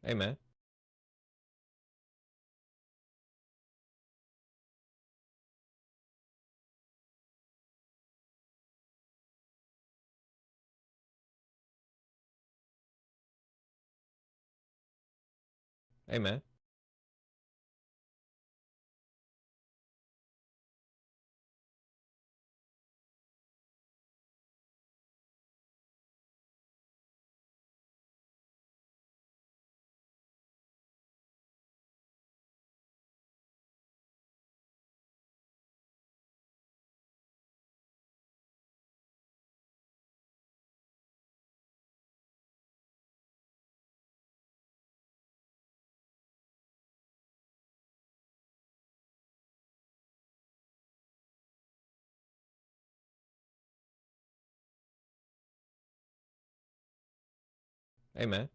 Hey man. Hey man. Hey man.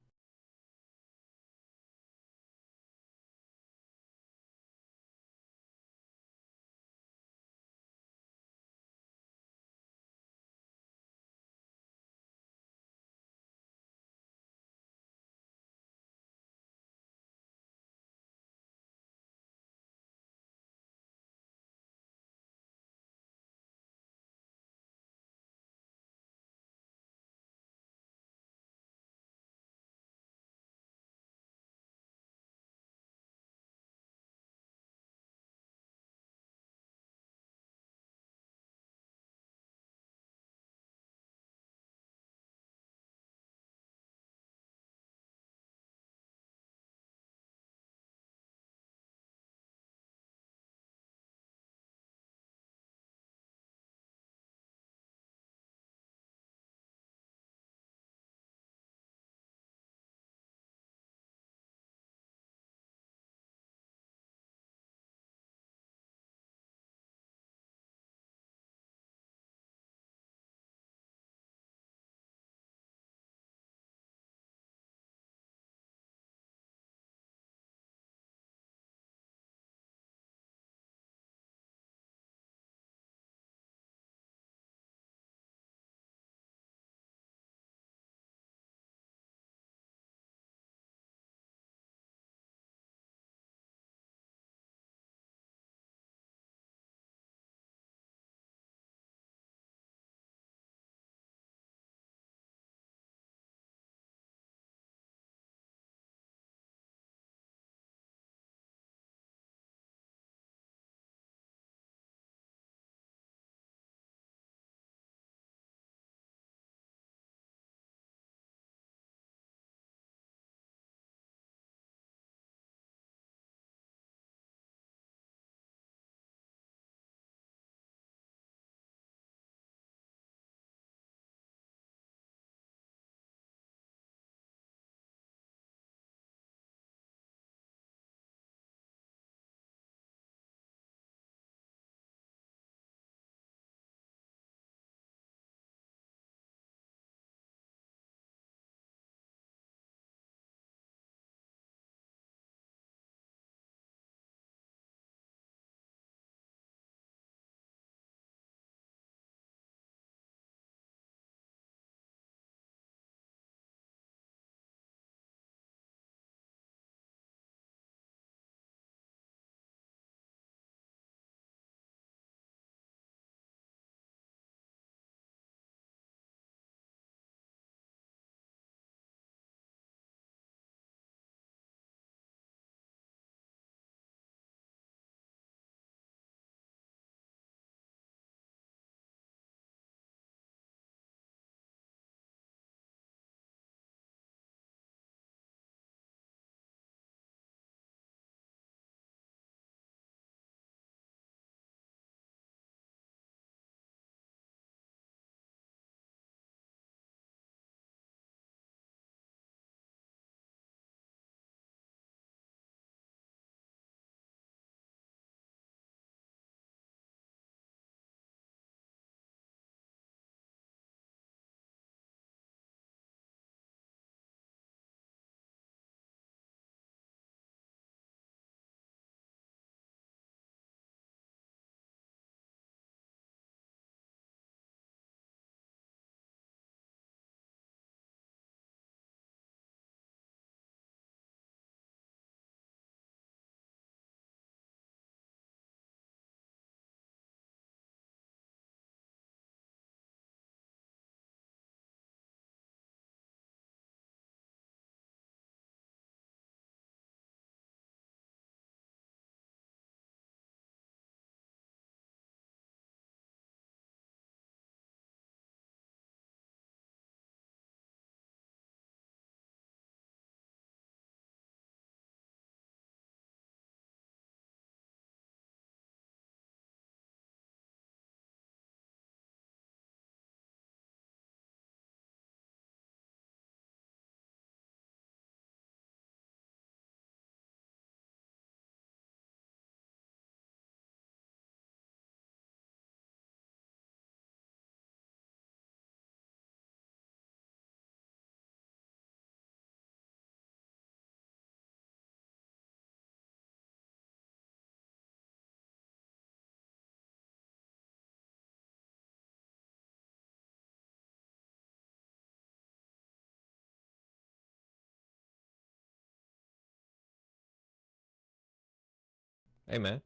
Amen.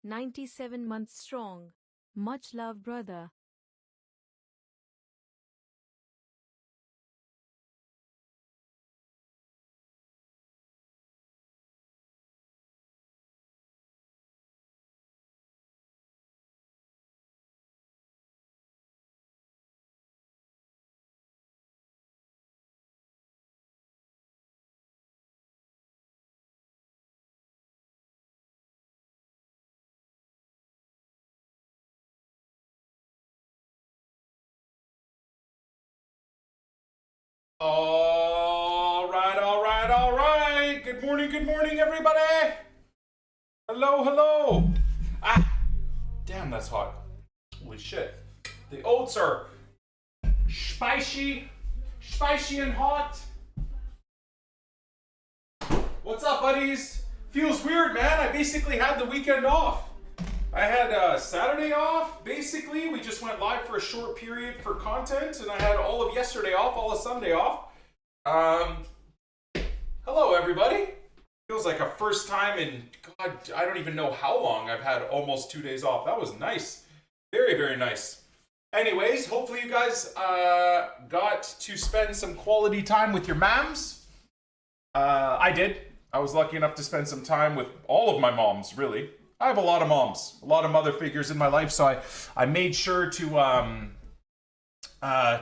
97 months strong. Much love, brother. All right, all right, all right. Good morning, everybody. Hello, hello. Ah, damn, that's hot. Holy shit. The oats are spicy and hot. What's up, buddies? Feels weird, man. I basically had the weekend off. I had Saturday off, basically. We just went live for a short period for content, and I had all of yesterday off, all of Sunday off. Hello, everybody. Feels like a first time in, God, I don't even know how long I've had almost 2 days off. That was nice. Very, very nice. Anyways, hopefully you guys got to spend some quality time with your mams. I did. I was lucky enough to spend some time with all of my moms, really. I have a lot of moms, a lot of mother figures in my life, so I made sure to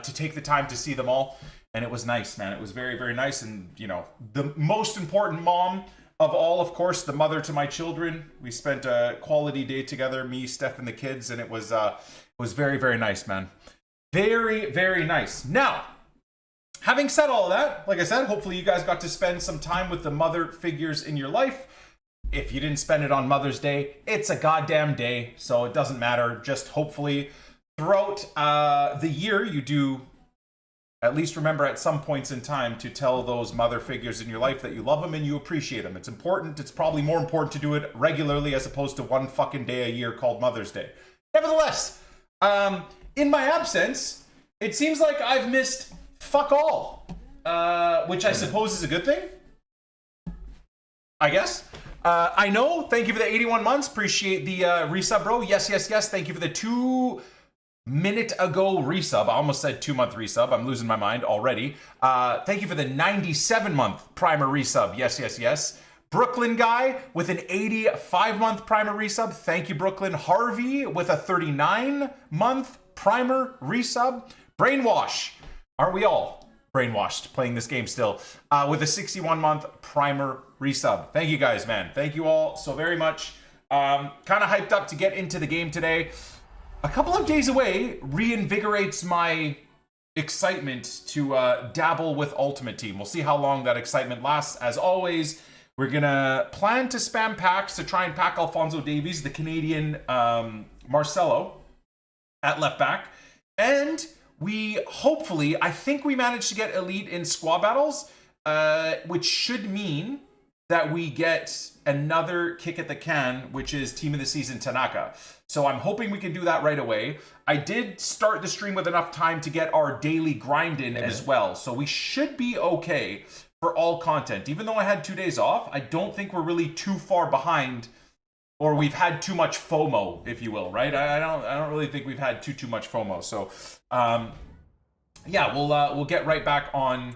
take the time to see them all, and it was nice, man. It was very, very nice, and you know, the most important mom of all, of course, the mother to my children. We spent a quality day together, me, Steph, and the kids, and it was very, very nice, man. Very, very nice. Now, having said all of that, like I said, hopefully you guys got to spend some time with the mother figures in your life. If you didn't spend it on Mother's Day, it's a goddamn day, so it doesn't matter. Just hopefully throughout the year, you do at least remember at some points in time to tell those mother figures in your life that you love them and you appreciate them. It's important. It's probably more important to do it regularly as opposed to one fucking day a year called Mother's Day. Nevertheless, in my absence, it seems like I've missed fuck all, which I suppose is a good thing, I guess. I know. Thank you for the 81 months. Appreciate the resub, bro. Yes, yes, yes. Thank you for the 2 minute ago resub. I almost said 2 month resub. I'm losing my mind already. Thank you for the 97 month primer resub. Yes, yes, yes. Brooklyn guy with an 85 month primer resub. Thank you, Brooklyn. Harvey with a 39 month primer resub. Brainwash. Aren't we all brainwashed playing this game still? With a 61 month primer resub. Thank you guys, man. Thank you all so very much. Kind of hyped up to get into the game today. A couple of days away reinvigorates my excitement to dabble with Ultimate Team. We'll see how long that excitement lasts. As always, we're gonna plan to spam packs to try and pack Alphonso Davies, the Canadian Marcelo, at left back. And we hopefully, I think we managed to get elite in squad battles, which should mean that we get another kick at the can, which is Team of the Season Tanaka. So I'm hoping we can do that right away. I did start the stream with enough time to get our daily grind in as well. So we should be okay for all content. Even though I had 2 days off, I don't think we're really too far behind, or we've had too much FOMO, if you will, right? I don't really think we've had too much FOMO. So yeah, we'll get right back on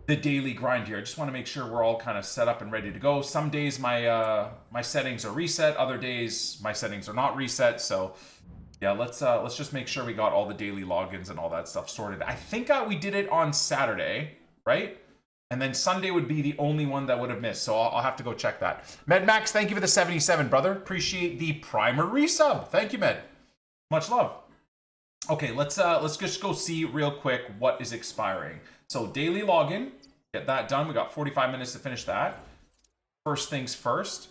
the daily grind here. I just want to make sure we're all kind of set up and ready to go. Some days my my settings are reset, other days my settings are not reset. So yeah, let's just make sure we got all the daily logins and all that stuff sorted. I think we did it on Saturday, right? And then Sunday would be the only one that would have missed. So I'll have to go check that. MedMax, thank you for the 77, brother. Appreciate the primer resub. Thank you, Med. Much love. Okay, let's just go see real quick what is expiring. So daily login, get that done. We got 45 minutes to finish that. First things first.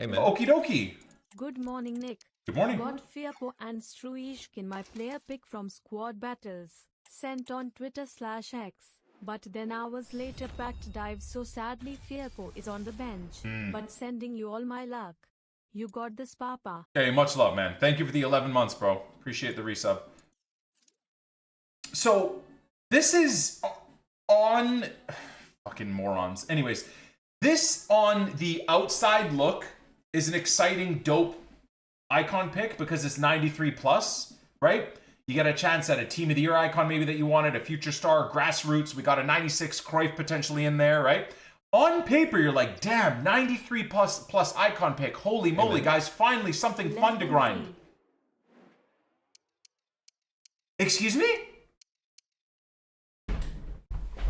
Amen. Okie dokie. Good morning, Nick. Good morning. Got Firpo and Struishkin, my player pick from squad battles. Sent on Twitter/X. But then hours later packed dive, so sadly Firpo is on the bench. But sending you all my luck. You got this, Papa. Hey, much love, man. Thank you for the 11 months, bro. Appreciate the resub. So this is on fucking morons. Anyways, this on the outside look is an exciting, dope icon pick because it's 93 plus, right? You get a chance at a Team of the Year icon maybe that you wanted, a future star, grassroots. We got a 96 Cruyff potentially in there, right? On paper, you're like, damn, 93 plus icon pick. Holy moly, guys, finally something fun to grind. Excuse me?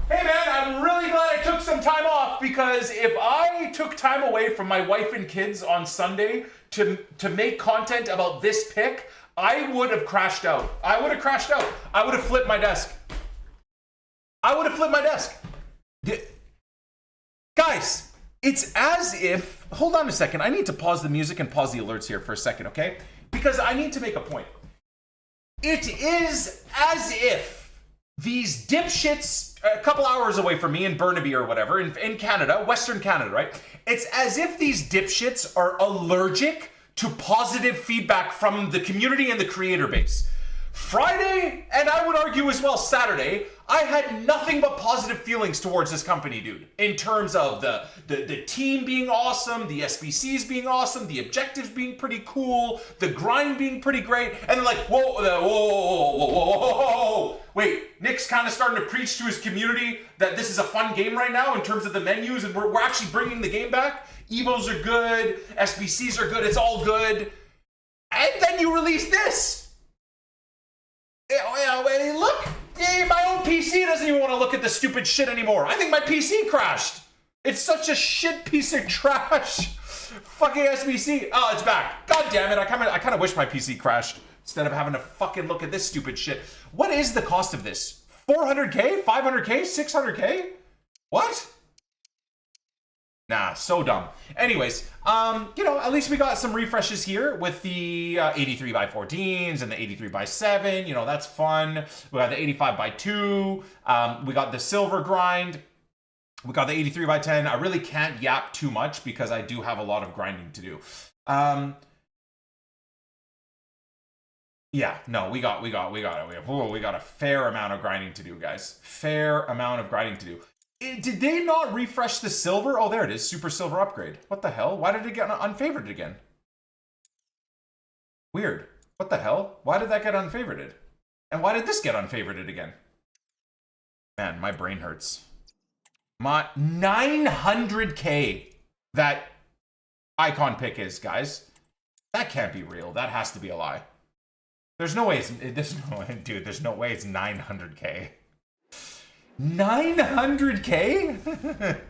Hey man, I'm really glad I took some time off, because if I took time away from my wife and kids on Sunday to make content about this pick, I would have crashed out. I would have crashed out. I would have flipped my desk. I would have flipped my desk. Guys, it's as if... Hold on a second. I need to pause the music and pause the alerts here for a second, okay? Because I need to make a point. It is as if these dipshits, a couple hours away from me in Burnaby or whatever, in Canada, Western Canada, right? It's as if these dipshits are allergic to positive feedback from the community and the creator base. Friday, and I would argue as well Saturday, I had nothing but positive feelings towards this company, dude. In terms of the team being awesome, the SBCs being awesome, the objectives being pretty cool, the grind being pretty great, and then like, whoa. Wait, Nick's kind of starting to preach to his community that this is a fun game right now in terms of the menus, and we're actually bringing the game back. Evos are good, SBCs are good, it's all good. And then you release this. Look, my own PC doesn't even want to look at this stupid shit anymore. I think my PC crashed. It's such a shit piece of trash. Fucking SBC. Oh, it's back. God damn it. I kind of wish my PC crashed instead of having to fucking look at this stupid shit. What is the cost of this? 400K? 500K? 600K? What? Nah, so dumb. Anyways, at least we got some refreshes here with the 83x14s and the 83x7. That's fun. We got the 85x2. We got the silver grind. We got the 83x10. I really can't yap too much because I do have a lot of grinding to do. Yeah, no, we got a fair amount of grinding to do, guys. Fair amount of grinding to do. Did they not refresh the silver? Oh, there it is. Super silver upgrade. What the hell? Why did it get unfavorited again? Weird. What the hell? Why did that get unfavorited? And why did this get unfavorited again? Man, my brain hurts. My 900K that icon pick is, guys. That can't be real. That has to be a lie. There's no way it's... Dude, there's no way it's 900K. 900K?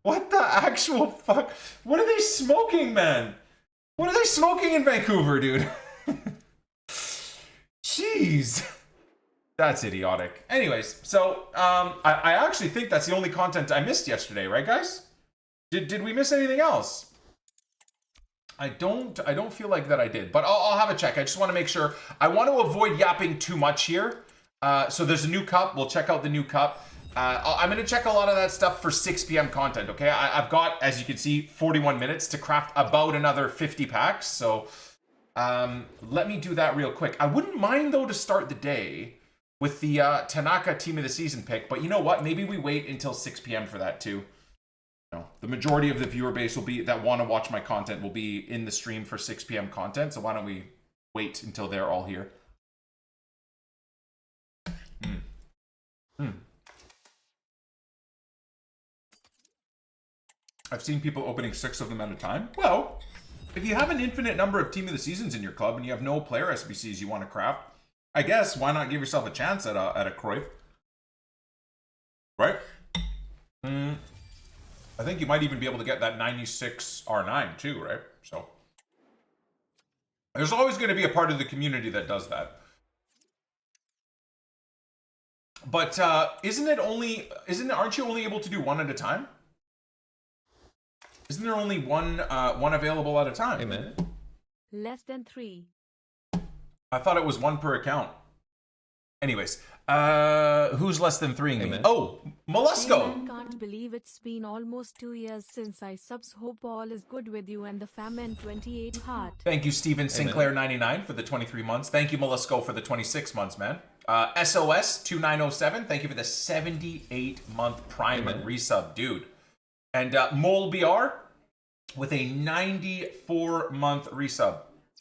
What the actual fuck? What are they smoking, man? What are they smoking in Vancouver, dude? Jeez. That's idiotic. Anyways, so I actually think that's the only content I missed yesterday, right, guys? Did we miss anything else? I don't feel like that I did, but I'll have a check. I just want to make sure. I want to avoid yapping too much here. So there's a new cup. We'll check out the new cup. I'm going to check a lot of that stuff for 6 p.m. content, okay? I've got, as you can see, 41 minutes to craft about another 50 packs. So let me do that real quick. I wouldn't mind, though, to start the day with the Tanaka Team of the Season pick. But you know what? Maybe we wait until 6 p.m. for that, too. The majority of the viewer base will be that want to watch my content will be in the stream for 6 p.m. content. So why don't we wait until they're all here? I've seen people opening 6 of them at a time. Well, if you have an infinite number of Team of the Seasons in your club and you have no player SBCs you want to craft, I guess why not give yourself a chance at a Cruyff? Right? I think you might even be able to get that 96 R9 too, right? So there's always going to be a part of the community that does that. But aren't you only able to do one at a time? Isn't there only one available at a time? Hey, man. Less than 3. I thought it was 1 per account. Anyways, who's less than 3ing me? Oh, Molusco! I can't believe it's been almost 2 years since I subs. Hope all is good with you and the fam and 28 heart. Thank you, Steven Sinclair 99 for the 23 months. Thank you, Molusco, for the 26 months, man. SOS 2907, thank you for the 78-month Prime and resub, dude. And Mole BR, with a 94-month resub.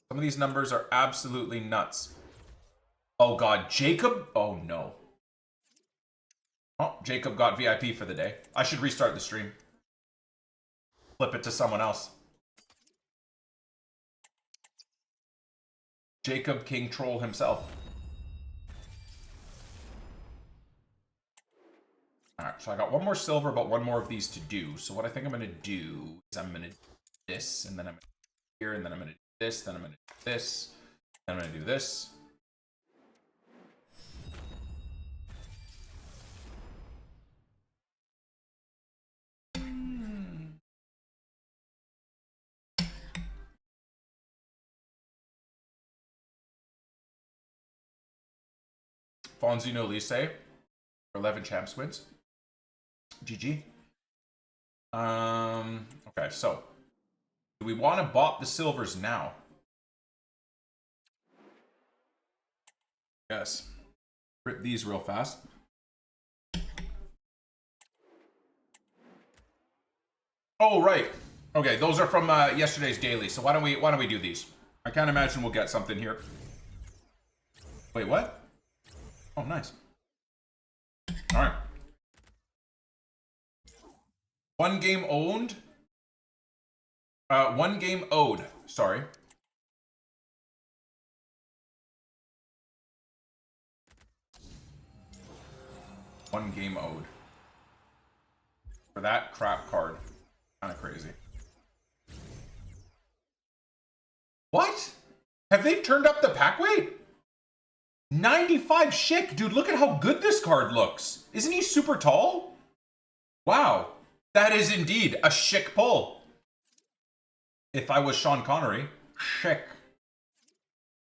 Some of these numbers are absolutely nuts. Oh God, Jacob? Oh no. Oh, Jacob got VIP for the day. I should restart the stream. Flip it to someone else. Jacob King Troll himself. Alright, so I got one more silver, but one more of these to do. So what I think I'm going to do is I'm going to do this, and then I'm going to do here, and then I'm going to do this, then I'm going to do this, then I'm going to do this. Fonzino Lise for 11 champs wins. GG. Okay, so do we want to bop the silvers now? Yes. Rip these real fast. Oh, right. Okay, those are from yesterday's daily. So why don't we do these? I can't imagine we'll get something here. Wait, what? Oh, nice. All right. One game owned. One game owed. Sorry. One game owed. For that crap card. Kind of crazy. What? Have they turned up the pack weight? 95 Schick. Dude, look at how good this card looks. Isn't he super tall? Wow. That is indeed a Schick pull. If I was Sean Connery. Schick.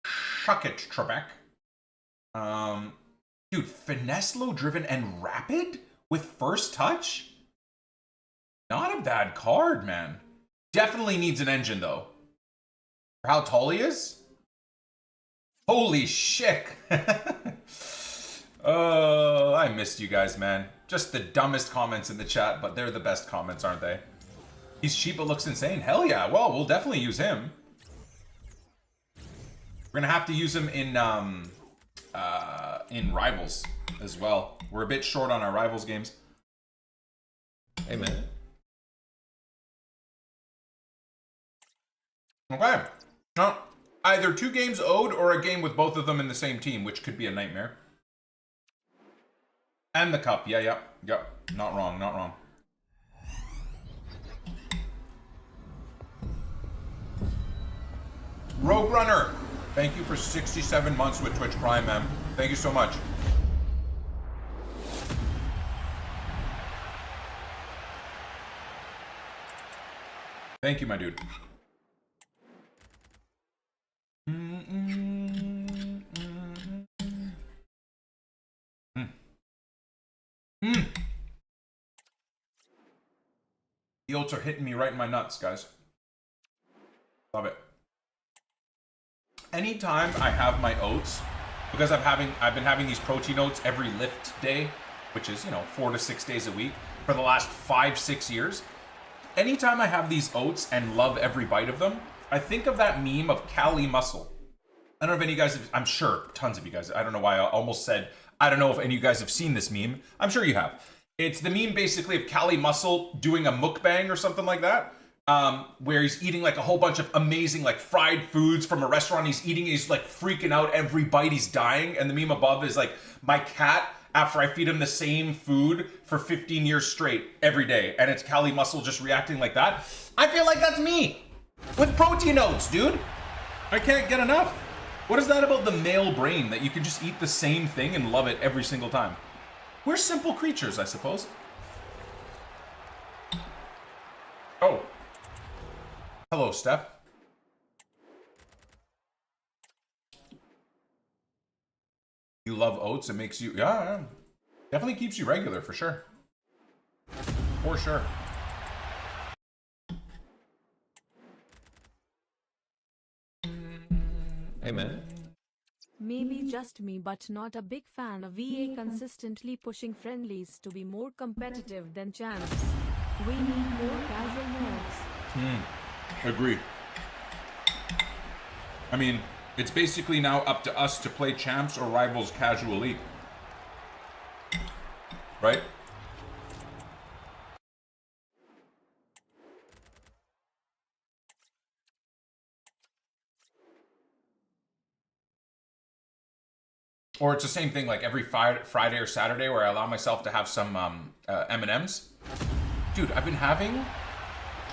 Shuck it, Trebek. Dude, finesse low driven and rapid with first touch? Not a bad card, man. Definitely needs an engine, though. For how tall he is? Holy shit. Oh, I missed you guys, man. Just the dumbest comments in the chat, but they're the best comments, aren't they? He's cheap but looks insane. Hell yeah. Well, we'll definitely use him. We're gonna have to use him in Rivals as well. We're a bit short on our Rivals games. Amen. Okay. No. Either 2 games owed or a game with both of them in the same team, which could be a nightmare. And the cup. Yeah. Not wrong, not wrong. Rogue Runner, thank you for 67 months with Twitch Prime, man. Thank you so much. Thank you, my dude. The oats are hitting me right in my nuts, guys. Love it. Anytime I have my oats, because I've been having these protein oats every lift day, which is, 4 to 6 days a week for the last 5-6 years. Anytime I have these oats and love every bite of them, I think of that meme of Cali Muscle. I don't know if any of you guys have, I'm sure tons of you guys, I don't know why I almost said, I don't know if any of you guys have seen this meme. I'm sure you have. It's the meme basically of Cali Muscle doing a mukbang or something like that. Where he's eating like a whole bunch of amazing like fried foods from a restaurant. He's eating, he's like freaking out every bite, he's dying. And the meme above is like, my cat, after I feed him the same food for 15 years straight every day. And it's Cali Muscle just reacting like that. I feel like that's me with protein oats, dude. I can't get enough. What is that about the male brain that you can just eat the same thing and love it every single time? We're simple creatures, I suppose. Oh. Hello, Steph. You love oats. It makes you, yeah. Definitely keeps you regular, for sure. For sure. Hey, man. Maybe just me, but not a big fan of VA consistently pushing friendlies to be more competitive than champs. We need more casual modes. Agree. I mean, it's basically now up to us to play champs or rivals casually. Right? Or it's the same thing like every Friday or Saturday where I allow myself to have some M&Ms. Dude, I've been having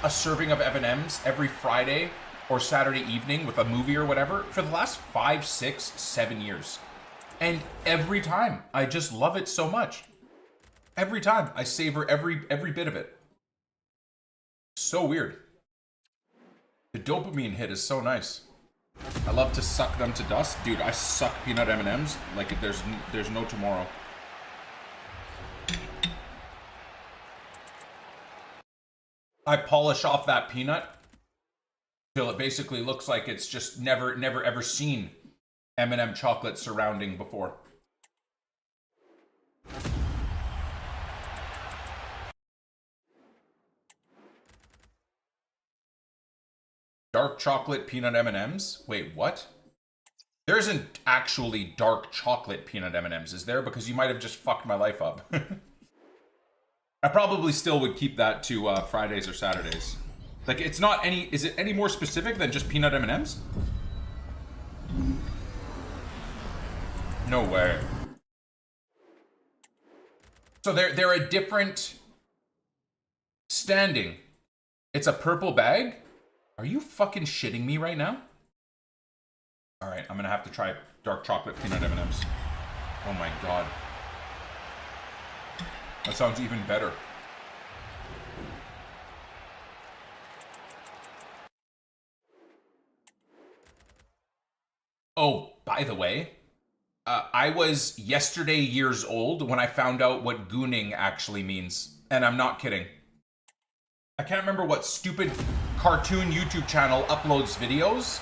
a serving of M&Ms every Friday or Saturday evening with a movie or whatever for the last 5, 6, 7 years. And every time, I just love it so much. Every time, I savor every bit of it. So weird. The dopamine hit is so nice. I love to suck them to dust. Dude, I suck peanut M&Ms like there's no tomorrow. I polish off that peanut till it basically looks like it's just never ever seen M&M chocolate surrounding before. Dark chocolate peanut M&Ms? Wait, what? There isn't actually dark chocolate peanut M&Ms, is there? Because you might have just fucked my life up. I probably still would keep that to Fridays or Saturdays. Like, it's not any... Is it any more specific than just peanut M&Ms? No way. So they're a different standing. It's a purple bag? Are you fucking shitting me right now? All right, I'm gonna have to try dark chocolate peanut M&Ms. Oh my god. That sounds even better. Oh, by the way, I was yesterday years old when I found out what gooning actually means. And I'm not kidding. I can't remember what stupid cartoon YouTube channel uploads videos.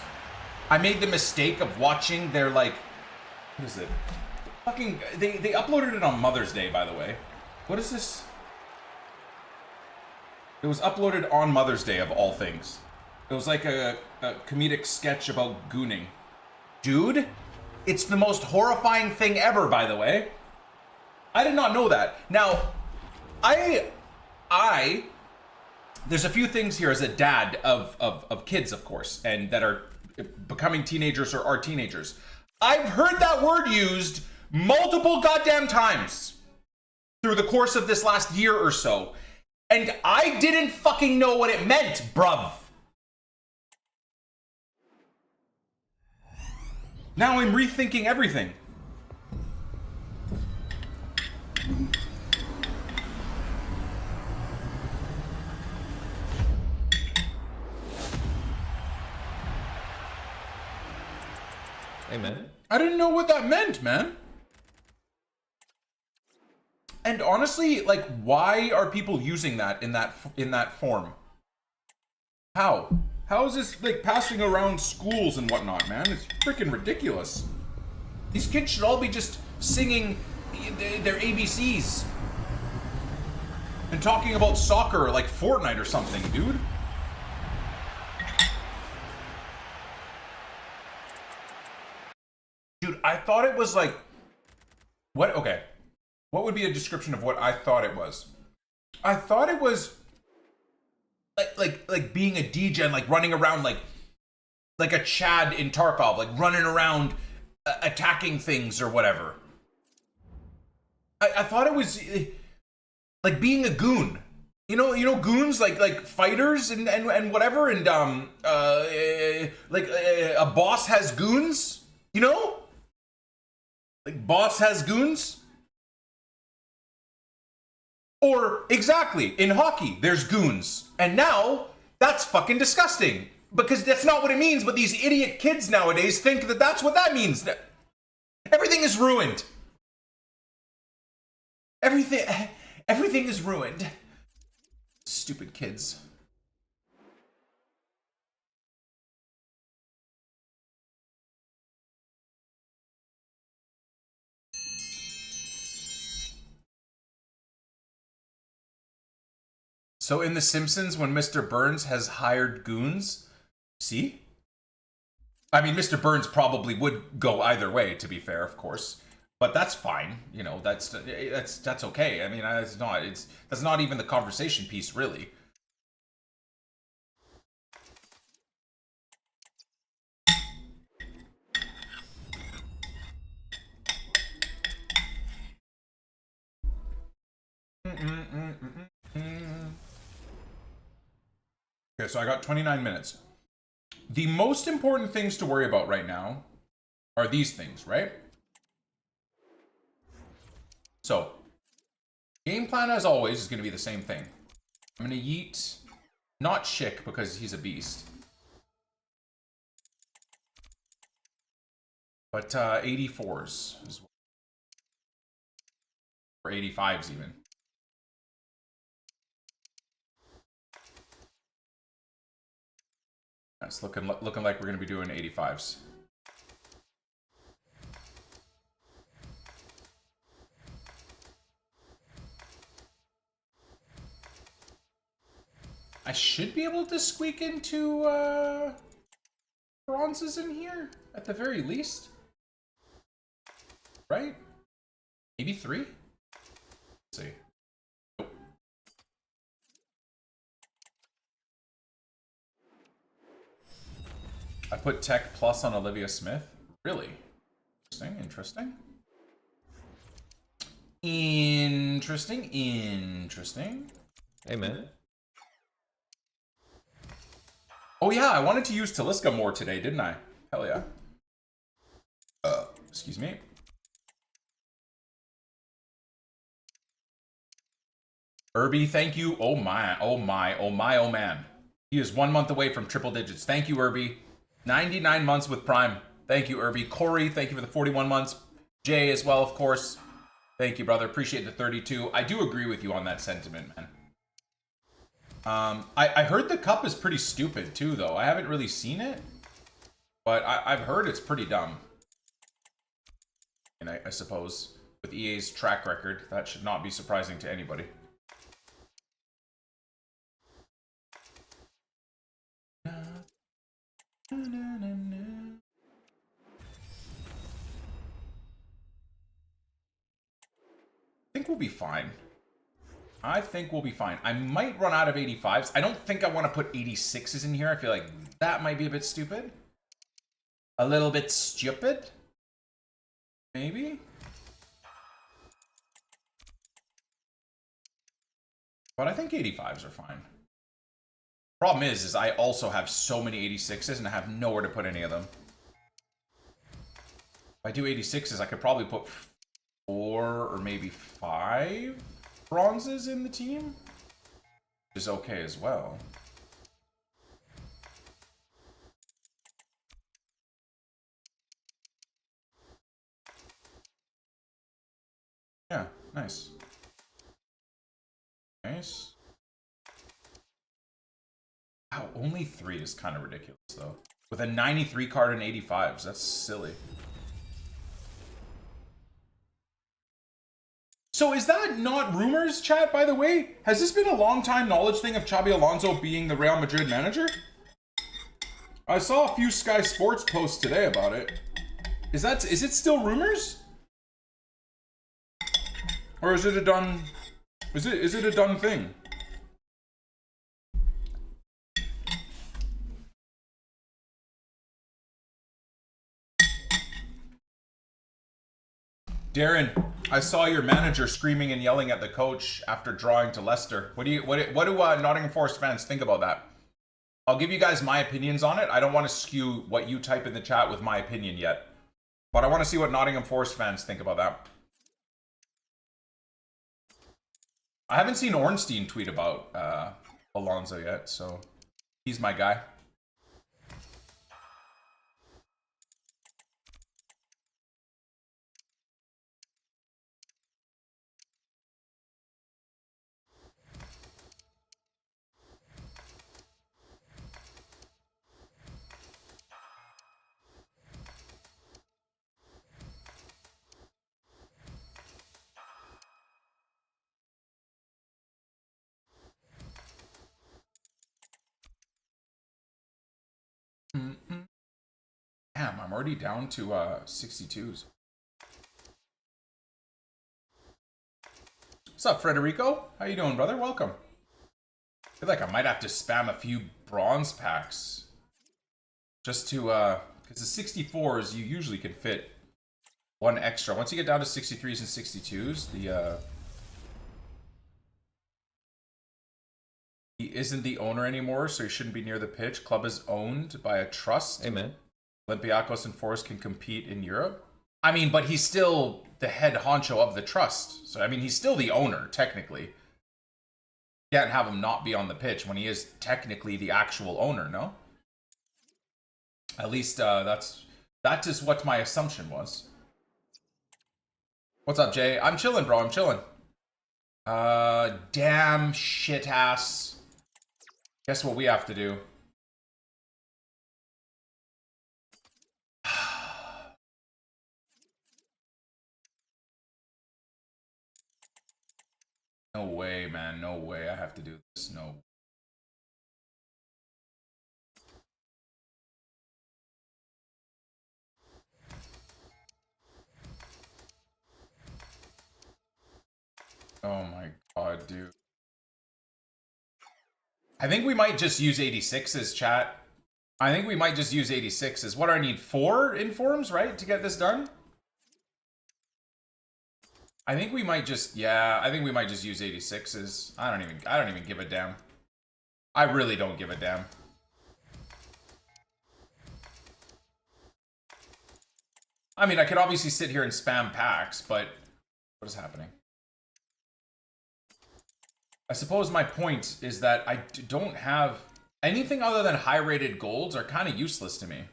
I made the mistake of watching their, like, what is it? Fucking, they uploaded it on Mother's Day, by the way. What is this? It was uploaded on Mother's Day, of all things. It was like a comedic sketch about gooning. Dude, it's the most horrifying thing ever, by the way. I did not know that. Now, there's a few things here as a dad of kids, of course, and that are becoming teenagers or are teenagers. I've heard that word used multiple goddamn times through the course of this last year or so, and I didn't fucking know what it meant, bruv. Now I'm rethinking everything. Hey, man. I didn't know what that meant, man. And honestly, like, why are people using that in that form? How? How is this, like, passing around schools and whatnot, man? It's freaking ridiculous. These kids should all be just singing their ABCs and talking about soccer like Fortnite or something, dude. Dude, I thought it was like... What? Okay. What would be a description of what I thought it was? I thought it was... Like being a DJ and like running around like a Chad in Tarkov, like running around attacking things or whatever. I thought it was like being a goon. You know goons like fighters and whatever, and like a boss has goons, you know? Like boss has goons? Or, exactly, in hockey, there's goons. And now, that's fucking disgusting. Because that's not what it means, but these idiot kids nowadays think that that's what that means. Everything is ruined. Everything is ruined. Stupid kids. So in The Simpsons, when Mr. Burns has hired goons, see? I mean, Mr. Burns probably would go either way, to be fair, of course. But that's fine, you know. That's okay. I mean, that's not even the conversation piece, really. Okay, so I got 29 minutes. The most important things to worry about right now are these things, right? So, game plan as always is going to be the same thing. I'm going to yeet, not Schick because he's a beast. But 84s as well. Or 85s even. It's looking like we're going to be doing 85s. I should be able to squeak into bronzes in here at the very least. Right? Maybe 3? Let's see. Nope. I put Tech Plus on Olivia Smith. Really? Interesting. Hey, man. Oh yeah, I wanted to use Taliska more today, didn't I? Hell yeah. Excuse me. Irby, thank you. Oh my, oh man. He is 1 month away from triple digits. Thank you, Irby. 99 months with Prime. Thank you, Irby. Corey, thank you for the 41 months. Jay as well, of course. Thank you, brother. Appreciate the 32. I do agree with you on that sentiment, man. I heard the cup is pretty stupid too, though. I haven't really seen it, but I've heard it's pretty dumb. And I suppose with EA's track record, that should not be surprising to anybody. I think we'll be fine. I think we'll be fine. I might run out of 85s. I don't think I want to put 86s in here. I feel like that might be a bit stupid. A little bit stupid. Maybe. But I think 85s are fine. Problem is I also have so many 86s and I have nowhere to put any of them. If I do 86s, I could probably put 4 or maybe 5 bronzes in the team, which is okay as well. Yeah, nice. Nice. Wow, only 3 is kind of ridiculous, though. With a 93 card and 85s, that's silly. So is that not rumors, chat, by the way? Has this been a long-time knowledge thing of Xabi Alonso being the Real Madrid manager? I saw a few Sky Sports posts today about it. Is it still rumors? Or is it a done... Is it a done thing? Darren, I saw your manager screaming and yelling at the coach after drawing to Leicester. What do Nottingham Forest fans think about that? I'll give you guys my opinions on it. I don't want to skew what you type in the chat with my opinion yet, but I want to see what Nottingham Forest fans think about that. I haven't seen Ornstein tweet about Alonso yet, so he's my guy. Damn, I'm already down to 62s. What's up, Frederico? How you doing, brother? Welcome. I feel like I might have to spam a few bronze packs. Just to, because the 64s, you usually can fit one extra. Once you get down to 63s and 62s, he isn't the owner anymore, so he shouldn't be near the pitch. Club is owned by a trust. Amen. Olympiacos and Forest can compete in Europe. I mean, but he's still the head honcho of the trust. So, I mean, he's still the owner, technically. Can't have him not be on the pitch when he is technically the actual owner, no? At least that is what my assumption was. What's up, Jay? I'm chilling, bro. I'm chilling. Damn shit ass. Guess what we have to do? No way, man. No way. I have to do this. No. Oh my god, dude. I think we might just use 86s, chat. I think we might just use 86s. What do I need? 4 informs, right? To get this done? I think we might just, yeah, I think we might just use 86s. I don't even give a damn. I really don't give a damn. I mean, I could obviously sit here and spam packs, but what is happening? I suppose my point is that I don't have anything other than high-rated golds are kind of useless to me.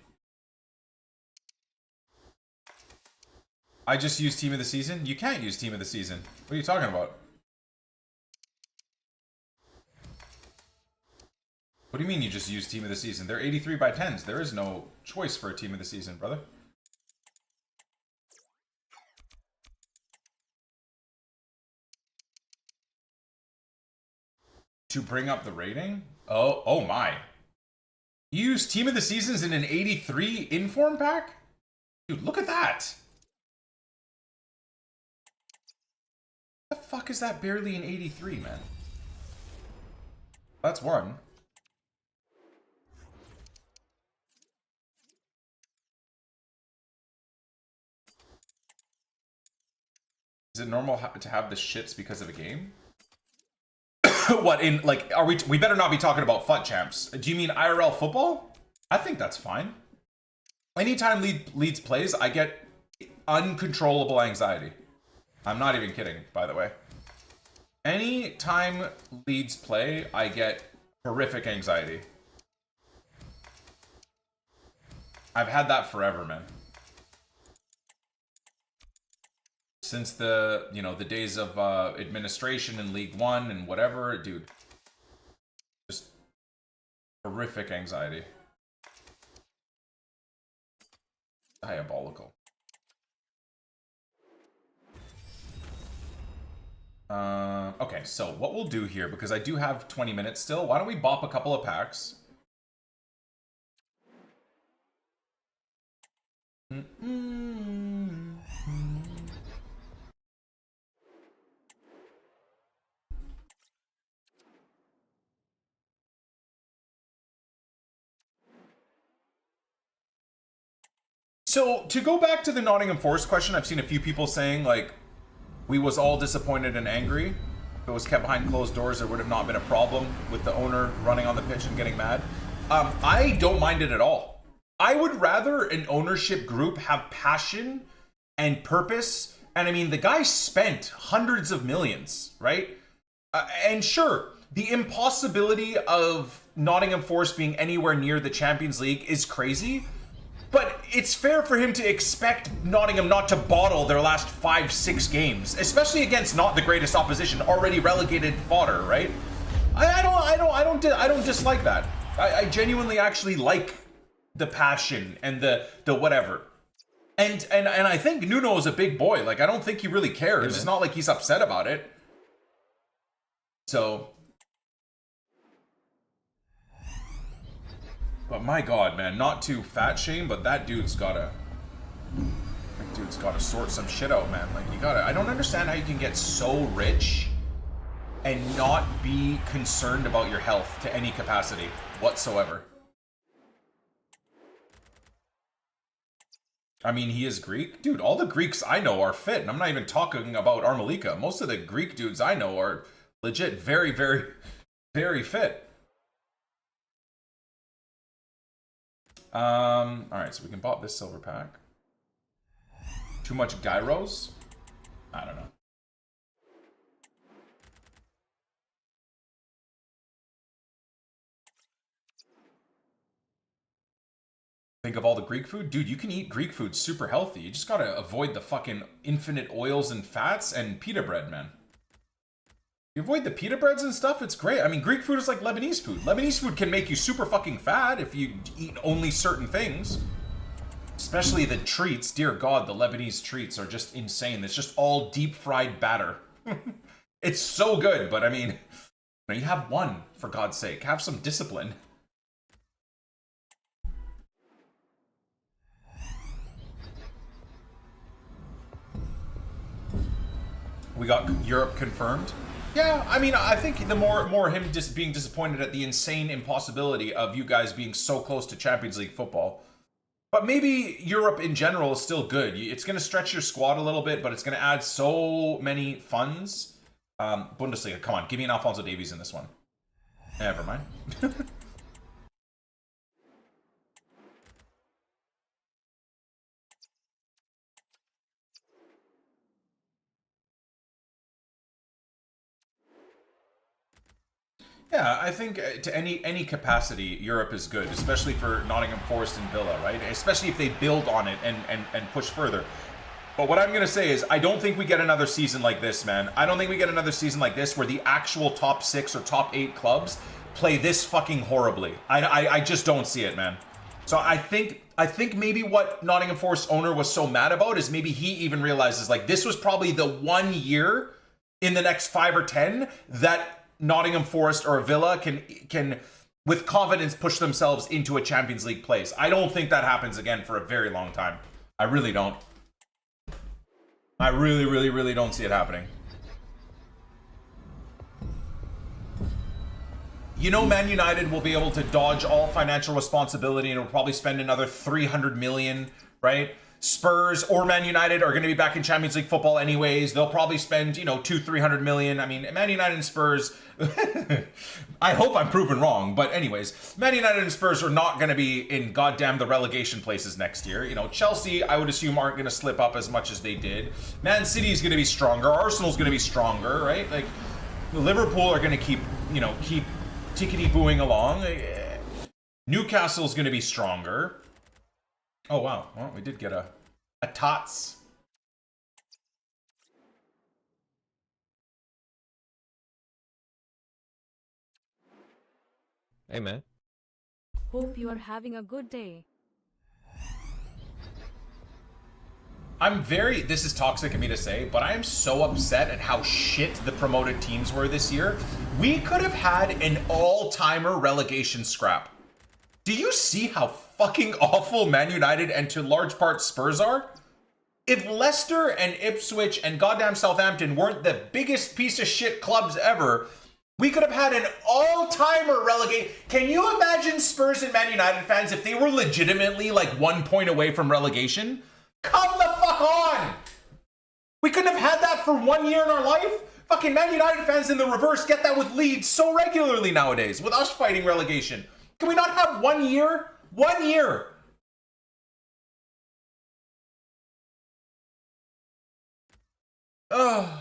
I just use Team of the Season? You can't use Team of the Season. What are you talking about? What do you mean you just use Team of the Season? They're 83 by 10s. There is no choice for a Team of the Season, brother. To bring up the rating? Oh my. You use Team of the Seasons in an 83 inform pack? Dude, look at that. What the fuck is that barely an 83, man? That's one. Is it normal to have the shits because of a game? What, in, like, are we better not be talking about FUT champs. Do you mean IRL football? I think that's fine. Anytime Leeds plays, I get uncontrollable anxiety. I'm not even kidding, by the way. Anytime Leeds play, I get horrific anxiety. I've had that forever, man. Since the, you know, the days of administration in League One and whatever, dude. Just horrific anxiety. Diabolical. Okay, so what we'll do here, because I do have 20 minutes still, why don't we bop a couple of packs? So, to go back to the Nottingham Forest question, I've seen a few people saying, like, we was all disappointed and angry. If it was kept behind closed doors, there would have not been a problem with the owner running on the pitch and getting mad. I don't mind it at all. I would rather an ownership group have passion and purpose. And I mean, the guy spent hundreds of millions, right? And sure, the impossibility of Nottingham Forest being anywhere near the Champions League is crazy. But it's fair for him to expect Nottingham not to bottle their last 5-6 games, especially against not the greatest opposition, already relegated fodder, right? I don't dislike that. I genuinely actually like the passion and the whatever. And I think Nuno is a big boy. Like, I don't think he really cares. It's not like he's upset about it. So But my God, man, not to fat shame, but that dude's gotta sort some shit out, man. Like, you gotta, I don't understand how you can get so rich and not be concerned about your health to any capacity whatsoever. I mean, he is Greek. Dude, all the Greeks I know are fit, and I'm not even talking about Armalika. Most of the Greek dudes I know are legit very, very, very fit. Alright, so we can pop this silver pack. Too much gyros? I don't know. Think of all the Greek food? Dude, you can eat Greek food super healthy. You just gotta avoid the fucking infinite oils and fats and pita bread, man. You avoid the pita breads and stuff, it's great. I mean, Greek food is like Lebanese food. Lebanese food can make you super fucking fat if you eat only certain things. Especially the treats. Dear God, the Lebanese treats are just insane. It's just all deep fried batter. It's so good, but I mean, you have one, for God's sake. Have some discipline. We got Europe confirmed. Yeah, I mean, I think the more him being disappointed at the insane impossibility of you guys being so close to Champions League football. But maybe Europe in general is still good. It's going to stretch your squad a little bit, but it's going to add so many funds. Bundesliga, come on, give me an Alphonso Davies in this one. Never mind. Yeah, I think to any capacity, Europe is good, especially for Nottingham Forest and Villa, right? Especially if they build on it and push further. But what I'm going to say is, I don't think we get another season like this, man. I don't think we get another season like this where the actual top 6 or top 8 clubs play this fucking horribly. I just don't see it, man. So I think maybe what Nottingham Forest owner was so mad about is maybe he even realizes, like, this was probably the 1 year in the next 5 or 10 that Nottingham Forest or Villa can with confidence push themselves into a Champions League place. I don't think that happens again for a very long time. I really don't. I really don't see it happening. You know, Man United will be able to dodge all financial responsibility and will probably spend another 300 million, right? Spurs or Man United are going to be back in Champions League football anyways. They'll probably spend, 200-300 million. I mean, Man United and Spurs, I hope I'm proven wrong, but anyways, Man United and Spurs are not going to be in goddamn the relegation places next year. Chelsea, I would assume, aren't going to slip up as much as they did. Man City is going to be stronger. Arsenal's going to be stronger, right? Like, Liverpool are going to keep tickety-booing along. Newcastle's going to be stronger. Oh, wow. Well, we did get a TOTS. Hey, man. Hope you are having a good day. This is toxic of me to say, but I am so upset at how shit the promoted teams were this year. We could have had an all-timer relegation scrap. Do you see how fucking awful Man United and to large part Spurs are? If Leicester and Ipswich and goddamn Southampton weren't the biggest piece of shit clubs ever, we could have had an all-timer relegate. Can you imagine Spurs and Man United fans if they were legitimately like 1 point away from relegation? Come the fuck on! We couldn't have had that for 1 year in our life? Fucking Man United fans in the reverse get that with Leeds so regularly nowadays, with us fighting relegation. Can we not have 1 year? 1 year! Ugh.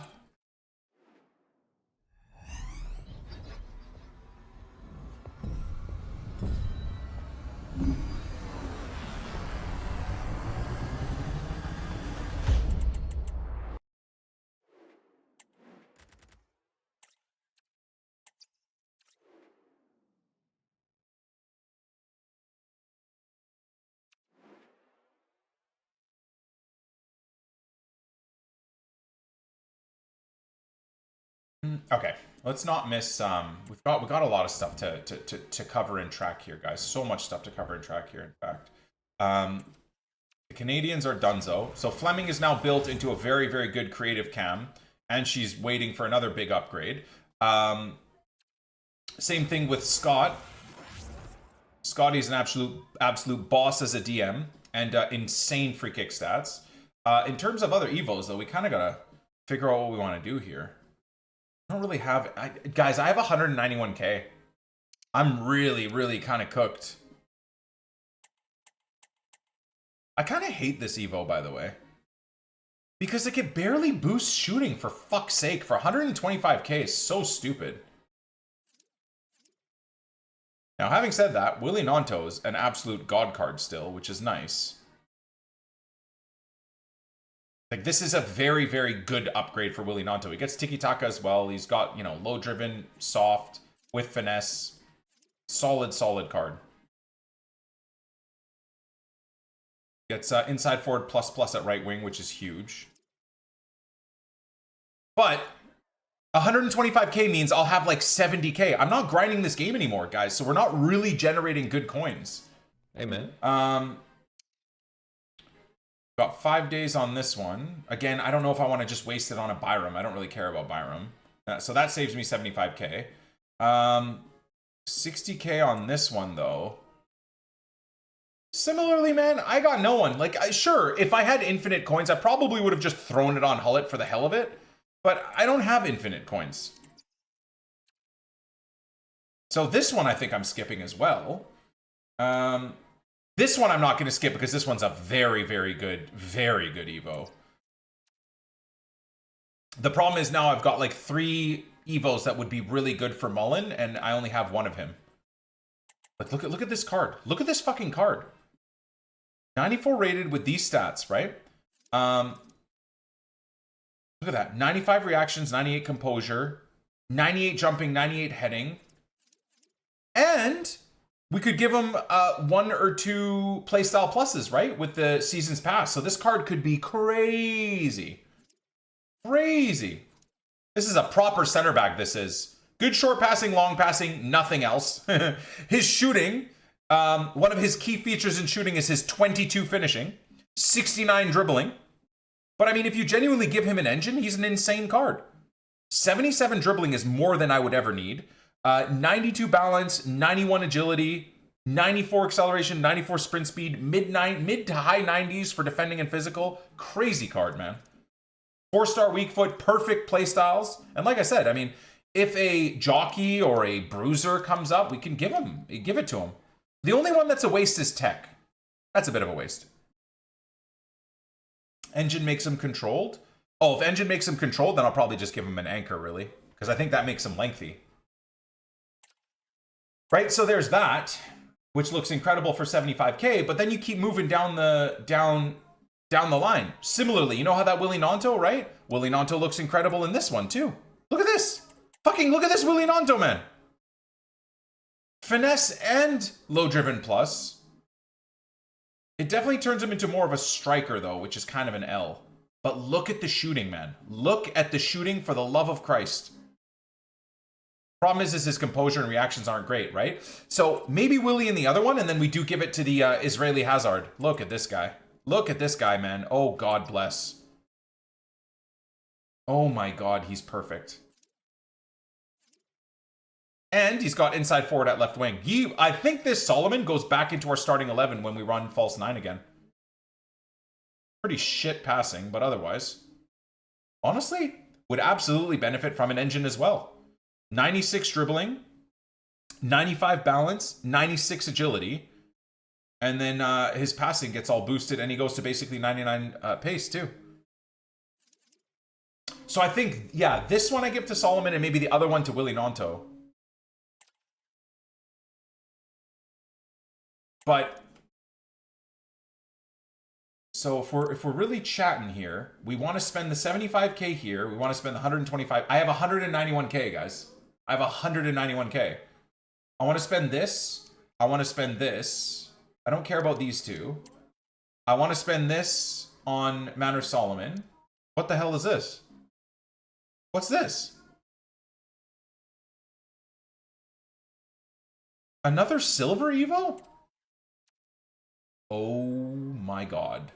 Okay. Let's not miss. We got a lot of stuff to cover and track here, guys. So much stuff to cover and track here. In fact, the Canadians are donezo. So Fleming is now built into a very, very good creative cam, and she's waiting for another big upgrade. Same thing with Scott. Scotty's an absolute boss as a DM, and insane free kick stats. In terms of other evos, though, we kind of gotta figure out what we want to do here. I don't really have... guys, I have 191k. I'm really, really kind of cooked. I kind of hate this evo, by the way. Because like, it barely boosts shooting, for fuck's sake. For 125k is so stupid. Now, having said that, Willie Nanto's an absolute god card still, which is nice. Like, this is a very, very good upgrade for Willie Nanto. He gets tiki-taka as well. He's got, you know, low-driven, soft, with finesse. Solid, solid card. Gets inside forward ++ at right wing, which is huge. But 125k means I'll have like 70k. I'm not grinding this game anymore, guys, so we're not really generating good coins. Amen. Got 5 days on this one. Again, I don't know if I want to just waste it on a Byram. I don't really care about Byram. So that saves me 75k. 60k on this one, though. Similarly, man, I got no one. Like, sure, if I had infinite coins, I probably would have just thrown it on Hullet for the hell of it. But I don't have infinite coins. So this one I think I'm skipping as well. This one I'm not going to skip because this one's a very, very good Evo. The problem is now I've got like 3 Evos that would be really good for Mullen, and I only have 1 of him. Like, look at this card. Look at this fucking card. 94 rated with these stats, right? Look at that. 95 reactions, 98 composure, 98 jumping, 98 heading. And we could give him 1 or 2 playstyle pluses, right? With the seasons pass. So this card could be crazy. Crazy. This is a proper center back, this is. Good short passing, long passing, nothing else. His shooting, one of his key features in shooting is his 22 finishing, 69 dribbling. But I mean, if you genuinely give him an engine, he's an insane card. 77 dribbling is more than I would ever need. 92 balance, 91 agility, 94 acceleration, 94 sprint speed, mid to high 90s for defending and physical. Crazy card, man. 4-star weak foot, perfect play styles. And like I said, I mean, if a jockey or a bruiser comes up, we can give it to him. The only one that's a waste is tech. That's a bit of a waste. Engine makes him controlled. Oh, if engine makes him controlled, then I'll probably just give him an anchor, really. Because I think that makes him lengthy. Right, so there's that, which looks incredible for 75k, but then you keep moving down the line. Similarly, you know how that Willie Nanto, right? Willie Nanto looks incredible in this one, too. Look at this. Fucking look at this Willie Nanto, man. Finesse and low-driven plus. It definitely turns him into more of a striker, though, which is kind of an L. But look at the shooting, man. Look at the shooting, for the love of Christ. Problem is his composure and reactions aren't great, right? So maybe Willie in the other one, and then we do give it to the Israeli Hazard. Look at this guy. Look at this guy, man. Oh, God bless. Oh my God, he's perfect. And he's got inside forward at left wing. I think this Solomon goes back into our starting 11 when we run false 9 again. Pretty shit passing, but otherwise, honestly, would absolutely benefit from an engine as well. 96 dribbling, 95 balance, 96 agility, and then his passing gets all boosted, and he goes to basically 99 pace too. So I think, yeah, this one I give to Solomon, and maybe the other one to Willie Nanto. But so if we're really chatting here, we want to spend the 75k here. We want to spend the 125. I have 191k, guys. I have 191k. I want to spend this. I want to spend this. I don't care about these two. I want to spend this on Manor Solomon. What the hell is this? What's this? Another silver Evo? Oh my god.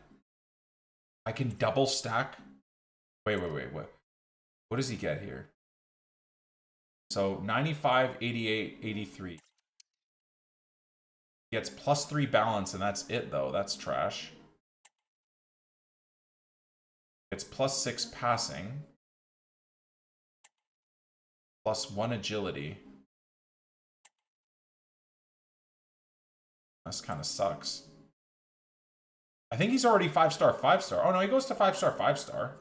I can double stack. Wait. What does he get here? So 95, 88, 83. He gets +3 balance, and that's it, though. That's trash. It's +6 passing. +1 agility. This kind of sucks. I think he's already 5-star, 5-star. Oh no, he goes to 5-star, 5-star.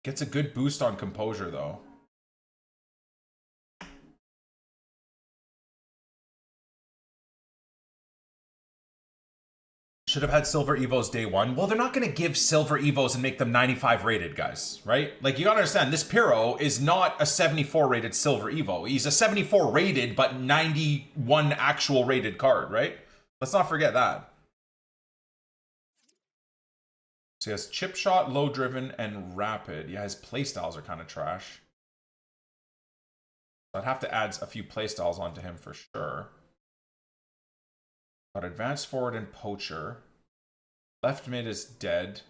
Gets a good boost on composure, though. Should have had silver Evos day one. Well, they're not going to give silver Evos and make them 95 rated, guys, right? Like, you gotta understand, this Pyro is not a 74 rated silver Evo. He's a 74 rated, but 91 actual rated card, right? Let's not forget that. So he has chip shot, low driven, and rapid. Yeah, his playstyles are kind of trash. I'd have to add a few playstyles onto him for sure. Got advanced forward and poacher. Left mid is dead.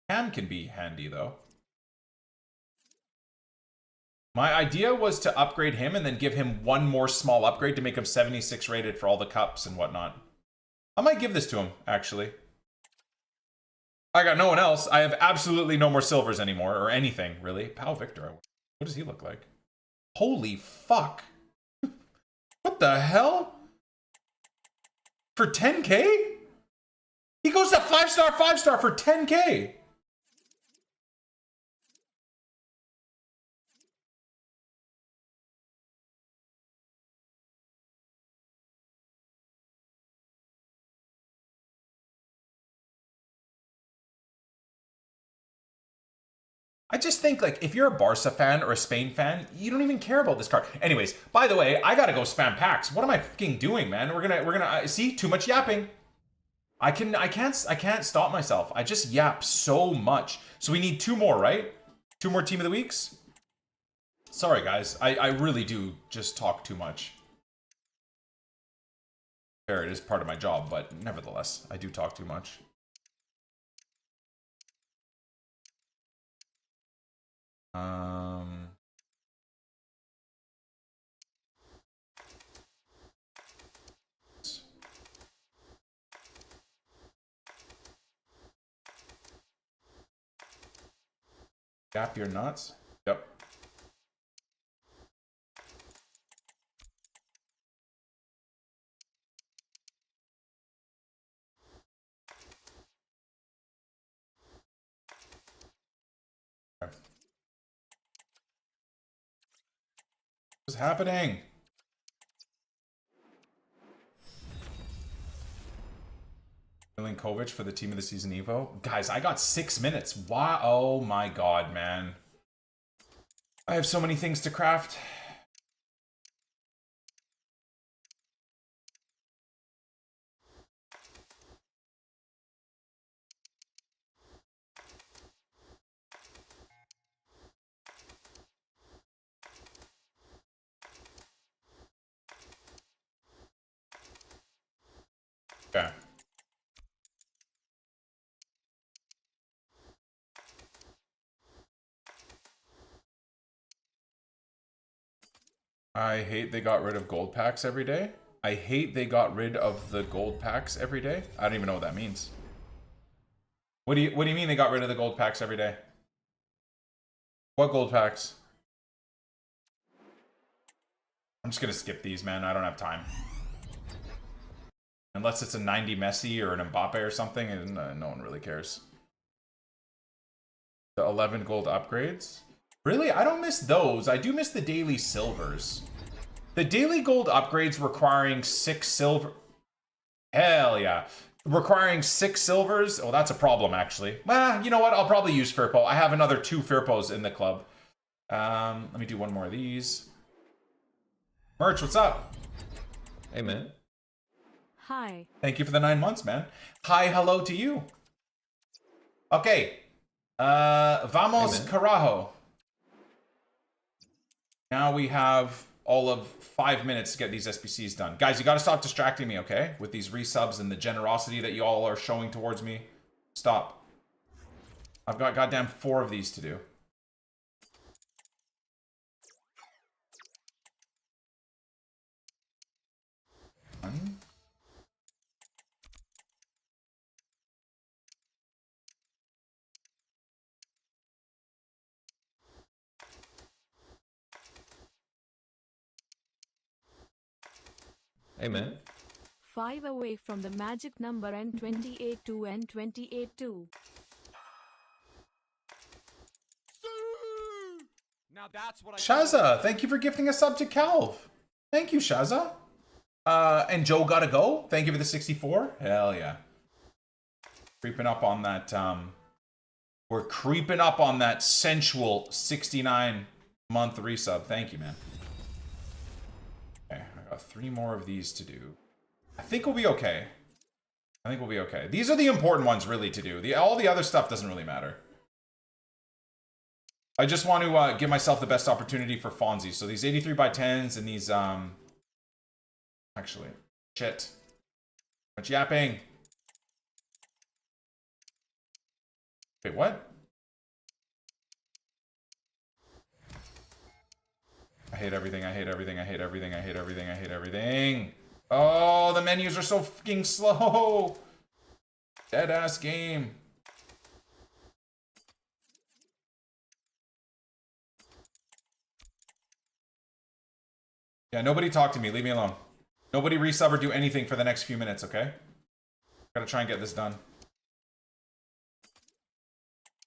Cam can be handy though. My idea was to upgrade him and then give him one more small upgrade to make him 76 rated for all the cups and whatnot. I might give this to him, actually. I got no one else. I have absolutely no more silvers anymore, or anything, really. Pal Victor. What does he look like? Holy fuck. What the hell? For 10k? He goes to 5-star, 5-star for 10k. I just think, like, if you're a Barca fan or a Spain fan, you don't even care about this card. Anyways, by the way, I gotta go spam packs. What am I fucking doing, man? We're gonna see, too much yapping. I can't stop myself. I just yap so much. So we need 2 more, right? 2 more Team of the Weeks? Sorry, guys. I really do just talk too much. Fair, it is part of my job, but nevertheless, I do talk too much. Gap your nuts. Yep. What's happening? Milinkovic for the Team of the Season Evo. Guys, I got 6 minutes. Wow. Oh my god, man. I have so many things to craft. Okay. I hate they got rid of gold packs every day. I hate they got rid of the gold packs every day. I don't even know what that means. What do you mean they got rid of the gold packs every day? What gold packs? I'm just gonna skip these, man. I don't have time. Unless it's a 90 Messi or an Mbappe or something, and no one really cares. The 11 gold upgrades. Really? I don't miss those. I do miss the daily silvers. The daily gold upgrades requiring 6 silver. Hell yeah. Requiring 6 silvers. Oh, that's a problem, actually. You know what? I'll probably use Firpo. I have another 2 Firpos in the club. Let me do one more of these. Merch, what's up? Hey, man. Hi. Thank you for the 9 months, man. Hi, hello to you. Okay. Vamos, Hey, Carajo. Now we have all of 5 minutes to get these SBCs done. Guys, you got to stop distracting me, okay? With these resubs and the generosity that you all are showing towards me. Stop. I've got goddamn 4 of these to do. Amen. 5 away from the magic number N28 to N28 2. Now that's what Shaza, thank you for gifting a sub to Calv. Thank you, Shaza. And Joe gotta go. Thank you for the 64. Hell yeah. Creeping up on that, we're creeping up on that sensual 69-month resub. Thank you, man. Okay, I got 3 more of these to do. I think we'll be okay. I think we'll be okay. These are the important ones really to do. All the other stuff doesn't really matter. I just want to give myself the best opportunity for Fonzie. So these 83 by 10s and these, actually, shit. Much yapping. Wait, what? I hate everything, I hate everything, I hate everything, I hate everything, I hate everything. Oh, the menus are so fucking slow. Dead ass game. Yeah, nobody talk to me. Leave me alone. Nobody resub or do anything for the next few minutes, okay? Gotta try and get this done.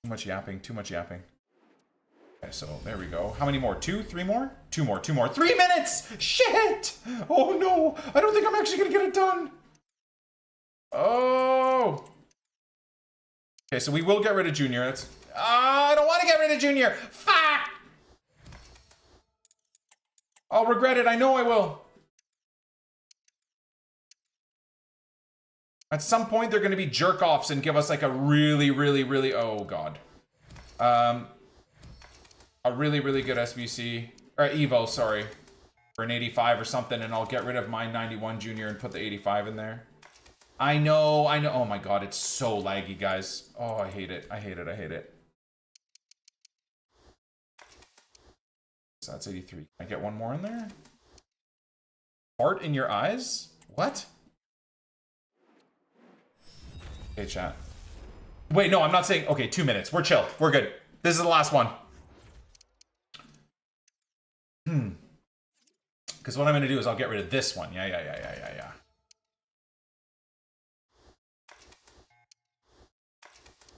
Too much yapping. Too much yapping. Okay, so there we go. How many more? 2? 3 more? 2 more. 2 more. 3 minutes! Shit! Oh no! I don't think I'm actually gonna get it done. Oh! Okay, so we will get rid of Junior. That's... I don't want to get rid of Junior! Fuck! I'll regret it. I know I will. At some point, they're going to be jerk-offs and give us like a really, really, really... Oh, God. A really, really good SBC. Or Evo, sorry. For an 85 or something, and I'll get rid of my 91 Junior and put the 85 in there. I know, I know. Oh, my God. It's so laggy, guys. Oh, I hate it. I hate it. I hate it. So that's 83. Can I get one more in there? Fart in your eyes? What? Okay, chat. Wait, no, I'm not saying... Okay, 2 minutes. We're chill. We're good. This is the last one. Because what I'm going to do is I'll get rid of this one. Yeah.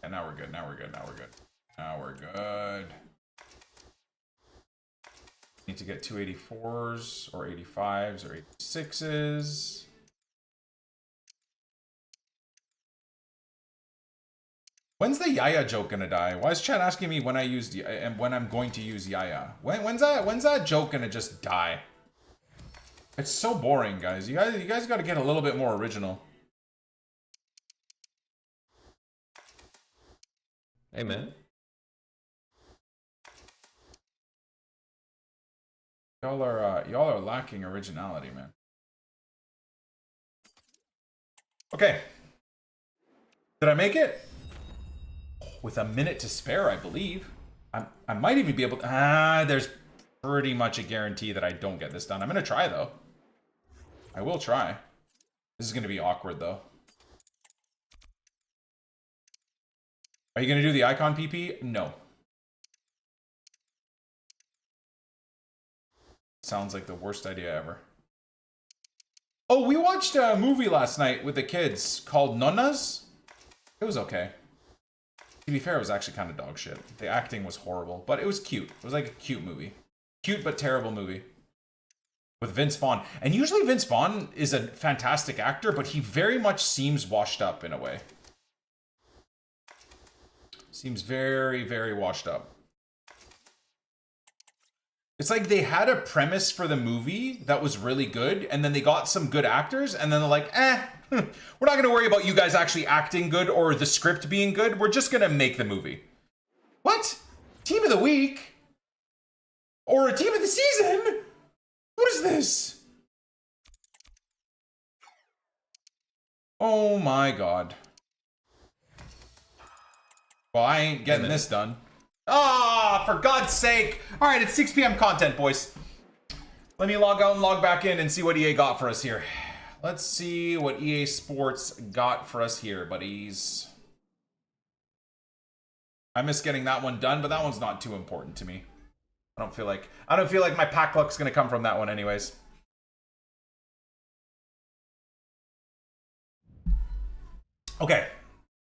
And now we're good. Now we're good. Now we're good. Now we're good. Need to get 284s or 85s or 86s. When's the Yaya joke gonna die? Why is chat asking me when I use and when I'm going to use Yaya? When's that joke gonna just die? It's so boring, guys. You guys got to get a little bit more original. Amen. Y'all are lacking originality, man. Okay. Did I make it? With a minute to spare, I believe. I might even be able to... there's pretty much a guarantee that I don't get this done. I'm going to try, though. I will try. This is going to be awkward, though. Are you going to do the icon PP? No. Sounds like the worst idea ever. Oh, we watched a movie last night with the kids called Nonnas. It was okay. To be fair, it was actually kind of dog shit. The acting was horrible, but it was cute. It was like a cute movie. Cute but terrible movie. With Vince Vaughn. And usually Vince Vaughn is a fantastic actor, but he very much seems washed up in a way. Seems very, very washed up. It's like they had a premise for the movie that was really good, and then they got some good actors, and then they're like, we're not going to worry about you guys actually acting good or the script being good. We're just going to make the movie. What? Team of the week? Or a team of the season? What is this? Oh my god. Well, I ain't getting this done. Ah, for God's sake. All right, it's 6 p.m. content, boys. Let me log out and log back in and see what EA got for us here. Let's see what EA Sports got for us here, buddies. I miss getting that one done, but that one's not too important to me. I don't feel like my pack luck's gonna come from that one anyways. Okay.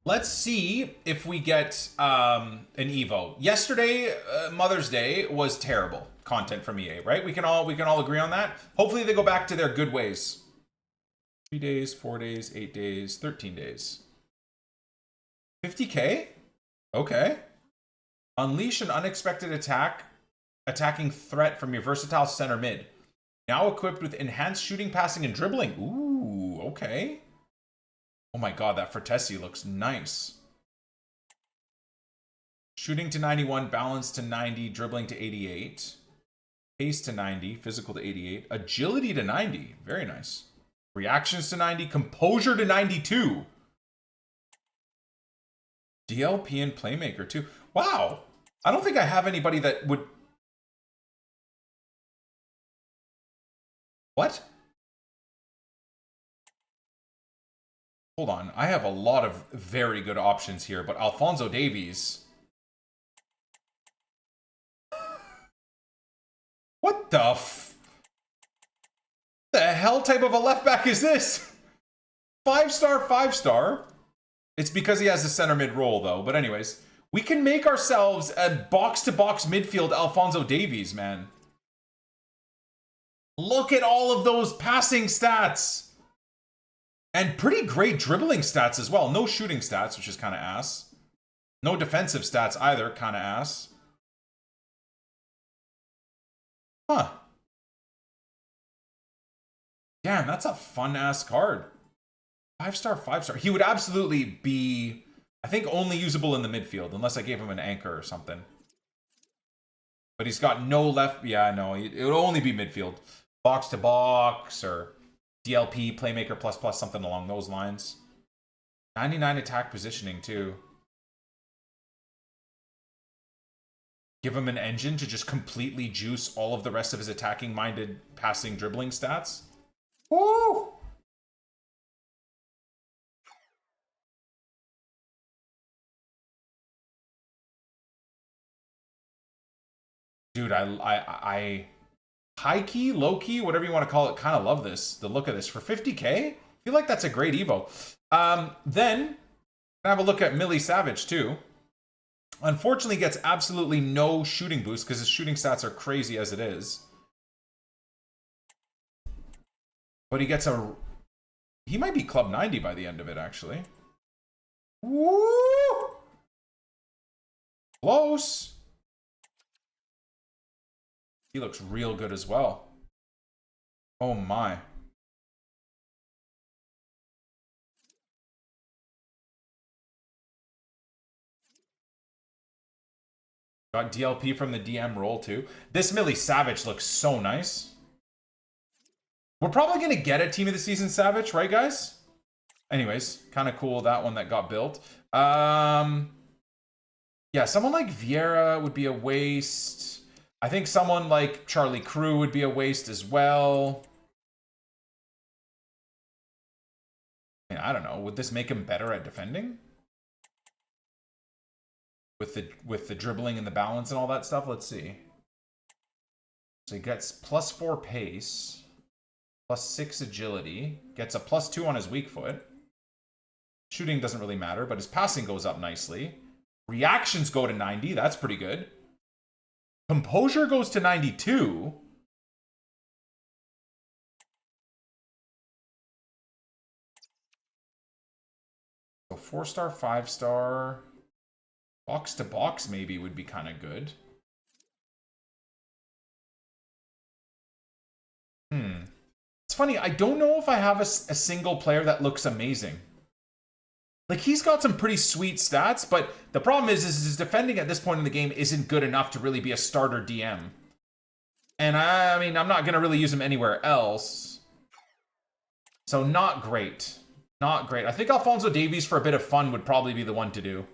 Let's see if we get an Evo. Yesterday, Mother's Day was terrible content from EA, right? We can all agree on that. Hopefully they go back to their good ways. 3 days, 4 days, 8 days, 13 days. 50K? Okay. Unleash an unexpected attacking threat from your versatile center mid. Now equipped with enhanced shooting, passing, and dribbling. Ooh, okay. Oh my god, that Fertesi looks nice. Shooting to 91, balance to 90, dribbling to 88. Pace to 90, physical to 88. Agility to 90, very nice. Reactions to 90, composure to 92. DLP and playmaker too. Wow, I don't think I have anybody that would... What? Hold on, I have a lot of very good options here, but Alphonso Davies... What the the hell type of a left back is this? 5-star, 5-star. It's because he has a center mid role though, but anyways. We can make ourselves a box-to-box midfield Alphonso Davies, man. Look at all of those passing stats. And pretty great dribbling stats as well. No shooting stats, which is kind of ass. No defensive stats either, kind of ass. Huh. Damn, that's a fun-ass card. 5-star, 5-star. He would absolutely be, I think, only usable in the midfield, unless I gave him an anchor or something. But he's got no left... Yeah, no, it would only be midfield. Box-to-box, or... DLP, playmaker plus plus, something along those lines. 99 attack positioning too. Give him an engine to just completely juice all of the rest of his attacking minded passing dribbling stats. Woo! Dude, I high key, low key, whatever you want to call it, kind of love this. The look of this for 50K. I feel like that's a great Evo. Then have a look at Millie Savage too. Unfortunately, gets absolutely no shooting boost because his shooting stats are crazy as it is. But he gets a... He might be Club 90 by the end of it, actually. Woo! Close. He looks real good as well. Oh my. Got DLP from the DM role too. This Millie Savage looks so nice. We're probably going to get a Team of the Season Savage, right guys? Anyways, kind of cool that one that got built. Yeah, someone like Vieira would be a waste. I think someone like Charlie Crew would be a waste as well. I mean, I don't know. Would this make him better at defending? With the dribbling and the balance and all that stuff? Let's see. So he gets +4 pace, +6 agility, gets a +2 on his weak foot. Shooting doesn't really matter, but his passing goes up nicely. Reactions go to 90. That's pretty good. Composure goes to 92. So 4-star, 5-star. Box to box maybe would be kind of good. It's funny, I don't know if I have a single player that looks amazing. Like, he's got some pretty sweet stats, but the problem is his defending at this point in the game isn't good enough to really be a starter DM. And I mean, I'm not going to really use him anywhere else. So not great. Not great. I think Alphonso Davies for a bit of fun would probably be the one to do.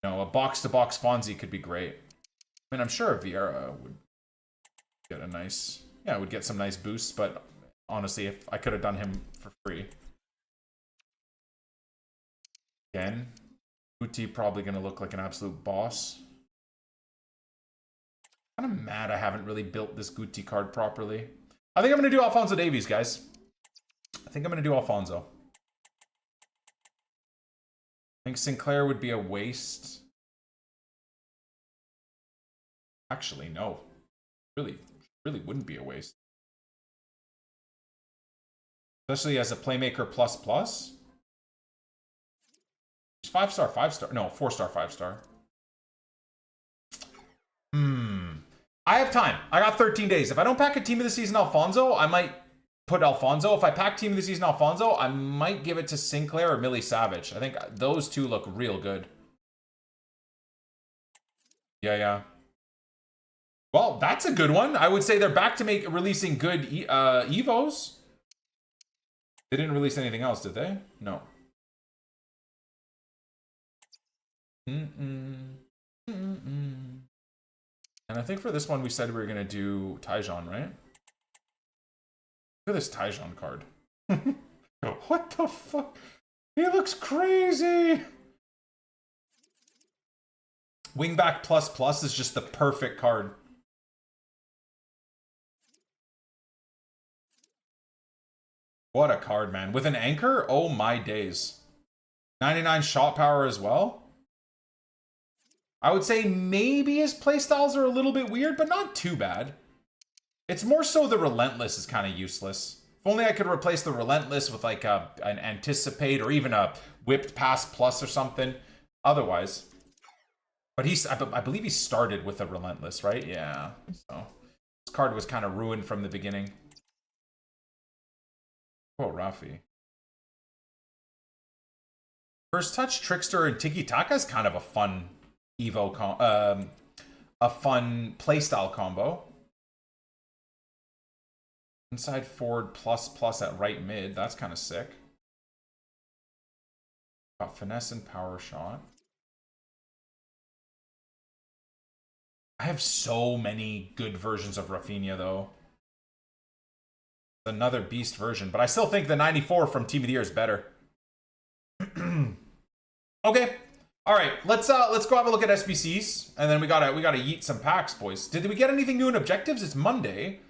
You know, a box-to-box Fonzie could be great. I mean, I'm sure Vieira would get a nice... Yeah, would get some nice boosts, but honestly, if I could have done him for free. Again, Guti probably going to look like an absolute boss. Kind of mad I haven't really built this Guti card properly. I think I'm going to do Alphonso Davies, guys. I think I'm going to do Alphonso. I think Sinclair would be a waste. Actually, no. Really wouldn't be a waste. Especially as a playmaker plus plus. 5-star, 5-star. No, 4-star, 5-star. I have time. I got 13 days. If I don't pack a team of the season Alfonso, I might put Alfonso. If I pack team of the season Alfonso, I might give it to Sinclair or Millie Savage. I think those two look real good. Yeah. Well, that's a good one. I would say they're back to releasing good Evos. They didn't release anything else, did they? No. And I think for this one, we said we were going to do Tyjon, right? Look at this Tyjon card. What the fuck? He looks crazy. Wingback plus plus is just the perfect card. What a card, man. With an anchor? Oh my days. 99 shot power as well. I would say maybe his playstyles are a little bit weird, but not too bad. It's more so the Relentless is kind of useless. If only I could replace the Relentless with like an Anticipate or even a Whipped Pass Plus or something. Otherwise. But I believe he started with a Relentless, right? Yeah. So this card was kind of ruined from the beginning. Oh, Rafi. First Touch, Trickster, and Tiki Taka is kind of a fun Evo a fun playstyle combo. Inside forward plus plus at right mid. That's kind of sick. Got finesse and power shot. I have so many good versions of Rafinha though. Another beast version, but I still think the 94 from Team of the Year is better. Okay. All right, let's go have a look at SBCs, and then we gotta yeet some packs, boys. Did we get anything new in objectives? It's Monday.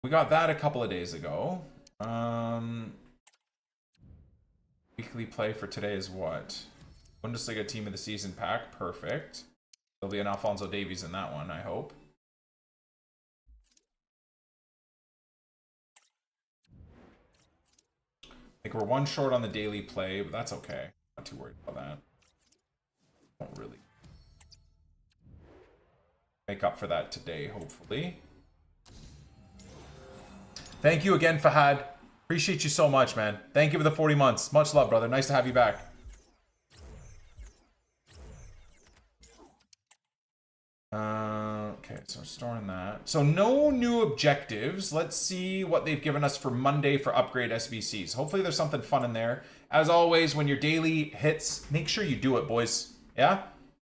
We got that a couple of days ago. Weekly play for today is what? Bundesliga team of the season pack, perfect. There'll be an Alphonso Davies in that one, I hope. I think we're one short on the daily play, but that's okay. Not too worried about that. Don't really make up for that today, hopefully. Thank you again, Fahad. Appreciate you so much, man. Thank you for the 40 months. Much love, brother. Nice to have you back. Okay, so storing that. So no new objectives. Let's see what they've given us for Monday for upgrade SBCs. Hopefully there's something fun in there. As always, when your daily hits, make sure you do it, boys. Yeah?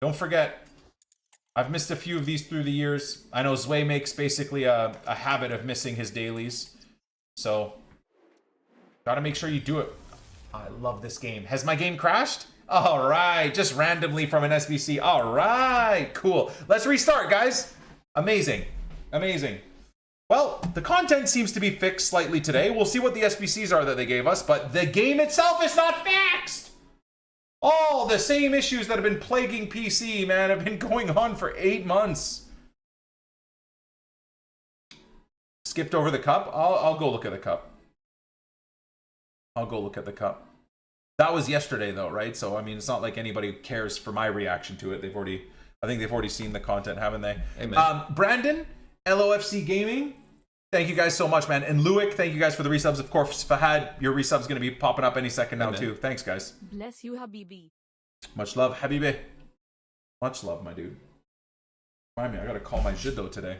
Don't forget. I've missed a few of these through the years. I know Zway makes basically a habit of missing his dailies. So, gotta make sure you do it. I love this game. Has my game crashed? All right, just randomly from an SBC. All right, cool. Let's restart, guys. Amazing, amazing. Well, the content seems to be fixed slightly today. We'll see what the SBCs are that they gave us, but the game itself is not fixed. All the same issues that have been plaguing PC, man, have been going on for 8 months. Skipped over the cup. I'll go look at the cup. I'll go look at the cup. That was yesterday, though, right? So, I mean, it's not like anybody cares for my reaction to it. I think they've already seen the content, haven't they? Amen. Brandon, LOFC Gaming, thank you guys so much, man. And Luick, thank you guys for the resubs. Of course, Fahad, your resub's going to be popping up any second now, too. Thanks, guys. Bless you, Habibi. Much love, Habibi. Much love, my dude. Remind me, I gotta call my Jido today.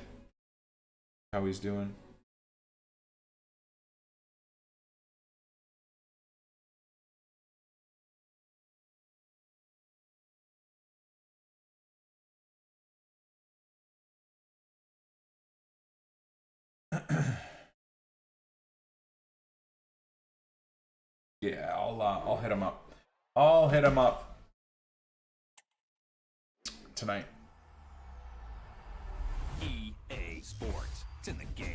How he's doing. Yeah, I'll hit him up. I'll hit him up tonight. EA Sports. It's in the game.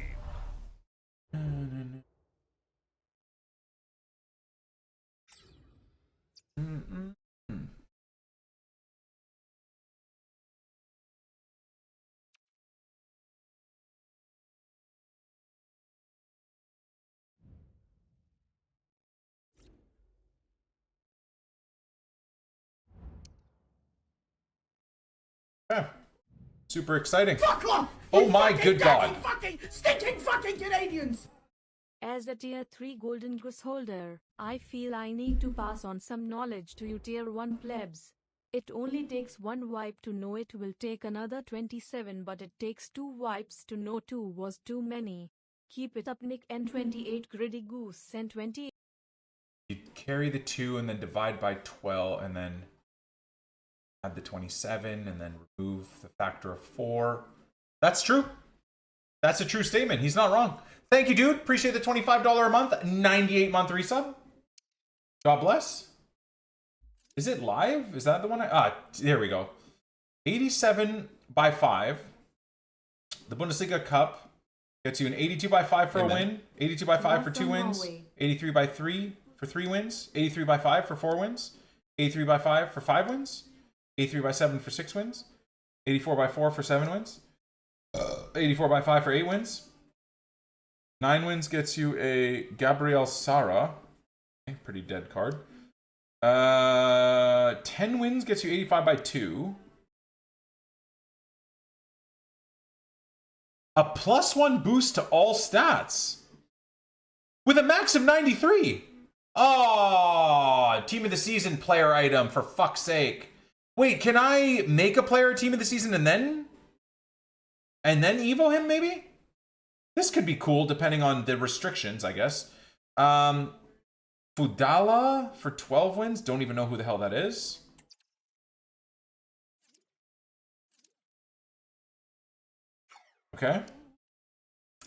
Yeah. Super exciting. Fuck off! Oh You my fucking good dirty God. Fucking stinking fucking Canadians! As a tier 3 golden goose holder, I feel I need to pass on some knowledge to you tier 1 plebs. It only takes one wipe to know it will take another 27, but it takes 2 wipes to know 2 was too many. Keep it up, NICK28 Gritty Goose sent 28. You carry the 2 and then divide by 12 and then add the 27 and then remove the factor of 4. That's true. That's a true statement. He's not wrong. Thank you, dude. Appreciate the $25 a month, 98-month resub. God bless. Is it live? Is that the one? There we go. 87 by 5. The Bundesliga Cup gets you an 82 by 5 for a win, 82 by 5 for 2 wins, 83 by 3 for 3 wins, 83 by 5 for 4 wins, 83 by 5 for 5 wins, 83 by 7 for 6 wins, 84 by 4 for 7 wins, 84 by 5 for 8 wins. 9 wins gets you a Gabriel Sara. Okay, pretty dead card. 10 wins gets you 85 by 2. A +1 boost to all stats. With a max of 93. Oh, team of the season player item, for fuck's sake. Wait, can I make a player team of the season and then Evo him maybe? This could be cool depending on the restrictions, I guess. Fudala for 12 wins. Don't even know who the hell that is. Okay.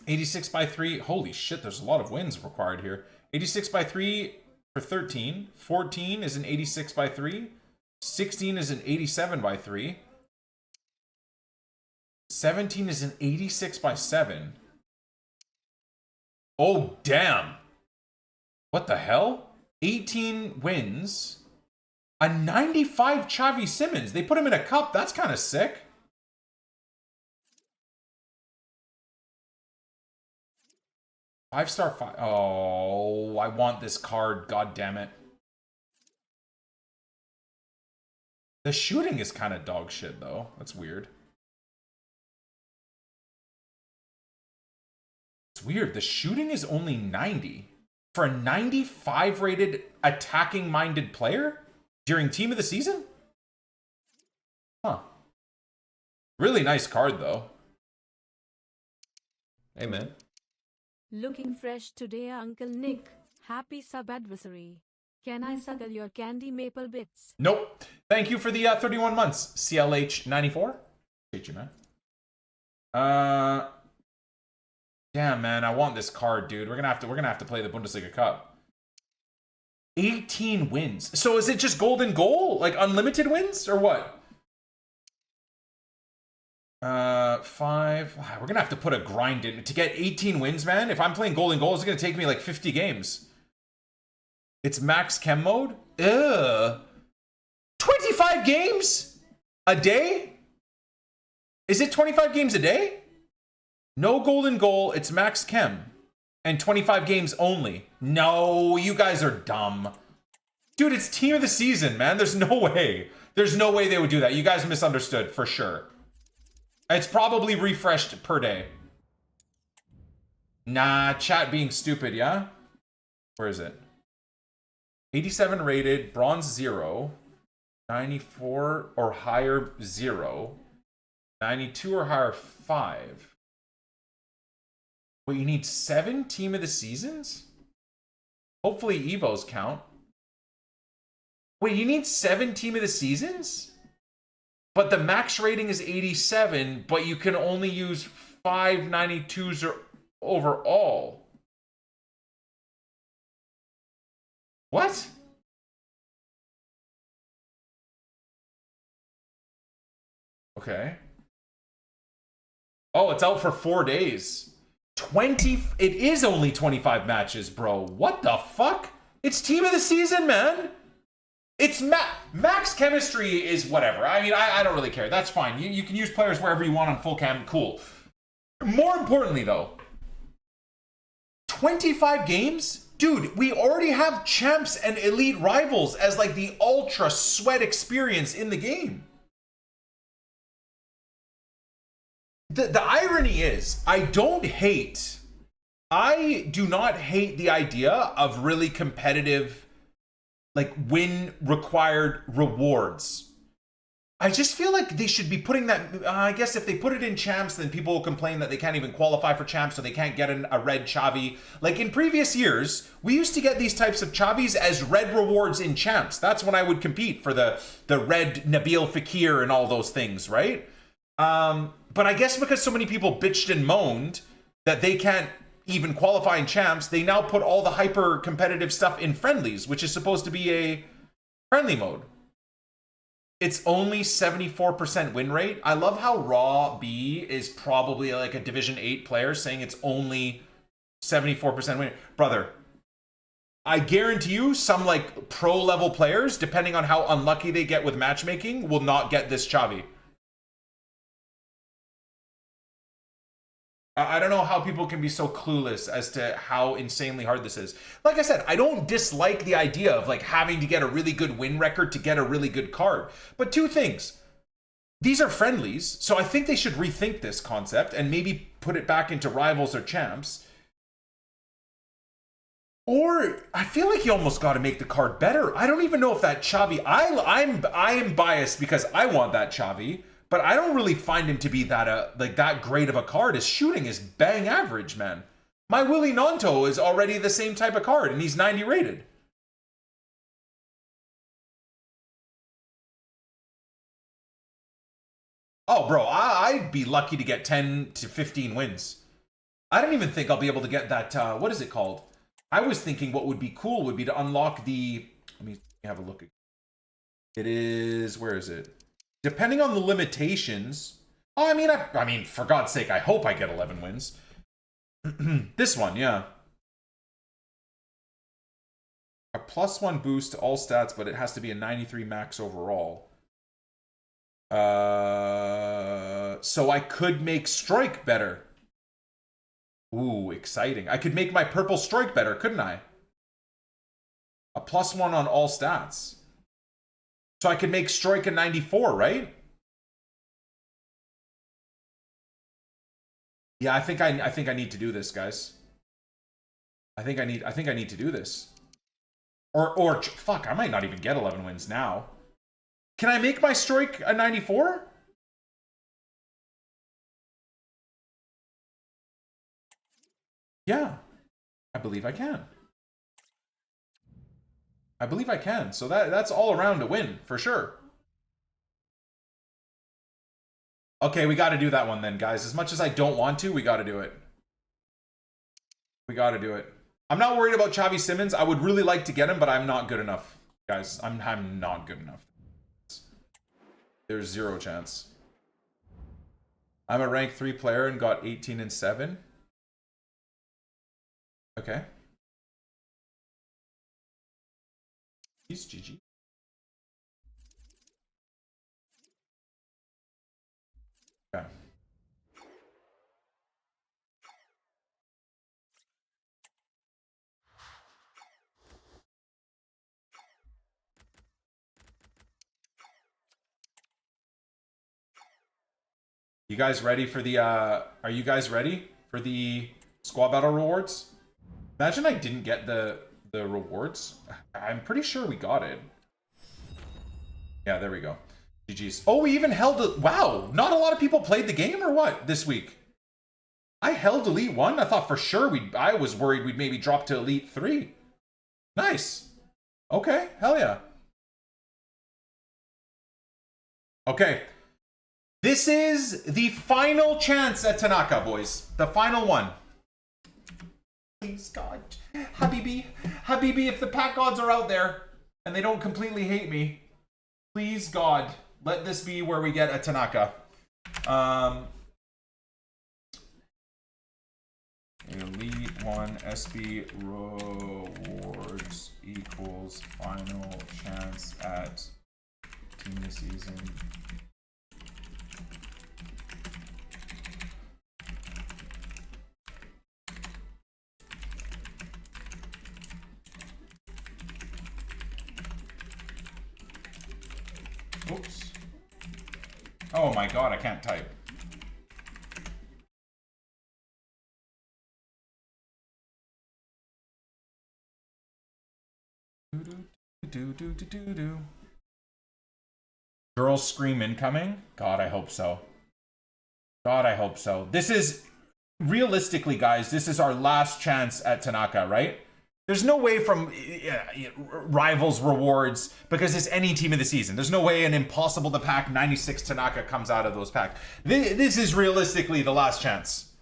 86 by 3. Holy shit, there's a lot of wins required here. 86 by 3 for 13. 14 is an 86 by 3. 16 is an 87 by 3. 17 is an 86 by 7. Oh, damn. What the hell? 18 wins. A 95 Xavi Simmons. They put him in a cup. That's kind of sick. Five-star 5. Oh, I want this card. God damn it. The shooting is kind of dog shit, though. That's weird. It's weird. The shooting is only 90. For a 95 rated attacking minded player during team of the season? Huh. Really nice card though. Hey man. Looking fresh today, Uncle Nick. Happy sub-adversary. Can I suckle your candy maple bits? Nope. Thank you for the 31 months, CLH94. Appreciate you, man. Damn, man, I want this card, dude. We're gonna have to play the Bundesliga Cup. 18 wins. So is it just golden goal? Like unlimited wins or what? 5. We're gonna have to put a grind in to get 18 wins, man. If I'm playing golden goal, it's gonna take me like 50 games. It's max chem mode? Ugh. 25 games a day? Is it 25 games a day? No golden goal, it's max chem. And 25 games only. No, you guys are dumb. Dude, it's team of the season, man. There's no way. There's no way they would do that. You guys misunderstood, for sure. It's probably refreshed per day. Nah, chat being stupid, yeah? Where is it? 87 rated, bronze 0. 94 or higher 0. 92 or higher, 5. Wait, you need 7 team of the seasons? Hopefully Evos count. Wait, you need 7 team of the seasons? But the max rating is 87, but you can only use 5 92s or overall. What? Okay. Oh, it's out for 4 days. 20. It is only 25 matches, bro. What the fuck? It's team of the season, man. It's max chemistry is whatever. I mean, I don't really care. That's fine. You can use players wherever you want on full cam. Cool. More importantly, though, 25 games? Dude, we already have champs and elite rivals as like the ultra sweat experience in the game. The irony is, I do not hate the idea of really competitive, like, win required rewards. I just feel like they should be putting that, I guess if they put it in champs, then people will complain that they can't even qualify for champs, so they can't get a red chavi. Like in previous years, we used to get these types of chavis as red rewards in champs. That's when I would compete for the red Nabil Fekir and all those things, right? But I guess because so many people bitched and moaned that they can't even qualify in champs, they now put all the hyper competitive stuff in friendlies, which is supposed to be a friendly mode. It's only 74% win rate. I love how Raw B is probably like a Division 8 player saying it's only 74% win. Brother, I guarantee you some like pro level players, depending on how unlucky they get with matchmaking, will not get this chavi. I don't know how people can be so clueless as to how insanely hard this is. Like I said, I don't dislike the idea of like having to get a really good win record to get a really good card. But two things. These are friendlies, so I think they should rethink this concept and maybe put it back into rivals or champs. Or I feel like you almost got to make the card better. I don't even know if that Xavi, I am biased because I want that Xavi. But I don't really find him to be that that great of a card. His shooting is bang average, man. My Willy Nanto is already the same type of card, and he's 90 rated. Oh, bro, I'd be lucky to get 10 to 15 wins. I don't even think I'll be able to get that, what is it called? I was thinking what would be cool would be to unlock the... Let me have a look. It is... Where is it? Depending on the limitations, I mean, for God's sake, I hope I get 11 wins. This one, yeah. A +1 boost to all stats, but it has to be a 93 max overall. So I could make Strike better. Ooh, exciting. I could make my purple Strike better, couldn't I? A +1 on all stats. So I could make Strike a 94, right? Yeah, I think I need to do this, guys. I think I need to do this. Or fuck, I might not even get 11 wins now. Can I make my Strike a 94? Yeah. I believe I can. I believe I can. So that's all around a win, for sure. Okay, we got to do that one then, guys. As much as I don't want to, we got to do it. We got to do it. I'm not worried about Xavi Simons. I would really like to get him, but I'm not good enough, guys. I'm not good enough. There's 0 chance. I'm a rank 3 player and got 18 and 7. Okay. He's GG. Okay. You guys ready for the are you guys ready for the squad battle rewards? Imagine I didn't get the rewards. I'm pretty sure we got it. Yeah, there we go. GG's. Oh, we even held it. Wow, not a lot of people played the game or what this week? I held Elite 1. I thought for sure I was worried we'd maybe drop to Elite 3. Nice. Okay, hell yeah. Okay. This is the final chance at Tanaka, boys. The final one. Please, God. Habibi. Habibi, if the pack gods are out there and they don't completely hate me, please, God, let this be where we get a Tanaka. Elite 1 SB rewards equals final chance at team of the season. Oops. Oh my God, I can't type. Girls scream incoming? God, I hope so. God, I hope so. This is, realistically, guys, this is our last chance at Tanaka, right? There's no way from Rivals rewards, because it's any team of the season. There's no way an impossible to pack 96 Tanaka comes out of those packs. This is realistically the last chance.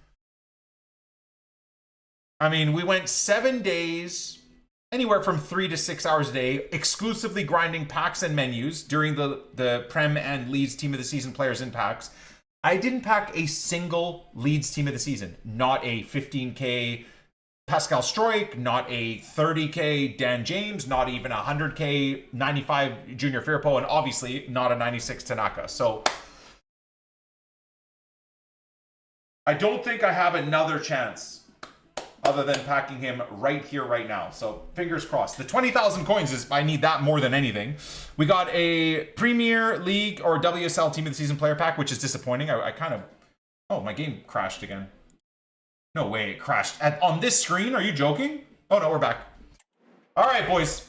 I mean, we went 7 days, anywhere from 3 to 6 hours a day, exclusively grinding packs and menus during the Prem and Leeds team of the season players in packs. I didn't pack a single Leeds team of the season. Not a 15k Pascal Stroik, not a 30k Dan James, not even a 100k 95 Junior Firpo, and obviously not a 96 Tanaka. So I don't think I have another chance other than packing him right here, right now. So fingers crossed. The 20,000 coins is, I need that more than anything. We got a Premier League or WSL Team of the Season player pack, which is disappointing. I kind of, oh, my game crashed again. No way it crashed. On this screen? Are you joking? Oh no, we're back. All right, boys.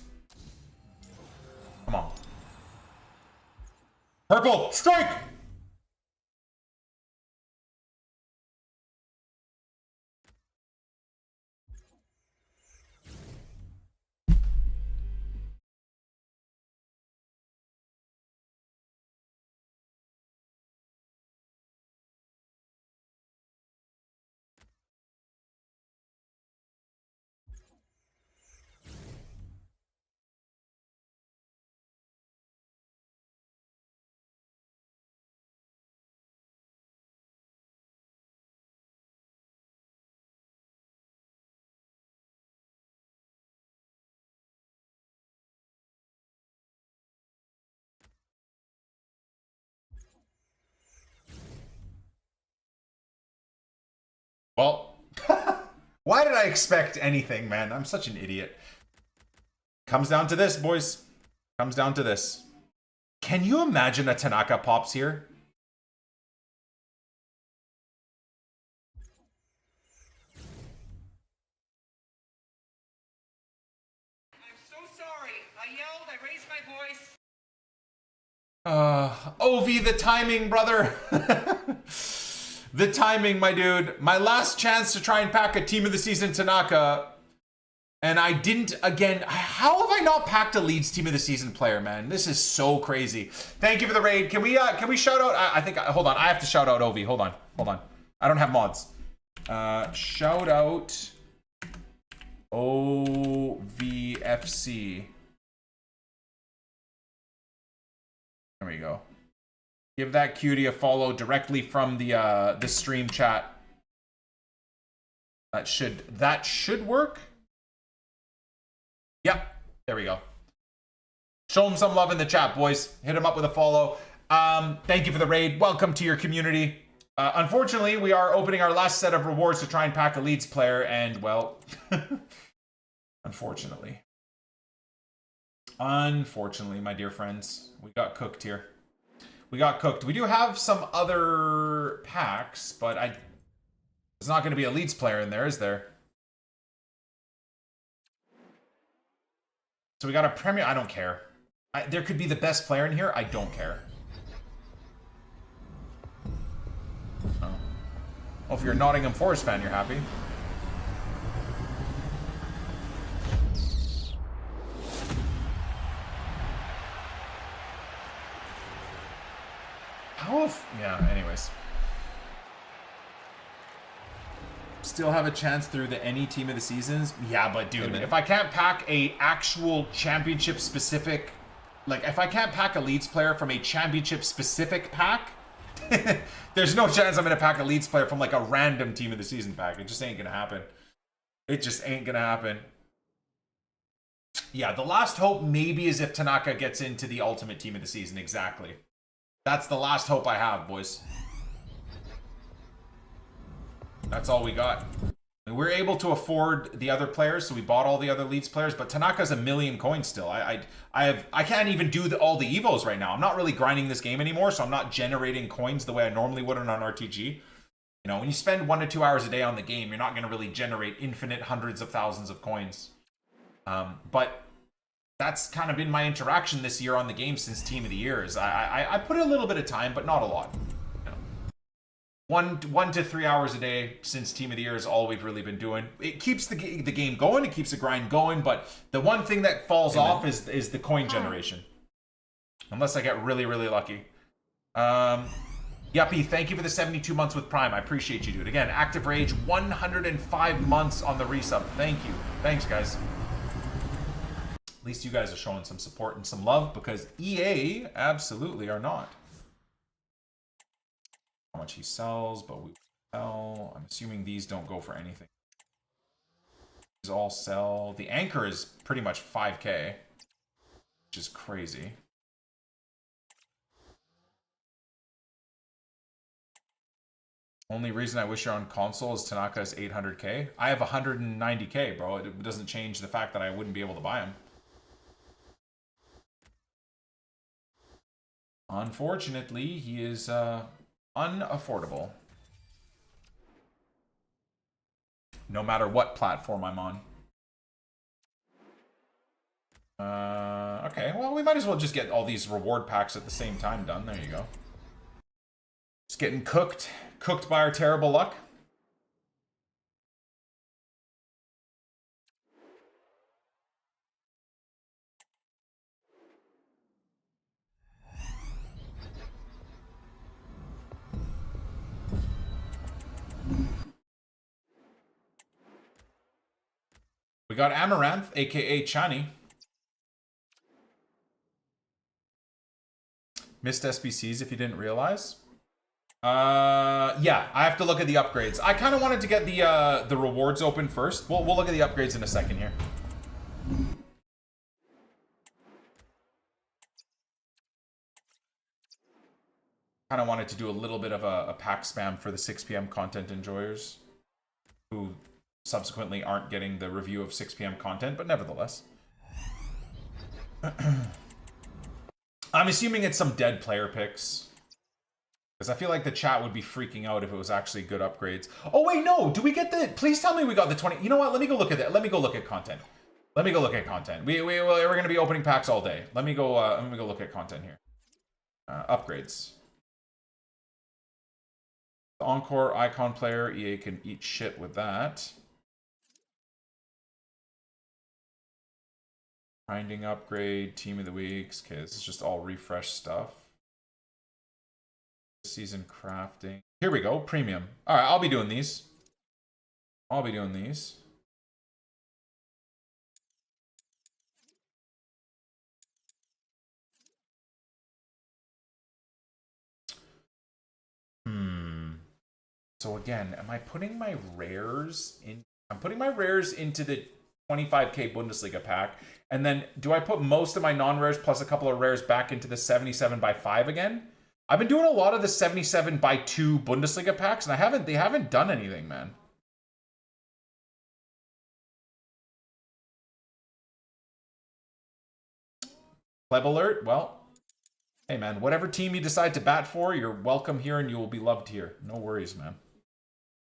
Come on. Purple, strike! Well, why did I expect anything, man? I'm such an idiot. Comes down to this, boys. Comes down to this. Can you imagine a Tanaka pops here? I'm so sorry. I yelled, I raised my voice. Ovi, the timing, brother. The timing, my dude. My last chance to try and pack a team of the season Tanaka. And I didn't again. How have I not packed a Leeds team of the season player, man? This is so crazy. Thank you for the raid. Can we shout out? I think, hold on. I have to shout out Ovi. Hold on. I don't have mods. Shout out OVFC. There we go. Give that cutie a follow directly from the stream chat. That should work. Yep, there we go. Show him some love in the chat, boys. Hit him up with a follow. Thank you for the raid. Welcome to your community. Unfortunately, we are opening our last set of rewards to try and pack a Leeds player, and well, unfortunately, my dear friends, we got cooked here. We got cooked. We do have some other packs, but there's not going to be a Leeds player in there, is there? So we got a Premier. I don't care. There could be the best player in here. I don't care. Well, if you're a Nottingham Forest fan, you're happy. How if... Yeah, anyways. Still have a chance through the any team of the seasons? Yeah, but dude, if I can't pack a actual championship specific... Like, if I can't pack a Leeds player from a championship specific pack, there's no chance I'm going to pack a Leeds player from like a random team of the season pack. It just ain't going to happen. It just ain't going to happen. Yeah, the last hope maybe is if Tanaka gets into the ultimate team of the season. Exactly. That's the last hope I have, boys. That's all we got. And we're able to afford the other players, so we bought all the other Leeds players, but Tanaka's 1,000,000 coins still. I can't even do all the Evos right now. I'm not really grinding this game anymore, so I'm not generating coins the way I normally would on RTG. You know, when you spend 1 to 2 hours a day on the game, you're not going to really generate infinite hundreds of thousands of coins. But that's kind of been my interaction this year on the game since Team of the Year. Is I put in a little bit of time, but not a lot. You know, 1 to 3 hours a day since Team of the Year is all we've really been doing. It keeps the game going, it keeps the grind going, but the one thing that falls off is the coin generation. Unless I get really, really lucky. Yuppie, thank you for the 72 months with Prime. I appreciate you, dude. Again, Active Rage, 105 months on the resub. Thank you. Thanks, guys. At least you guys are showing some support and some love, because EA absolutely are not. How much he sells, but we sell. I'm assuming these don't go for anything. These all sell. The Anchor is pretty much 5K, which is crazy. Only reason I wish you're on console is Tanaka is 800K. I have 190K, bro. It doesn't change the fact that I wouldn't be able to buy him. Unfortunately, he is unaffordable. No matter what platform I'm on. Okay, well, we might as well just get all these reward packs at the same time done. There you go. Just getting cooked by our terrible luck. We got Amaranth, aka Chani. Missed SBCs if you didn't realize. Yeah, I have to look at the upgrades. I kind of wanted to get the rewards open first. We'll look at the upgrades in a second here. Kind of wanted to do a little bit of a pack spam for the 6 p.m. content enjoyers who subsequently aren't getting the review of 6 p.m. content, but nevertheless. I'm assuming it's some dead player picks. Because I feel like the chat would be freaking out if it was actually good upgrades. Oh, wait, no. Do we get the... Please tell me we got the 20... You know what? Let me go look at that. Let me go look at content. Let me go look at content. We're going to be opening packs all day. Let me go look at content here. Upgrades. The Encore Icon player. EA can eat shit with that. Grinding upgrade. Team of the weeks. Okay, this is just all refresh stuff. Season crafting. Here we go. Premium. All right, I'll be doing these. So again, am I putting my rares in? I'm putting my rares into the 25K Bundesliga pack. And then do I put most of my non-rares plus a couple of rares back into the 77x5 again? I've been doing a lot of the 77x2 Bundesliga packs, and they haven't done anything, man. Pleb alert, well, hey man, whatever team you decide to bat for, you're welcome here and you will be loved here. No worries, man.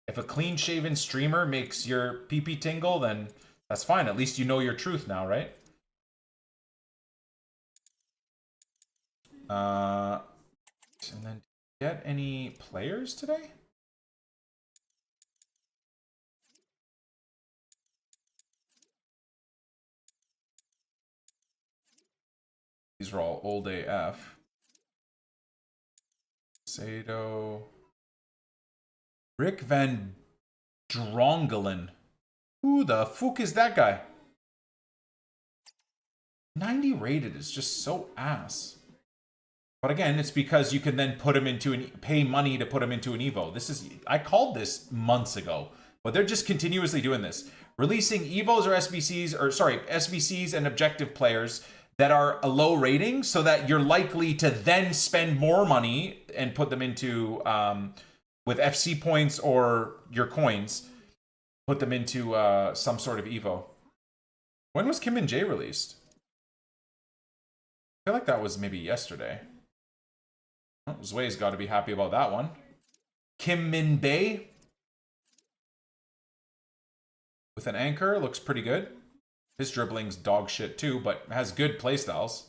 If a clean-shaven streamer makes your pee-pee tingle, then that's fine. At least you know your truth now, right? And then get any players today? These are all old AF. Sato. Rick Van Drongelen. Who the fuck is that guy? 90 rated is just so ass. But again, it's because you can then put him into pay money to put him into an Evo. This is, I called this months ago, but they're just continuously doing this. Releasing Evos or SBCs, or sorry, SBCs and objective players that are a low rating so that you're likely to then spend more money and put them into, with FC points or your coins, put them into some sort of Evo. When was Kim Min-jae released? I feel like that was maybe yesterday. Well, Zway's got to be happy about that one. Kim Min-bae with an anchor looks pretty good. His dribbling's dog shit too, but has good playstyles.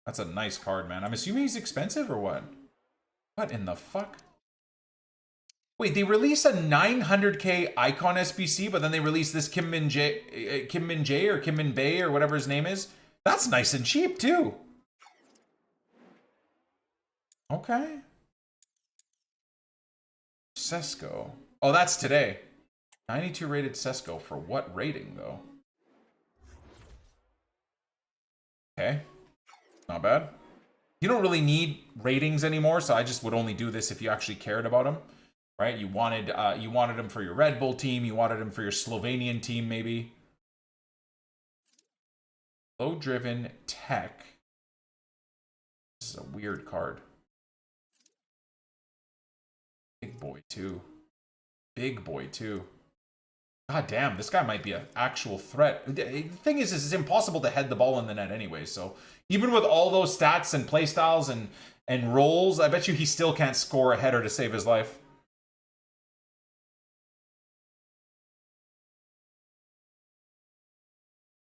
That's a nice card, man. I'm assuming he's expensive or what? What in the fuck? Wait, they release a 900k icon SBC, but then they release this Kim Min-jae or Kim Min-bae or whatever his name is. That's nice and cheap too. Okay. Sesko. Oh, that's today. 92 rated Sesko. For what rating, though? Okay. Not bad. You don't really need ratings anymore, so I just would only do this if you actually cared about them. Right? You wanted them for your Red Bull team. You wanted them for your Slovenian team, maybe. Low-driven tech. This is a weird card. Big boy, too. Big boy, too. God damn, this guy might be an actual threat. The thing is it's impossible to head the ball in the net anyway, so even with all those stats and playstyles and roles, I bet you he still can't score a header to save his life.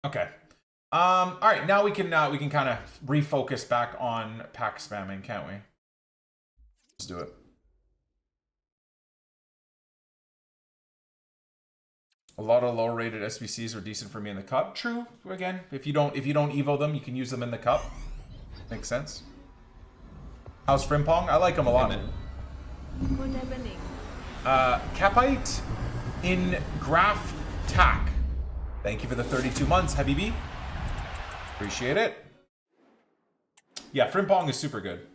Okay. All right, now we can kind of refocus back on pack spamming, can't we? Let's do it. A lot of low-rated SBCs are decent for me in the cup. True. Again, if you don't Evo them, you can use them in the cup. Makes sense. How's Frimpong? I like him a lot. Good evening. Capite in Graph Tack. Thank you for the 32 months, Habibi. Appreciate it. Yeah, Frimpong is super good.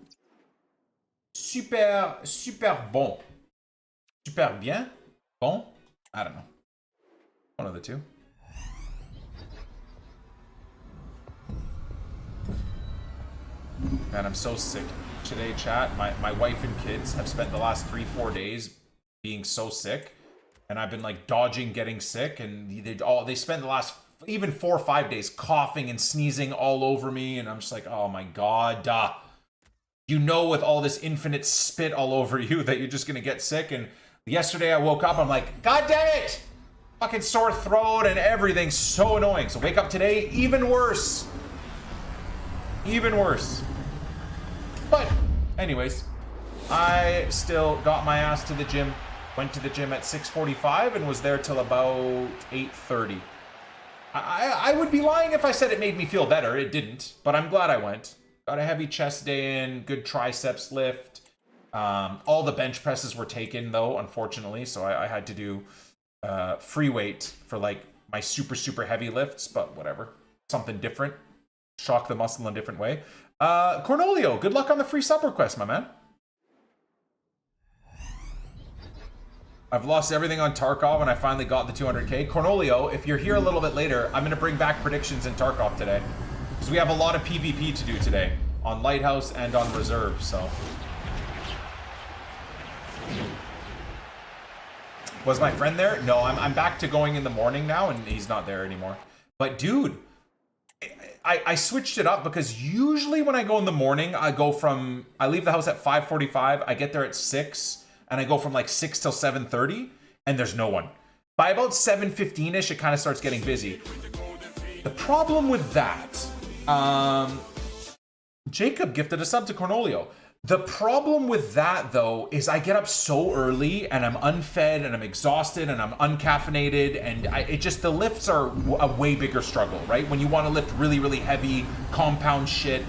Super bon. Super bien? Bon? I don't know. One of the two. Man, I'm so sick today, chat. My wife and kids have spent the last 3-4 days being so sick. And I've been like dodging getting sick. And they spent the last even 4 or 5 days coughing and sneezing all over me. And I'm just like, oh my God. You know, with all this infinite spit all over you that you're just going to get sick. And yesterday I woke up, I'm like, God damn it! Fucking sore throat and everything. So annoying. So wake up today, even worse. Even worse. But anyways, I still got my ass to the gym. Went to the gym at 6:45 and was there till about 8:30. I would be lying if I said it made me feel better. It didn't, but I'm glad I went. Got a heavy chest day in, good triceps lift. All the bench presses were taken though, unfortunately, so I had to do free weight for like my super heavy lifts, but whatever. Something different. Shock the muscle in a different way. Cornelio, good luck on the free sub request, my man. I've lost everything on Tarkov and I finally got the 200k. Cornelio, if you're here a little bit later, I'm going to bring back predictions in Tarkov today. Because we have a lot of PvP to do today. On Lighthouse and on Reserve, so. Was my friend there? No, I'm back to going in the morning now and he's not there anymore. But dude, I switched it up because usually when I go in the morning, I leave the house at 5:45, I get there at 6, and I go from like 6 till 7:30, and there's no one. By about 7:15ish, it kind of starts getting busy. The problem with that, Jacob gifted a sub to Cornelio. The problem with that, though, is I get up so early and I'm unfed and I'm exhausted and I'm uncaffeinated, and the lifts are a way bigger struggle, right? When you want to lift really, really heavy compound shit,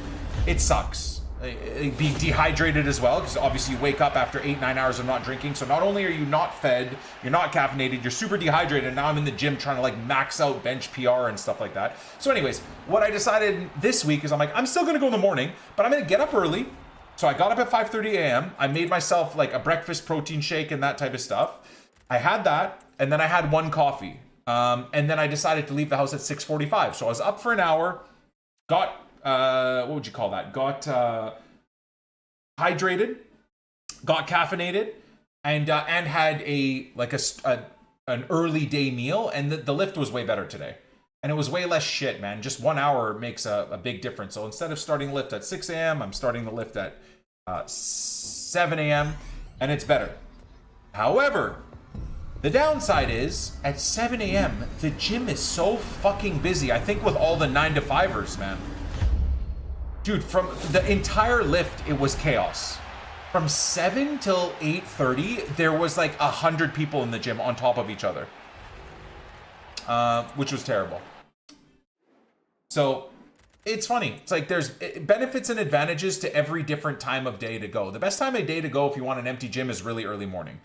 it sucks. Being dehydrated as well, because obviously you wake up after 8-9 hours of not drinking. So not only are you not fed, you're not caffeinated, you're super dehydrated, and now I'm in the gym trying to like max out bench PR and stuff like that. So anyways, what I decided this week is I'm still gonna go in the morning, but I'm gonna get up early. So I got up at 5:30 a.m. I made myself like a breakfast protein shake and that type of stuff. I had that, and then I had one coffee. And then I decided to leave the house at 6:45. So I was up for an hour, got, what would you call that? Got hydrated, got caffeinated, and had an early day meal, and the lift was way better today. And it was way less shit, man. Just 1 hour makes a big difference. So instead of starting the lift at 6 a.m., I'm starting the lift at 7 a.m., and it's better. However, the downside is, at 7 a.m., the gym is so fucking busy. I think with all the 9-to-5ers, man. Dude, from the entire lift, it was chaos. From 7 till 8:30, there was like 100 people in the gym on top of each other. Which was terrible. So it's funny. It's like there's benefits and advantages to every different time of day to go. The best time of day to go if you want an empty gym is really early morning.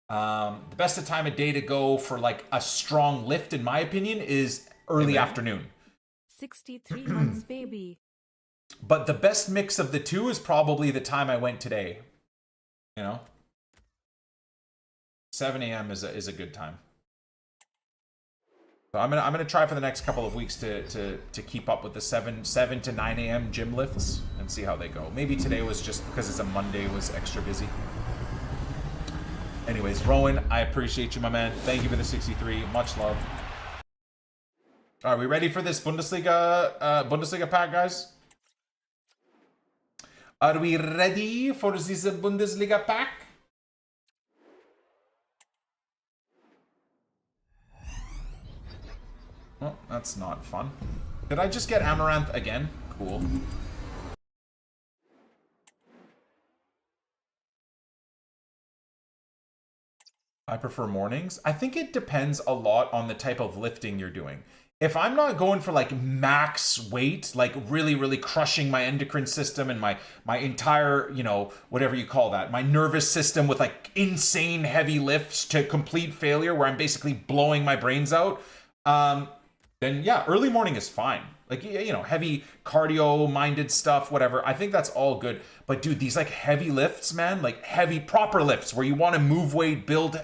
The best time of day to go for like a strong lift, in my opinion, is early afternoon. 63 months, baby. But the best mix of the two is probably the time I went today. You know? 7 a.m. is a good time. So I'm gonna try for the next couple of weeks to keep up with the 7 to 9 a.m. gym lifts and see how they go. Maybe today was just because it's a Monday, was extra busy. Anyways, Rowan, I appreciate you, my man. Thank you for the 63. Much love. Are we ready for this Bundesliga pack, guys? Are we ready for this Bundesliga pack? Well, that's not fun. Did I just get Amaranth again? Cool. I prefer mornings. I think it depends a lot on the type of lifting you're doing. If I'm not going for like max weight, like really, really crushing my endocrine system and my entire, you know, whatever you call that, my nervous system with like insane heavy lifts to complete failure where I'm basically blowing my brains out, then yeah, early morning is fine. Like, you know, heavy cardio-minded stuff, whatever. I think that's all good. But dude, these like heavy lifts, man, like heavy proper lifts where you want to move weight, build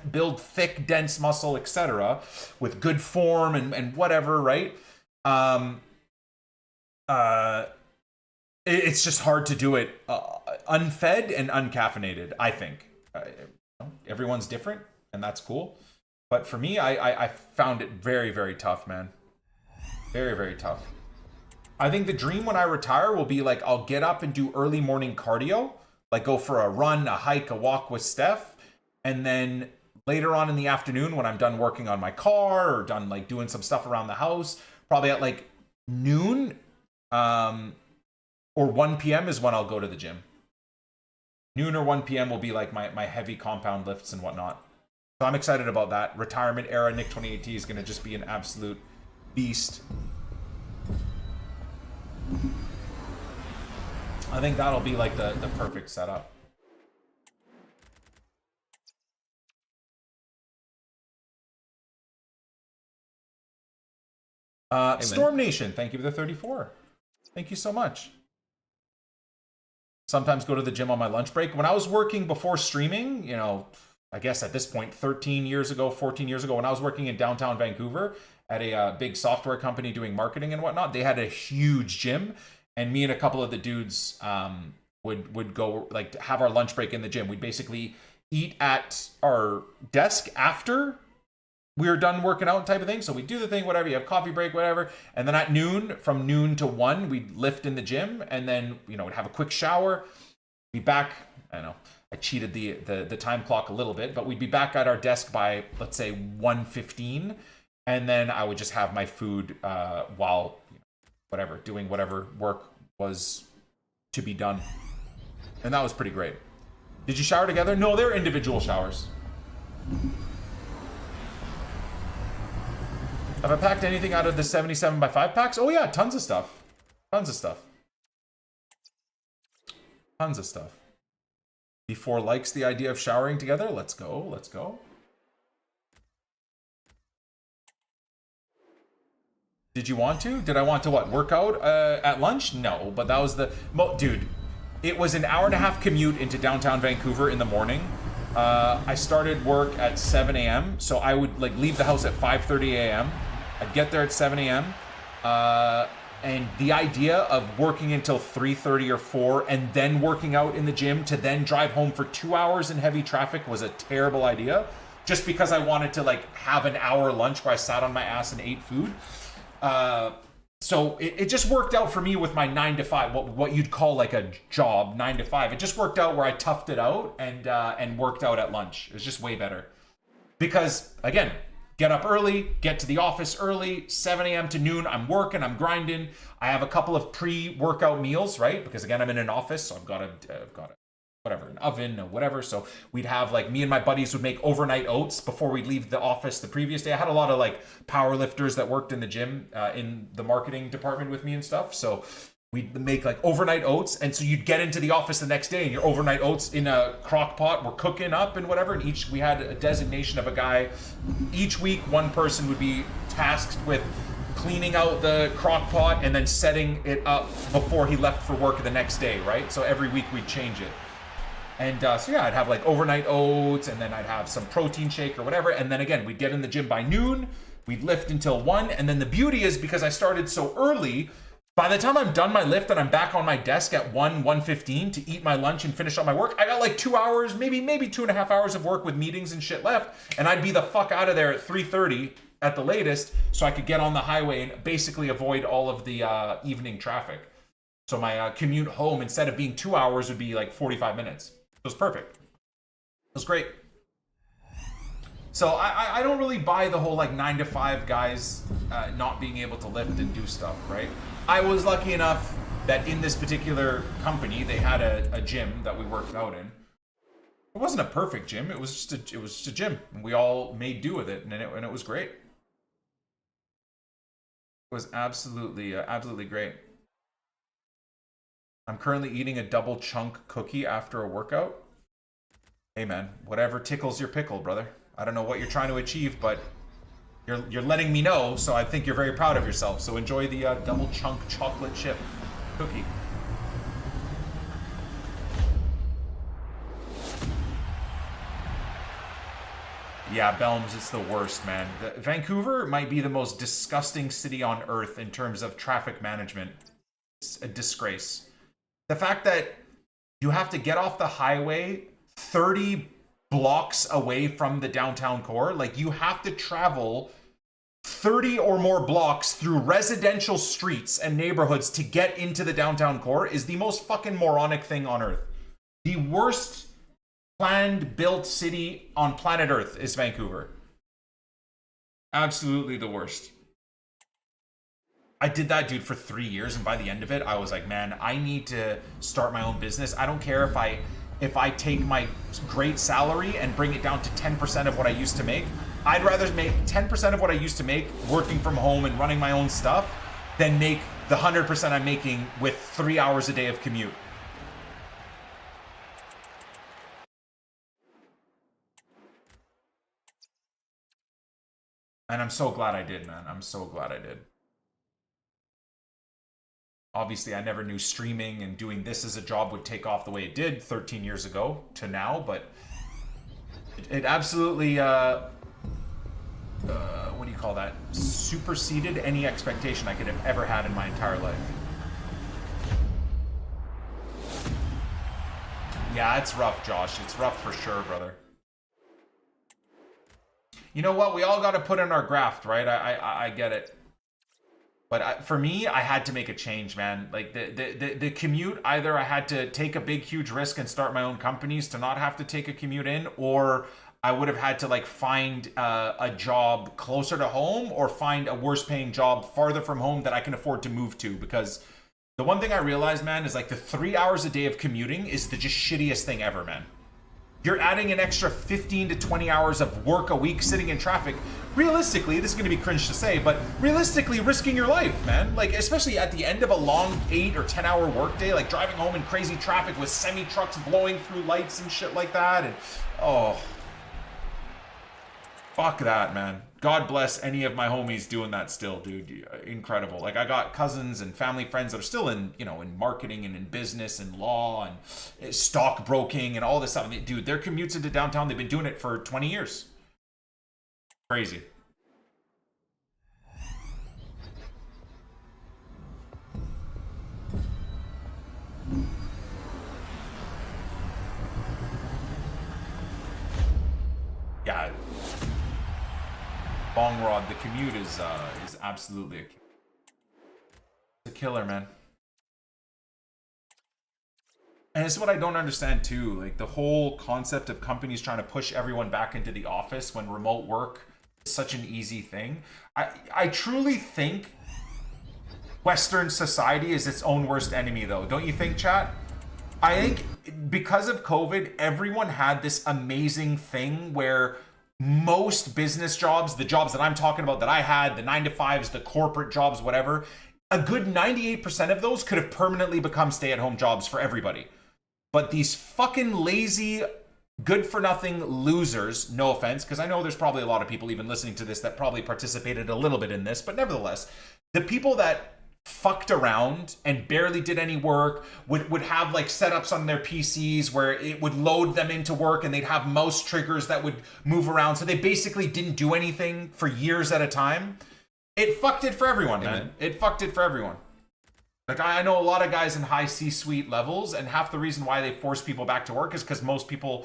thick, dense muscle, etc., with good form and whatever, right? It's just hard to do it unfed and uncaffeinated, I think. Everyone's different, and that's cool. But for me, I found it very, very tough, man. Very, very tough. I think the dream when I retire will be like, I'll get up and do early morning cardio, like go for a run, a hike, a walk with Steph. And then later on in the afternoon, when I'm done working on my car or done like doing some stuff around the house, probably at like noon or 1 p.m. is when I'll go to the gym. Noon or 1 p.m. will be like my heavy compound lifts and whatnot. So I'm excited about that. Retirement era NICK28T is going to just be an absolute beast. I think that'll be like the perfect setup. Storm Nation, thank you for the 34. Thank you so much. Sometimes go to the gym on my lunch break. When I was working before streaming, you know, I guess at this point, 13 years ago, 14 years ago, when I was working in downtown Vancouver at a big software company doing marketing and whatnot, they had a huge gym. And me and a couple of the dudes would go, like, have our lunch break in the gym. We'd basically eat at our desk after we were done working out type of thing. So we'd do the thing, whatever, you have coffee break, whatever. And then at noon, from noon to 1, we'd lift in the gym. And then, you know, we'd have a quick shower, be back, I don't know, I cheated the time clock a little bit, but we'd be back at our desk by, let's say, 1:15. And then I would just have my food while, you know, whatever, doing whatever work was to be done. And that was pretty great. Did you shower together? No, they're individual showers. Have I packed anything out of the 77 by 5 packs? Oh yeah, tons of stuff. Tons of stuff. Tons of stuff. Before likes the idea of showering together. Let's go. Let's go. Did you want to? Did I want to what? Work out at lunch? No, but that was the... Dude, it was an hour-and-a-half commute into downtown Vancouver in the morning. I started work at 7 a.m. So I would like leave the house at 5:30 a.m. I'd get there at 7 a.m. And the idea of working until 3:30 or 4 and then working out in the gym to then drive home for 2 hours in heavy traffic was a terrible idea. Just because I wanted to like have an hour lunch where I sat on my ass and ate food. So it just worked out for me with my 9 to 5, what you'd call like a job, 9 to 5. It just worked out where I toughed it out and worked out at lunch. It was just way better. Because again, get up early, get to the office early, 7 a.m. to noon, I'm working, I'm grinding. I have a couple of pre-workout meals, right? Because again, I'm in an office, so I've got whatever, an oven or whatever. So we'd have like, me and my buddies would make overnight oats before we'd leave the office the previous day. I had a lot of like power lifters that worked in the gym, in the marketing department with me and stuff. So we'd make like overnight oats. And so you'd get into the office the next day and your overnight oats in a crock pot were cooking up and whatever. And we had a designation of a guy. Each week, one person would be tasked with cleaning out the crock pot and then setting it up before he left for work the next day, right? So every week we'd change it. And so yeah, I'd have like overnight oats and then I'd have some protein shake or whatever. And then again, we'd get in the gym by noon, we'd lift until 1. And then the beauty is because I started so early, by the time I'm done my lift and I'm back on my desk at 1:15 to eat my lunch and finish up my work, I got like 2 hours, maybe 2.5 hours of work with meetings and shit left. And I'd be the fuck out of there at 3:30 at the latest so I could get on the highway and basically avoid all of the evening traffic. So my commute home, instead of being 2 hours, would be like 45 minutes. It was perfect. It was great. So I don't really buy the whole like 9 to 5 guys not being able to lift and do stuff, right? I was lucky enough that in this particular company, they had a gym that we worked out in. It wasn't a perfect gym. It was just a gym. And we all made do with it, and it was great. It was absolutely great. I'm currently eating a double chunk cookie after a workout. Hey man, whatever tickles your pickle, brother. I don't know what you're trying to achieve, but you're letting me know, so I think you're very proud of yourself. So enjoy the double chunk chocolate chip cookie. Yeah, Belms, it's the worst, man. Vancouver might be the most disgusting city on earth in terms of traffic management. It's a disgrace. The fact that you have to get off the highway 30 blocks away from the downtown core, like you have to travel 30 or more blocks through residential streets and neighborhoods to get into the downtown core is the most fucking moronic thing on earth. The worst planned, built city on planet Earth is Vancouver. Absolutely the worst. I did that, dude, for 3 years, and by the end of it, I was like, man, I need to start my own business. I don't care if I take my great salary and bring it down to 10% of what I used to make. I'd rather make 10% of what I used to make working from home and running my own stuff than make the 100% I'm making with 3 hours a day of commute. And I'm so glad I did, man. I'm so glad I did. Obviously, I never knew streaming and doing this as a job would take off the way it did 13 years ago to now, but it absolutely, what do you call that? Superseded any expectation I could have ever had in my entire life. Yeah, it's rough, Josh. It's rough for sure, brother. You know what? We all got to put in our graft, right? I get it. But for me, I had to make a change, man. Like the commute, either I had to take a big, huge risk and start my own companies to not have to take a commute in, or I would have had to like find a job closer to home or find a worse paying job farther from home that I can afford to move to, because The one thing I realized, man, is like the 3 hours a day of commuting is the just shittiest thing ever, man. You're adding an extra 15 to 20 hours of work a week sitting in traffic. Realistically, this is going to be cringe to say, but realistically risking your life, man. Like, especially at the end of a long 8 or 10 hour workday, like driving home in crazy traffic with semi-trucks blowing through lights and shit like that. And, oh, fuck that, man. God bless any of my homies doing that still, dude. Incredible. Like, I got cousins and family friends that are still in, you know, in marketing and in business and law and stockbroking and all this stuff. Dude, their commutes into downtown, they've been doing it for 20 years. Crazy. Yeah. Bong Rod, the commute is absolutely a killer, man. And it's what I don't understand too, like the whole concept of companies trying to push everyone back into the office when remote work is such an easy thing. I truly think Western society is its own worst enemy though, don't you think, chat? I think because of COVID, everyone had this amazing thing where most business jobs, the jobs that I'm talking about that I had, the 9-to-5s, the corporate jobs, whatever, a good 98% of those could have permanently become stay-at-home jobs for everybody. But these fucking lazy, good-for-nothing losers, no offense, because I know there's probably a lot of people even listening to this that probably participated a little bit in this, but nevertheless, the people that fucked around and barely did any work, would have like setups on their PCs where it would load them into work and they'd have mouse triggers that would move around. So they basically didn't do anything for years at a time. It fucked it for everyone, man. It fucked it for everyone. Like, I know a lot of guys in high C-suite levels, and half the reason why they force people back to work is because most people,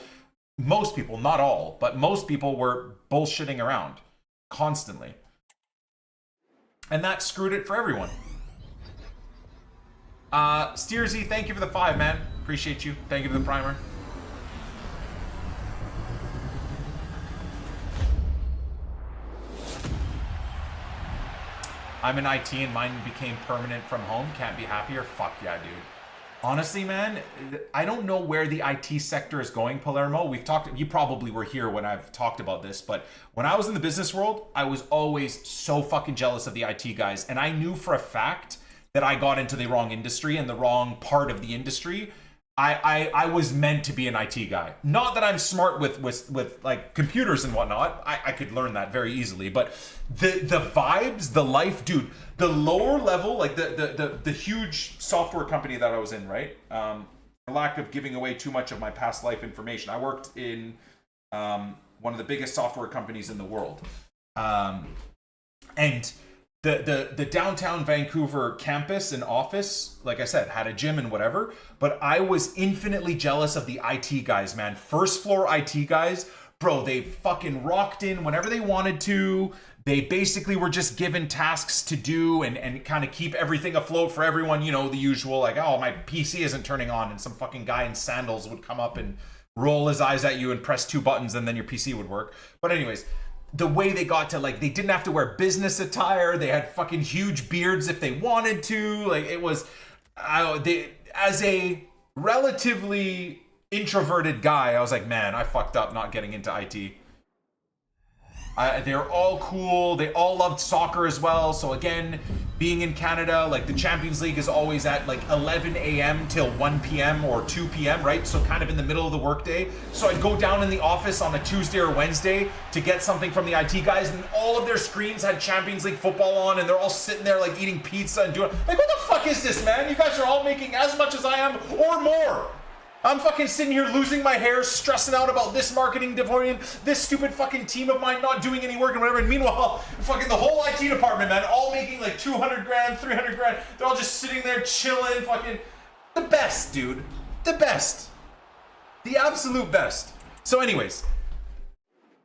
not all, but most people were bullshitting around constantly. And that screwed it for everyone. Steersy, thank you for the 5, man. Appreciate you. Thank you for the primer. I'm in IT and mine became permanent from home. Can't be happier. Fuck yeah, dude. Honestly, man, I don't know where the IT sector is going, Palermo. We've talked, you probably were here when I've talked about this, but when I was in the business world, I was always so fucking jealous of the IT guys. And I knew for a fact that I got into the wrong industry and the wrong part of the industry. I was meant to be an IT guy. Not that I'm smart with like computers and whatnot. I could learn that very easily. But the vibes, the life, dude, the lower level, like the huge software company that I was in, right? For lack of giving away too much of my past life information, I worked in one of the biggest software companies in the world. And the downtown Vancouver campus and office, like I said, had a gym and whatever, but I was infinitely jealous of the IT guys, man. First floor IT guys, bro, they fucking rocked in whenever they wanted to. They basically were just given tasks to do and kind of keep everything afloat for everyone, you know, the usual, like, oh, my PC isn't turning on, and some fucking guy in sandals would come up and roll his eyes at you and press 2 buttons and then your PC would work. But anyways, the way they got to, like, they didn't have to wear business attire. They had fucking huge beards if they wanted to. Like, it was, as a relatively introverted guy, I was like, man, I fucked up not getting into IT. They're all cool. They all loved soccer as well. So again, being in Canada, like the Champions League is always at like 11 a.m. till 1 p.m. or 2 p.m., right? So kind of in the middle of the workday. So I'd go down in the office on a Tuesday or Wednesday to get something from the IT guys, and all of their screens had Champions League football on, and they're all sitting there like eating pizza and doing, like, what the fuck is this, man? You guys are all making as much as I am or more. I'm fucking sitting here losing my hair, stressing out about this marketing department, this stupid fucking team of mine not doing any work and whatever. And meanwhile, fucking the whole IT department, man, all making like 200 grand, 300 grand. They're all just sitting there chilling, fucking the best, dude. The best. The absolute best. So anyways,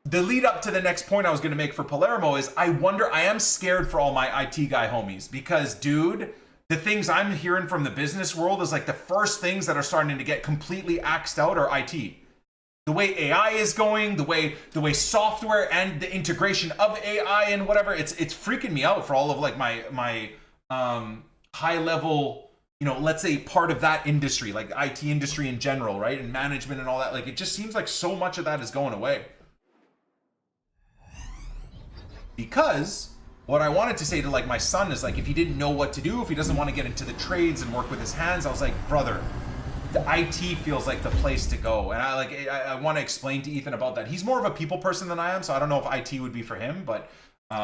the lead up to the next point I was going to make for Palermo is I am scared for all my IT guy homies because, dude, the things I'm hearing from the business world is like the first things that are starting to get completely axed out are IT. The way AI is going, the way software and the integration of AI and whatever, it's freaking me out for all of like my high level you know, let's say part of that industry, like the IT industry in general, right? And management and all that. Like, it just seems like so much of that is going away. Because what I wanted to say to like my son is like, if he didn't know what to do, if he doesn't want to get into the trades and work with his hands, I was like, brother, the IT feels like the place to go. And I want to explain to Ethan about that. He's more of a people person than I am, so I don't know if IT would be for him, but he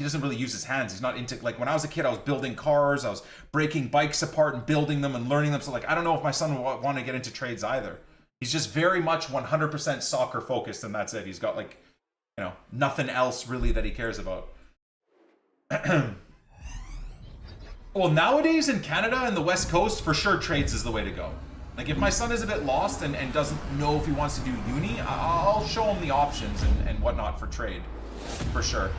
doesn't really use his hands. He's not into, like, when I was a kid, I was building cars, I was breaking bikes apart and building them and learning them. So like, I don't know if my son would want to get into trades either. He's just very much 100% soccer focused, and that's it. He's got like, you know, nothing else really that he cares about. Well, nowadays in Canada and the West Coast, for sure, trades is the way to go. Like, if my son is a bit lost and doesn't know if he wants to do uni, I'll show him the options and whatnot for trade, for sure.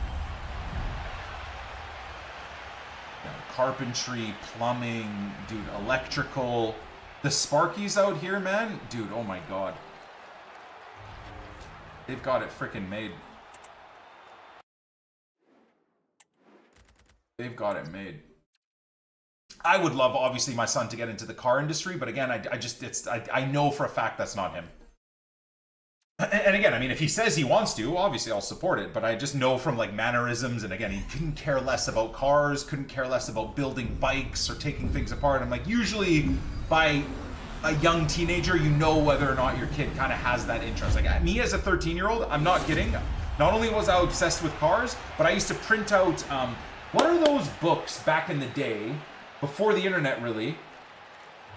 You know, carpentry, plumbing, dude, electrical. The Sparkies out here, man, dude, oh my god. They've got it freaking made. They've got it made. I would love, obviously, my son to get into the car industry, but again, I know for a fact that's not him. And again, I mean, if he says he wants to, obviously I'll support it, but I just know from like mannerisms, and again, he couldn't care less about cars, couldn't care less about building bikes or taking things apart. I'm like, usually by a young teenager, you know whether or not your kid kind of has that interest. Like me as a 13-year-old, I'm not kidding. Not only was I obsessed with cars, but I used to print out, what are those books back in the day, before the internet really,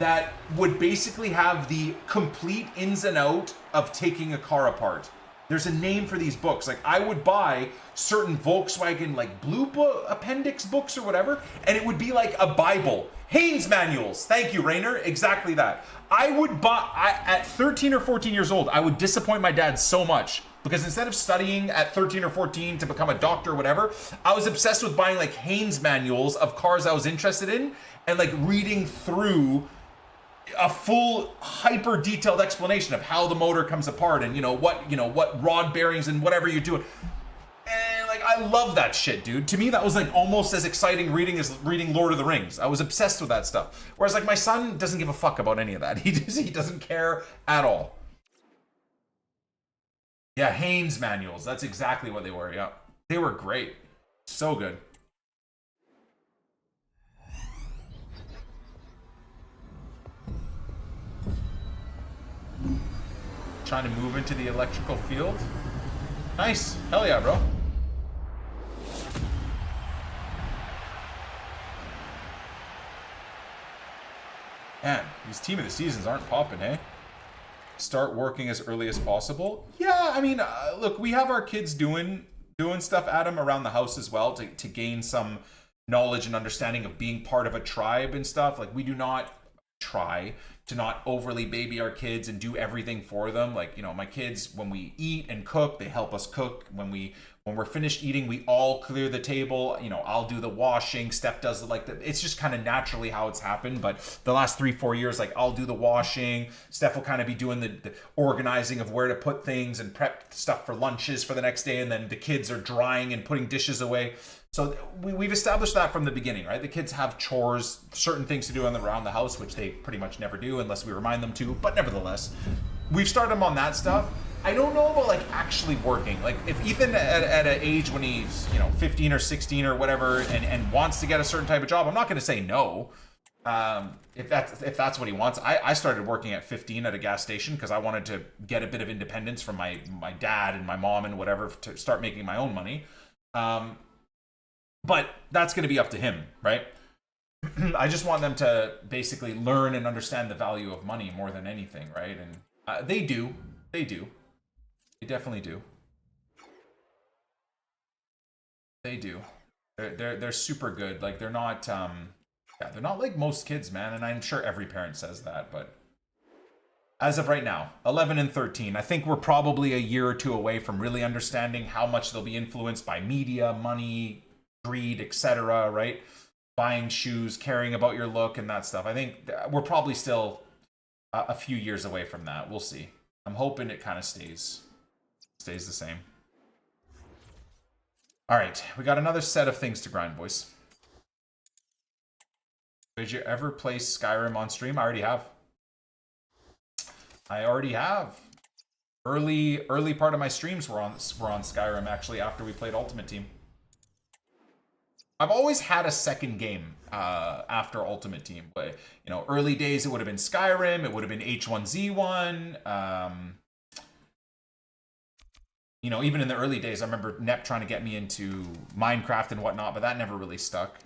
that would basically have the complete ins and out of taking a car apart? There's a name for these books. Like, I would buy certain Volkswagen like blue book appendix books or whatever, and it would be like a Bible. Haynes manuals. Thank you, Rainer. Exactly that. I would buy, at 13 or 14 years old, I would disappoint my dad so much, because instead of studying at 13 or 14 to become a doctor or whatever, I was obsessed with buying like Haynes manuals of cars I was interested in and like reading through a full hyper detailed explanation of how the motor comes apart and what rod bearings and whatever you're doing. And like, I love that shit, dude. To me, that was like almost as exciting reading as reading Lord of the Rings. I was obsessed with that stuff. Whereas like my son doesn't give a fuck about any of that. He doesn't care at all. Yeah, Haynes manuals. That's exactly what they were. Yeah, they were great. So good. Trying to move into the electrical field. Nice. Hell yeah, bro. Man, these team of the seasons aren't popping, eh? Start working as early as possible. Yeah, I mean, look, we have our kids doing stuff, Adam, around the house as well to gain some knowledge and understanding of being part of a tribe and stuff. Like, we do not try to not overly baby our kids and do everything for them. Like, you know, my kids, when we eat and cook, they help us cook. When we're finished eating, we all clear the table. You know, I'll do the washing. Steph does it's just kind of naturally how it's happened. But the last 3-4 years, like, I'll do the washing. Steph will kind of be doing the organizing of where to put things and prep stuff for lunches for the next day. And then the kids are drying and putting dishes away. So we've established that from the beginning, right? The kids have chores, certain things to do around the house, which they pretty much never do unless we remind them to. But nevertheless, we've started them on that stuff. I don't know about like actually working. Like, if Ethan at an age when he's 15 or 16 or whatever and wants to get a certain type of job, I'm not going to say no. If that's what he wants. I started working at 15 at a gas station because I wanted to get a bit of independence from my dad and my mom and whatever to start making my own money. But that's going to be up to him, right? I just want them to basically learn and understand the value of money more than anything, right? And they do. They definitely do. They do. They're super good. Like, they're not they're not like most kids, man. And I'm sure every parent says that, but as of right now, 11 and 13, I think we're probably a year or two away from really understanding how much they'll be influenced by media, money, greed, etc., right? Buying shoes, caring about your look and that stuff. I think we're probably still a few years away from that. We'll see. I'm hoping it kind of stays the same. All right, we got another set of things to grind, boys. Did you ever play Skyrim on stream? I already have. Early part of my streams were on Skyrim, actually, after we played Ultimate Team. I've always had a second game after Ultimate Team. But, you know, early days it would have been Skyrim, it would have been H1Z1. You know, even in the early days, I remember Nep trying to get me into Minecraft and whatnot, but that never really stuck.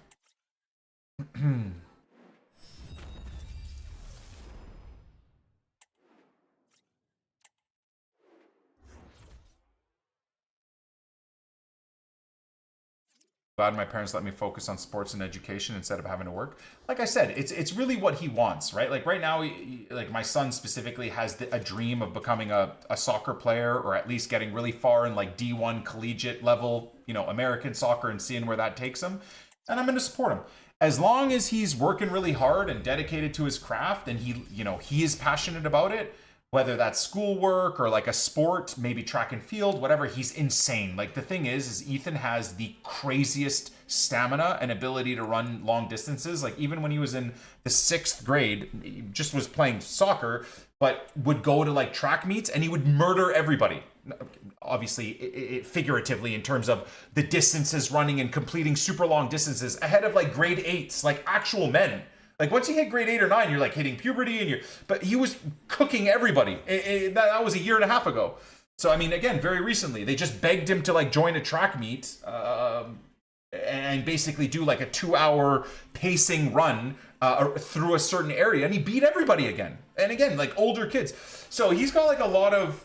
Glad my parents let me focus on sports and education instead of having to work. Like I said, it's really what he wants, right? Like right now, like my son specifically has a dream of becoming a soccer player, or at least getting really far in like D1 collegiate level, you know, American soccer, and seeing where that takes him. And I'm going to support him. As long as he's working really hard and dedicated to his craft, and he is passionate about it, whether that's schoolwork or like a sport, maybe track and field, whatever, he's insane. Like the thing is Ethan has the craziest stamina and ability to run long distances. Like even when he was in the 6th grade, he just was playing soccer, but would go to like track meets and he would murder everybody. Obviously, figuratively, in terms of the distances running and completing super long distances ahead of like grade 8s, like actual men. Like once you hit grade 8 or 9, you're like hitting puberty, and but he was cooking everybody. That was a year and a half ago. So I mean, again, very recently, they just begged him to like join a track meet and basically do like a 2-hour pacing run through a certain area, and he beat everybody again. And again, like older kids. So he's got like a lot of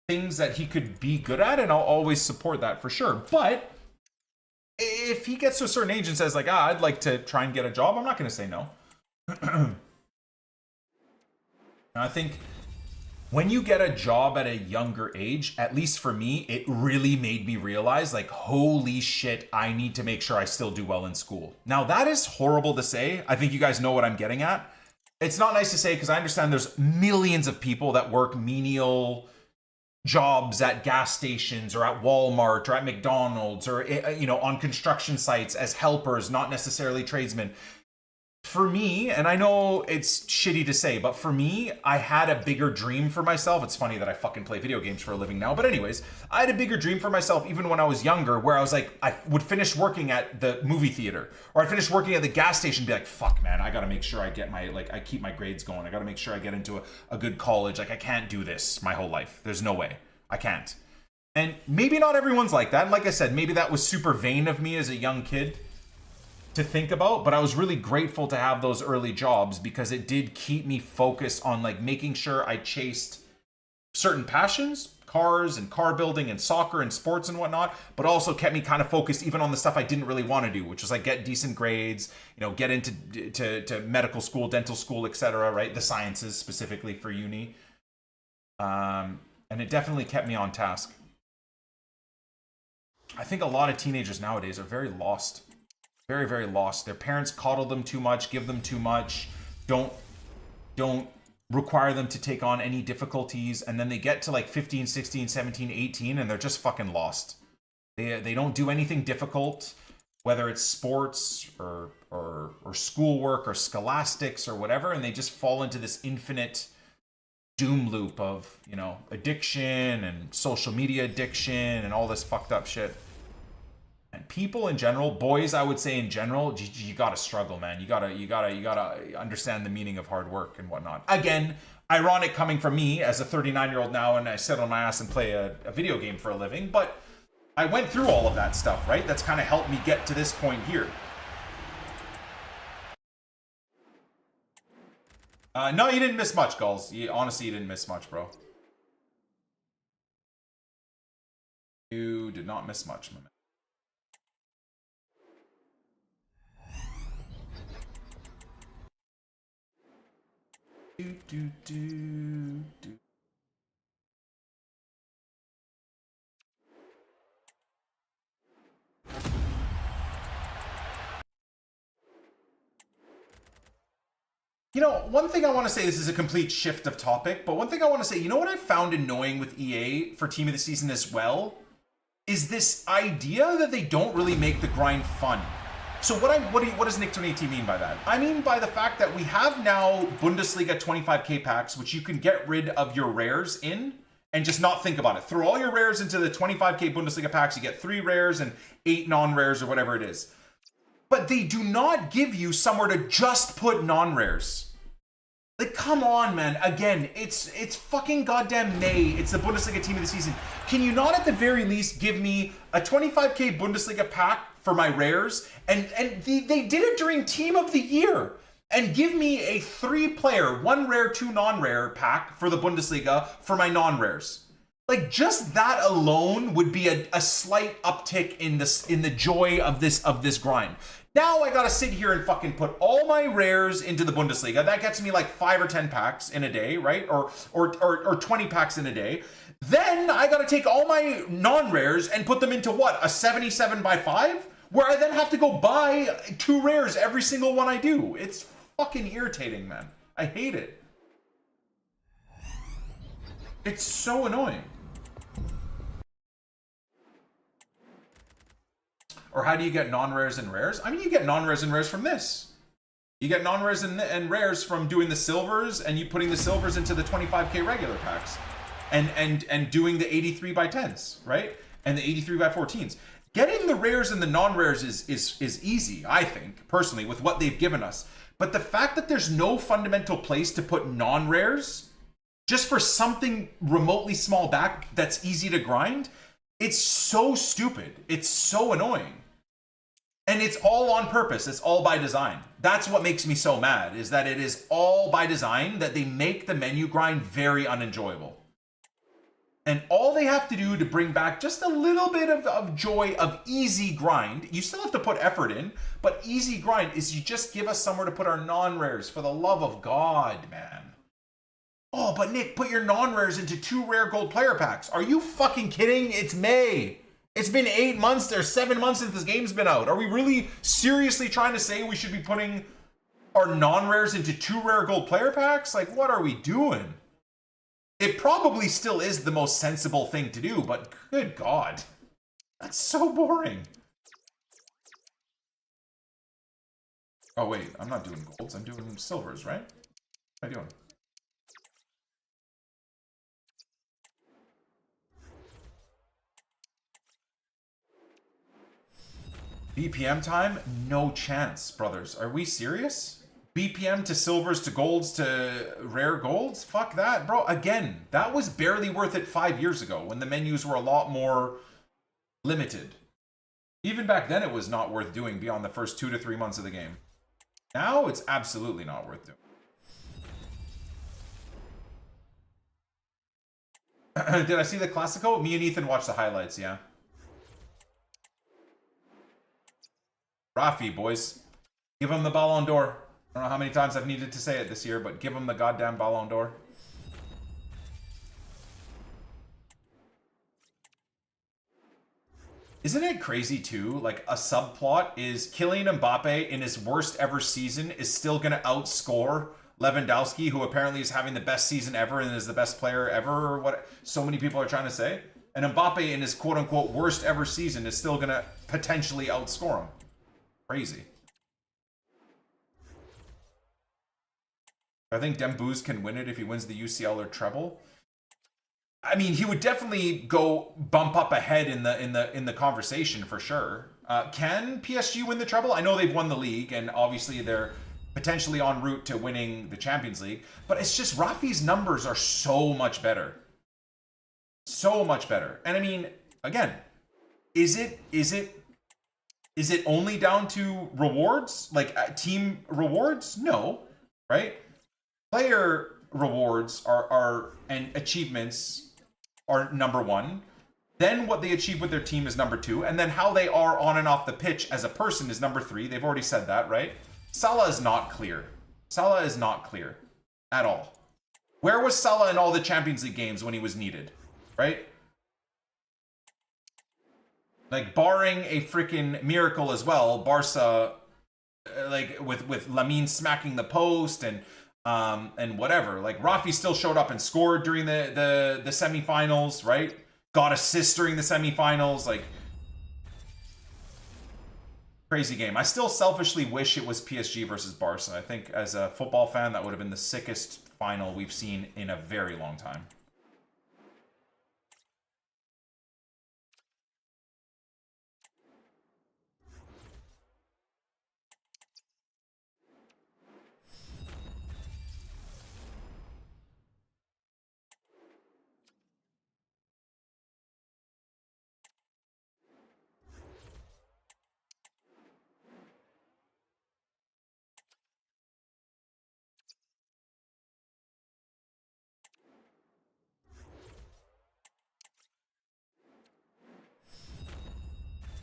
things that he could be good at, and I'll always support that for sure. But if he gets to a certain age and says like, I'd like to try and get a job, I'm not going to say no. I think when you get a job at a younger age, at least for me, it really made me realize like, holy shit, I need to make sure I still do well in school. Now that is horrible to say. I think you guys know what I'm getting at. It's not nice to say because I understand there's millions of people that work menial jobs at gas stations or at Walmart or at McDonald's or, you know, on construction sites as helpers, not necessarily tradesmen. For me, and I know it's shitty to say, but for me, I had a bigger dream for myself. It's funny that I fucking play video games for a living now, but anyways, I had a bigger dream for myself even when I was younger, where I was like, I would finish working at the movie theater, or I'd finish working at the gas station and be like, fuck man, I gotta make sure I get my, like, I keep my grades going. I gotta make sure I get into a good college. Like, I can't do this my whole life. There's no way. I can't. And maybe not everyone's like that. And like I said, maybe that was super vain of me as a young kid to think about, but I was really grateful to have those early jobs because it did keep me focused on like making sure I chased certain passions, cars and car building and soccer and sports and whatnot, but also kept me kind of focused even on the stuff I didn't really want to do, which was like get decent grades, you know, get into to medical school, dental school, etc., right? The sciences specifically for uni. And it definitely kept me on task. I think a lot of teenagers nowadays are very lost. Very, very lost. Their parents coddle them too much, give them too much, don't require them to take on any difficulties, and then they get to like 15, 16, 17, 18, and they're just fucking lost. They don't do anything difficult, whether it's sports or schoolwork or scholastics or whatever, and they just fall into this infinite doom loop of, you know, addiction and social media addiction and all this fucked up shit. And people in general, boys, I would say in general, you gotta struggle, man. You gotta understand the meaning of hard work and whatnot. Again, ironic coming from me as a 39-year-old now, and I sit on my ass and play a video game for a living, but I went through all of that stuff, right? That's kind of helped me get to this point here. No, you didn't miss much, Gulls. Honestly, you didn't miss much, bro. You did not miss much, my man. You know, one thing I want to say, this is a complete shift of topic, but one thing I want to say, you know what I found annoying with EA for Team of the Season as well? Is this idea that they don't really make the grind fun. So what does NICK28T mean by that? I mean by the fact that we have now Bundesliga 25k packs, which you can get rid of your rares in and just not think about it. Throw all your rares into the 25k Bundesliga packs. You get 3 rares and 8 non-rares or whatever it is. But they do not give you somewhere to just put non-rares. Like, come on, man. Again, it's fucking goddamn May. It's the Bundesliga team of the season. Can you not at the very least give me a 25k Bundesliga pack for my rares? And they did it during Team of the Year. And give me a 3-player, 1 rare, 2 non-rare pack for the Bundesliga for my non-rares. Like, just that alone would be a slight uptick in the joy of this grind. Now I gotta sit here and fucking put all my rares into the Bundesliga. That gets me like 5 or 10 packs in a day, right? Or 20 packs in a day. Then I gotta take all my non-rares and put them into what? A 77x5? Where I then have to go buy 2 rares every single one I do. It's fucking irritating, man. I hate it. It's so annoying. Or how do you get non-rares and rares? I mean, you get non-rares and rares from this. You get non-rares and rares from doing the silvers and you putting the silvers into the 25k regular packs. And doing the 83x10s, right? And the 83x14s. Getting the rares and the non-rares is easy, I think, personally, with what they've given us. But the fact that there's no fundamental place to put non-rares just for something remotely small back that's easy to grind, it's so stupid. It's so annoying. And it's all on purpose. It's all by design. That's what makes me so mad, is that it is all by design, that they make the menu grind very unenjoyable. And all they have to do to bring back just a little bit of joy of easy grind, you still have to put effort in, but easy grind is you just give us somewhere to put our non-rares, for the love of God, man. Oh, but Nick, put your non-rares into 2 rare gold player packs. Are you fucking kidding? It's May. It's been 8 months or 7 months since this game's been out. Are we really seriously trying to say we should be putting our non-rares into 2 rare gold player packs? Like, what are we doing? It probably still is the most sensible thing to do, but good God. That's so boring. Oh, wait. I'm not doing golds. I'm doing silvers, right? What am I doing? BPM time? No chance, brothers. Are we serious? BPM to silvers to golds to rare golds? Fuck that, bro. Again, that was barely worth it 5 years ago when the menus were a lot more limited. Even back then, it was not worth doing beyond the first 2 to 3 months of the game. Now, it's absolutely not worth doing. Did I see the Classico? Me and Ethan watched the highlights, yeah. Rafi, boys. Give him the Ballon d'Or. I don't know how many times I've needed to say it this year, but give him the goddamn Ballon d'Or. Isn't it crazy too? Like, a subplot is Kylian Mbappe in his worst ever season is still going to outscore Lewandowski, who apparently is having the best season ever and is the best player ever, or what so many people are trying to say. And Mbappe in his quote-unquote worst ever season is still going to potentially outscore him. Crazy. I think Dembouz can win it if he wins the UCL or treble. I mean, he would definitely go bump up ahead in the conversation for sure. Can PSG win the treble? I know they've won the league, and obviously they're potentially en route to winning the Champions League. But it's just Rafi's numbers are so much better, so much better. And I mean, again, is it only down to rewards, like team rewards? No, right? Player rewards are and achievements are number 1. Then what they achieve with their team is number 2. And then how they are on and off the pitch as a person is number 3. They've already said that, right? Salah is not clear. Salah is not clear at all. Where was Salah in all the Champions League games when he was needed, right? Like, barring a freaking miracle as well, Barca, like with Lamine smacking the post and whatever. Like, Rafi still showed up and scored during the semifinals, right? Got assists during the semifinals. Like, Crazy game. I still selfishly wish it was PSG versus Barca. I think as a football fan, that would have been the sickest final we've seen in a very long time.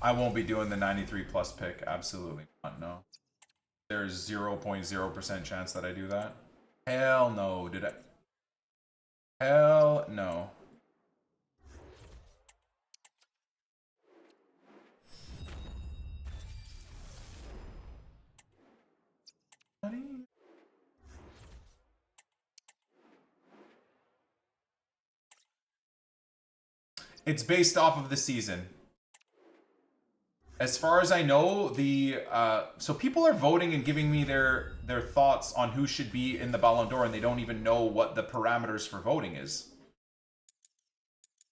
I won't be doing the 93 plus pick. Absolutely not. No. There's 0.0% chance that I do that. Hell no. Did I? Hell no. It's based off of the season. As far as I know, so people are voting and giving me their thoughts on who should be in the Ballon d'Or, and they don't even know what the parameters for voting is.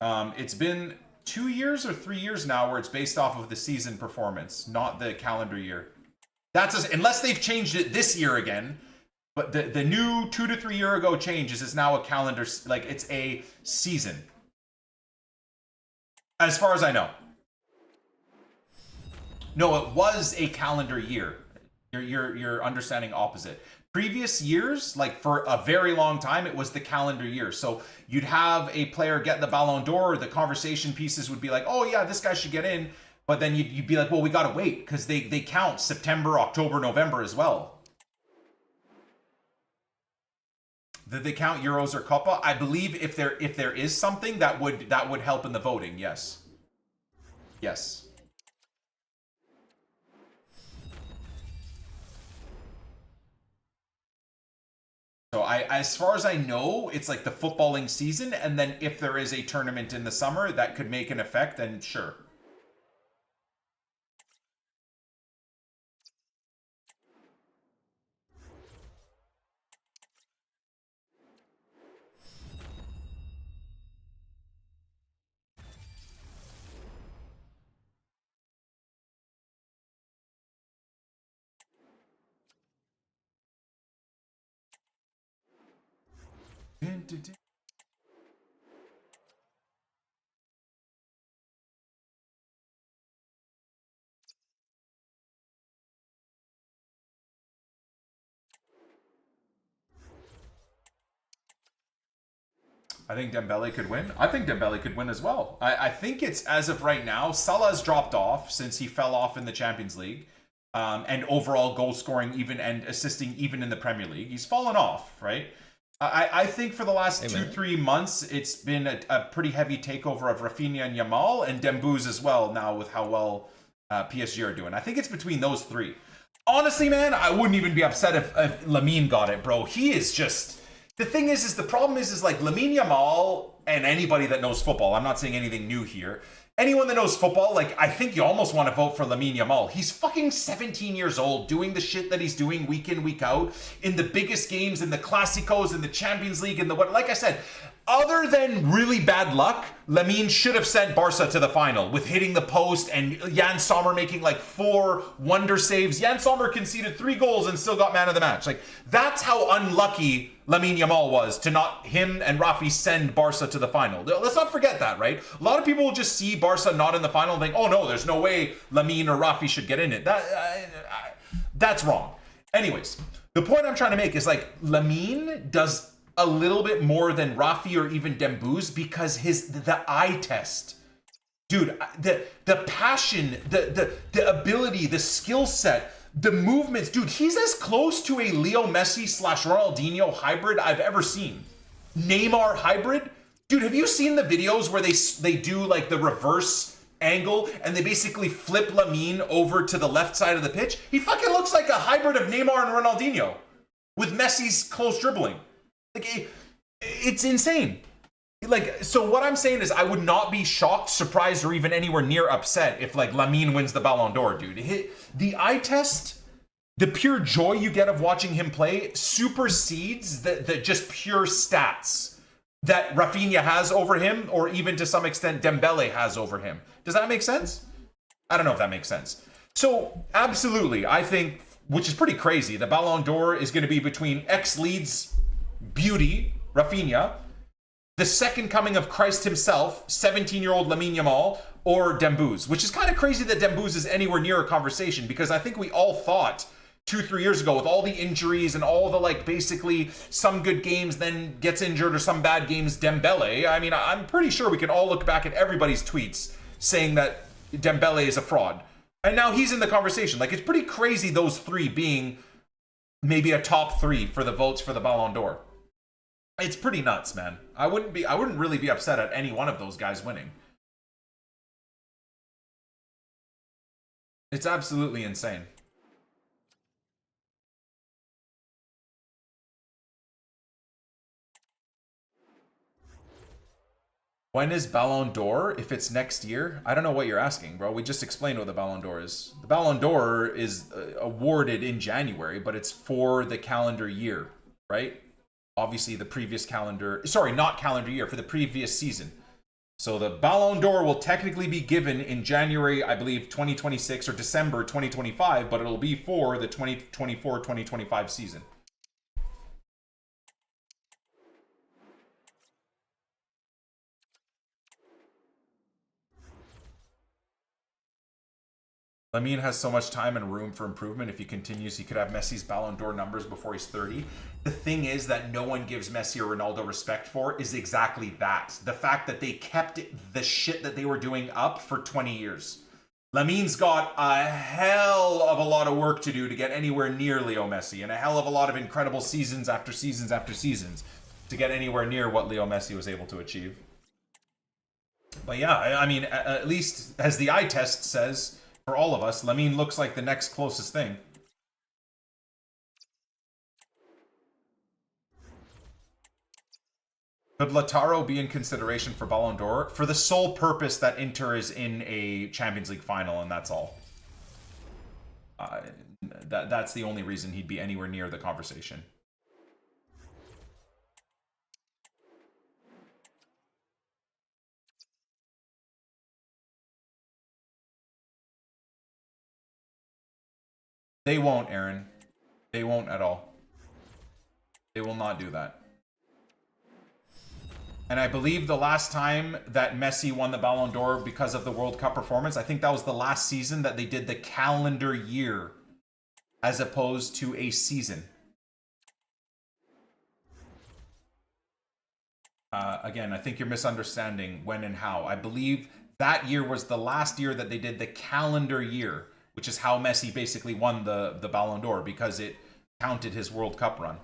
It's been 2 years or 3 years now where it's based off of the season performance, not the calendar year. Unless they've changed it this year again. But the new 2 to 3 year ago change is now a calendar, like it's a season. As far as I know. No, it was a calendar year. You're understanding opposite. Previous years, like for a very long time, it was the calendar year. So you'd have a player get the Ballon d'Or, the conversation pieces would be like, oh yeah, this guy should get in. But then you'd be like, well, we gotta wait, because they count September, October, November as well. Did they count Euros or Copa? I believe if there is something that would help in the voting, yes. Yes. So as far as I know, it's like the footballing season, and then if there is a tournament in the summer that could make an effect, then sure. I think Dembele could win. I think Dembele could win as well. I think it's, as of right now, Salah's dropped off since he fell off in the Champions League. And overall goal scoring even and assisting even in the Premier League. He's fallen off, right? I think for the last 2-3 months, it's been a pretty heavy takeover of Rafinha and Yamal, and Dembouz as well now with how well PSG are doing. I think it's between those three. Honestly, man, I wouldn't even be upset if Lamine got it, bro. He is just... The thing is the problem is like Lamine Yamal and anybody that knows football, I'm not saying anything new here, anyone that knows football, like, I think you almost want to vote for Lamine Yamal. He's fucking 17 years old, doing the shit that he's doing week in, week out, in the biggest games, in the Clásicos, in the Champions League, in the what. Like I said, other than really bad luck, Lamine should have sent Barca to the final with hitting the post and Jan Sommer making like 4 wonder saves. Jan Sommer conceded 3 goals and still got man of the match. Like, that's how unlucky Lamine Yamal was to not him and Rafi send Barca to the final. Let's not forget that, right? A lot of people will just see Barca not in the final and think, oh no, there's no way Lamine or Rafi should get in it. That's wrong. Anyways, the point I'm trying to make is like Lamine does a little bit more than Rafi or even Dembouz because the eye test. Dude, the passion, the ability, the skill set, the movements, dude, he's as close to a Leo Messi / Ronaldinho hybrid I've ever seen. Neymar hybrid? Dude, have you seen the videos where they do like the reverse angle and they basically flip Lamine over to the left side of the pitch? He fucking looks like a hybrid of Neymar and Ronaldinho with Messi's close dribbling. Like, it's insane. Like, so what I'm saying is I would not be shocked, surprised, or even anywhere near upset if, like, Lamine wins the Ballon d'Or, dude. The eye test, the pure joy you get of watching him play supersedes the just pure stats that Rafinha has over him, or even to some extent Dembele has over him. Does that make sense? I don't know if that makes sense. So, absolutely, I think, which is pretty crazy, the Ballon d'Or is going to be between ex-Leeds beauty, Rafinha, the second coming of Christ himself, 17-year-old Lamine Yamal, or Dembouz, which is kind of crazy that Dembouz is anywhere near a conversation, because I think we all thought 2-3 years ago, with all the injuries and all the, like, basically some good games then gets injured or some bad games, Dembele, I mean, I'm pretty sure we can all look back at everybody's tweets saying that Dembele is a fraud. And now he's in the conversation. Like, it's pretty crazy those three being maybe a top 3 for the votes for the Ballon d'Or. It's pretty nuts, man. I wouldn't really be upset at any one of those guys winning. It's absolutely insane. When is Ballon d'Or? If it's next year? I don't know what you're asking, bro. We just explained what the Ballon d'Or is. The Ballon d'Or is awarded in January, but it's for the calendar year, right? Obviously, the previous calendar... Sorry, not calendar year, for the previous season. So the Ballon d'Or will technically be given in January, I believe, 2026 or December 2025, but it'll be for the 2024-2025 season. Lamine has so much time and room for improvement. If he continues, he could have Messi's Ballon d'Or numbers before he's 30. The thing is that no one gives Messi or Ronaldo respect for is exactly that. The fact that they kept the shit that they were doing up for 20 years. Lamine's got a hell of a lot of work to do to get anywhere near Leo Messi, and a hell of a lot of incredible seasons after seasons after seasons to get anywhere near what Leo Messi was able to achieve. But yeah, I mean, at least as the eye test says, for all of us, Lamine looks like the next closest thing. Could Lautaro be in consideration for Ballon d'Or? For the sole purpose that Inter is in a Champions League final, and that's all. That's the only reason he'd be anywhere near the conversation. They won't, Aaron. They won't at all. They will not do that. And I believe the last time that Messi won the Ballon d'Or because of the World Cup performance, I think that was the last season that they did the calendar year as opposed to a season. Again, I think you're misunderstanding when and how. I believe that year was the last year that they did the calendar year, which is how Messi basically won the Ballon d'Or, because it counted his World Cup run.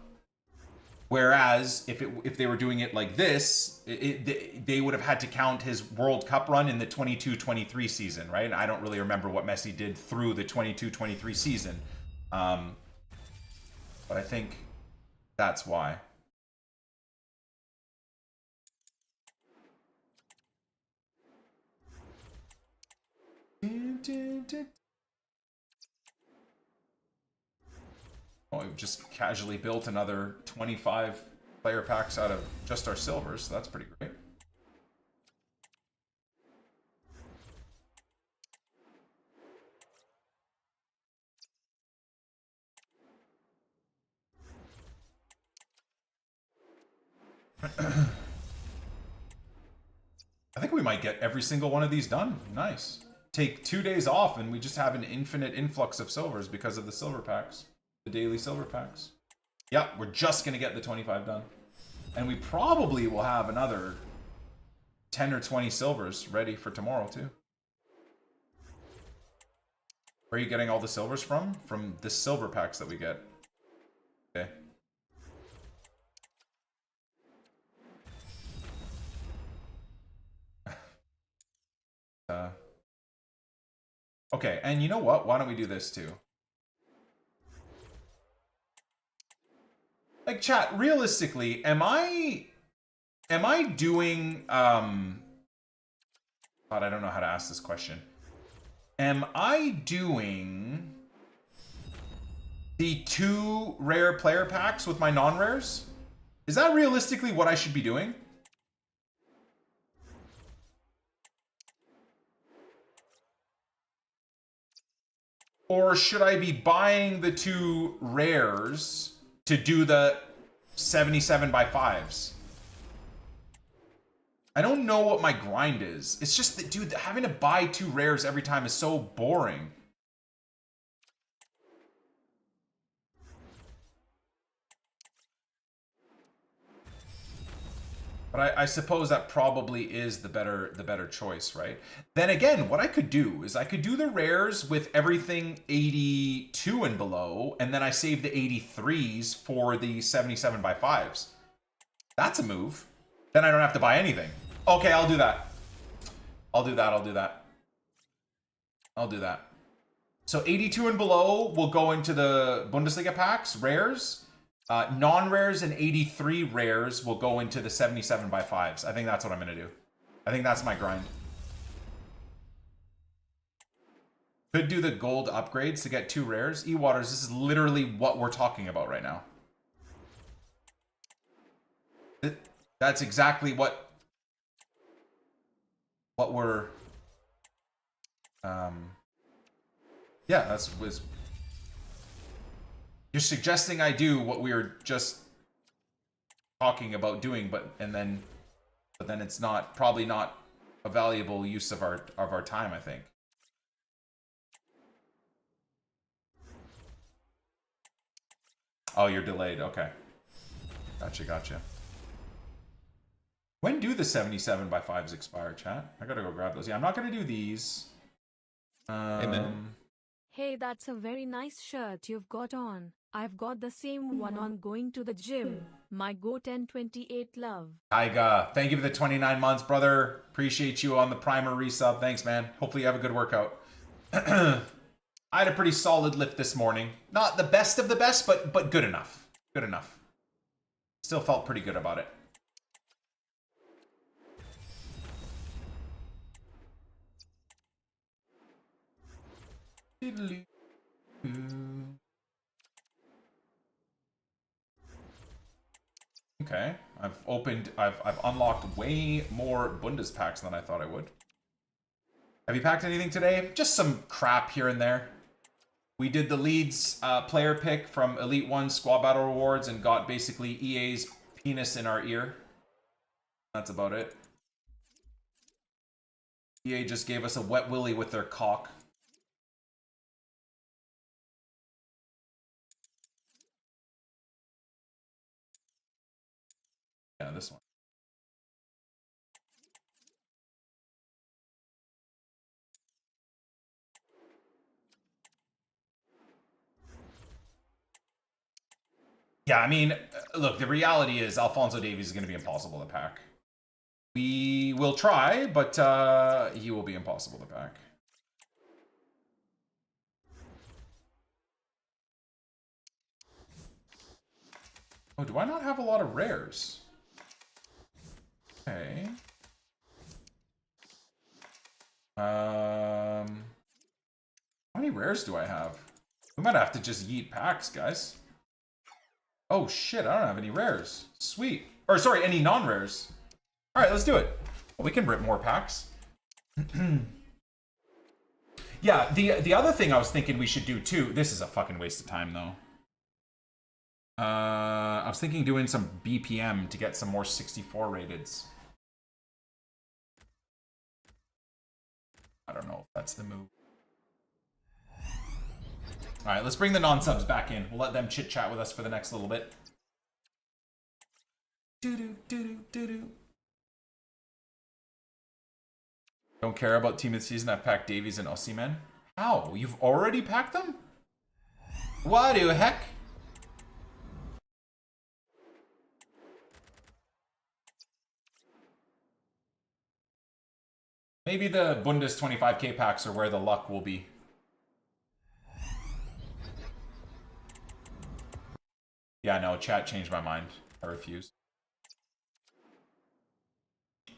Whereas if they were doing it like this, they would have had to count his World Cup run in the 22-23 season, right? And I don't really remember what Messi did through the 22-23 season. But I think that's why. Oh, we've just casually built another 25 player packs out of just our silvers, so that's pretty great. I think we might get every single one of these done. Nice. Take 2 days off and we just have an infinite influx of silvers because of the silver packs. The daily silver packs. Yeah, we're just going to get the 25 done. And we probably will have another 10 or 20 silvers ready for tomorrow too. Where are you getting all the silvers from? From the silver packs that we get. Okay. Okay, and you know what? Why don't we do this too? Like, chat, realistically, am I am I doing God, I don't know how to ask this question. Am I doing the 2 rare player packs with my non-rares? Is that realistically what I should be doing? Or should I be buying the 2 rares to do the 77 by 5s? I don't know what my grind is. It's just that, dude, having to buy 2 rares every time is so boring. But I suppose that probably is the better choice, right? Then again, what I could do is I could do the rares with everything 82 and below, and then I save the 83s for the 77 by 5s. That's a move. Then I don't have to buy anything. Okay, I'll do that. I'll do that. So 82 and below will go into the Bundesliga packs, rares. Non-rares and 83 rares will go into the 77 by 5s. I think that's what I'm going to do. I think that's my grind. Could do the gold upgrades to get 2 rares. E-Waters, this is literally what we're talking about right now. That's exactly what we're... yeah, was... You're suggesting I do what we were just talking about doing, but then it's not, probably not a valuable use of our time, I think. Oh, you're delayed. Okay. Gotcha. When do the 77 by 5s expire, chat? I gotta go grab those. Yeah, I'm not gonna do these. Amen. Hey, that's a very nice shirt you've got on. I've got the same one on going to the gym. My Go 1028 love. Aiga, thank you for the 29 months, brother. Appreciate you on the primer resub. Thanks, man. Hopefully you have a good workout. I had a pretty solid lift this morning. Not the best of the best, but good enough. Good enough. Still felt pretty good about it. Okay, I've unlocked way more Bundes packs than I thought I would. Have you packed anything today? Just some crap here and there. We did the Leeds player pick from Elite 1 Squad Battle Rewards and got basically EA's penis in our ear. That's about it. EA just gave us a wet willy with their cock. Yeah, this one. Yeah, I mean, look, the reality is Alphonso Davies is going to be impossible to pack. We will try, but he will be impossible to pack. Oh, do I not have a lot of rares? Okay. How many rares do I have? We might have to just yeet packs, guys. Oh shit, I don't have any rares. Sweet. Or sorry, any non-rares. Alright, let's do it. Well, we can rip more packs. Yeah, the other thing I was thinking we should do too, this is a fucking waste of time though. I was thinking doing some BPM to get some more 64 rateds. I don't know if that's the move. Alright, let's bring the non-subs back in. We'll let them chit-chat with us for the next little bit. Don't care about Team of the Season. I've packed Davies and Osimhen. How? You've already packed them? What the heck? Maybe the Bundes 25k packs are where the luck will be. Yeah, no, chat changed my mind. I refuse.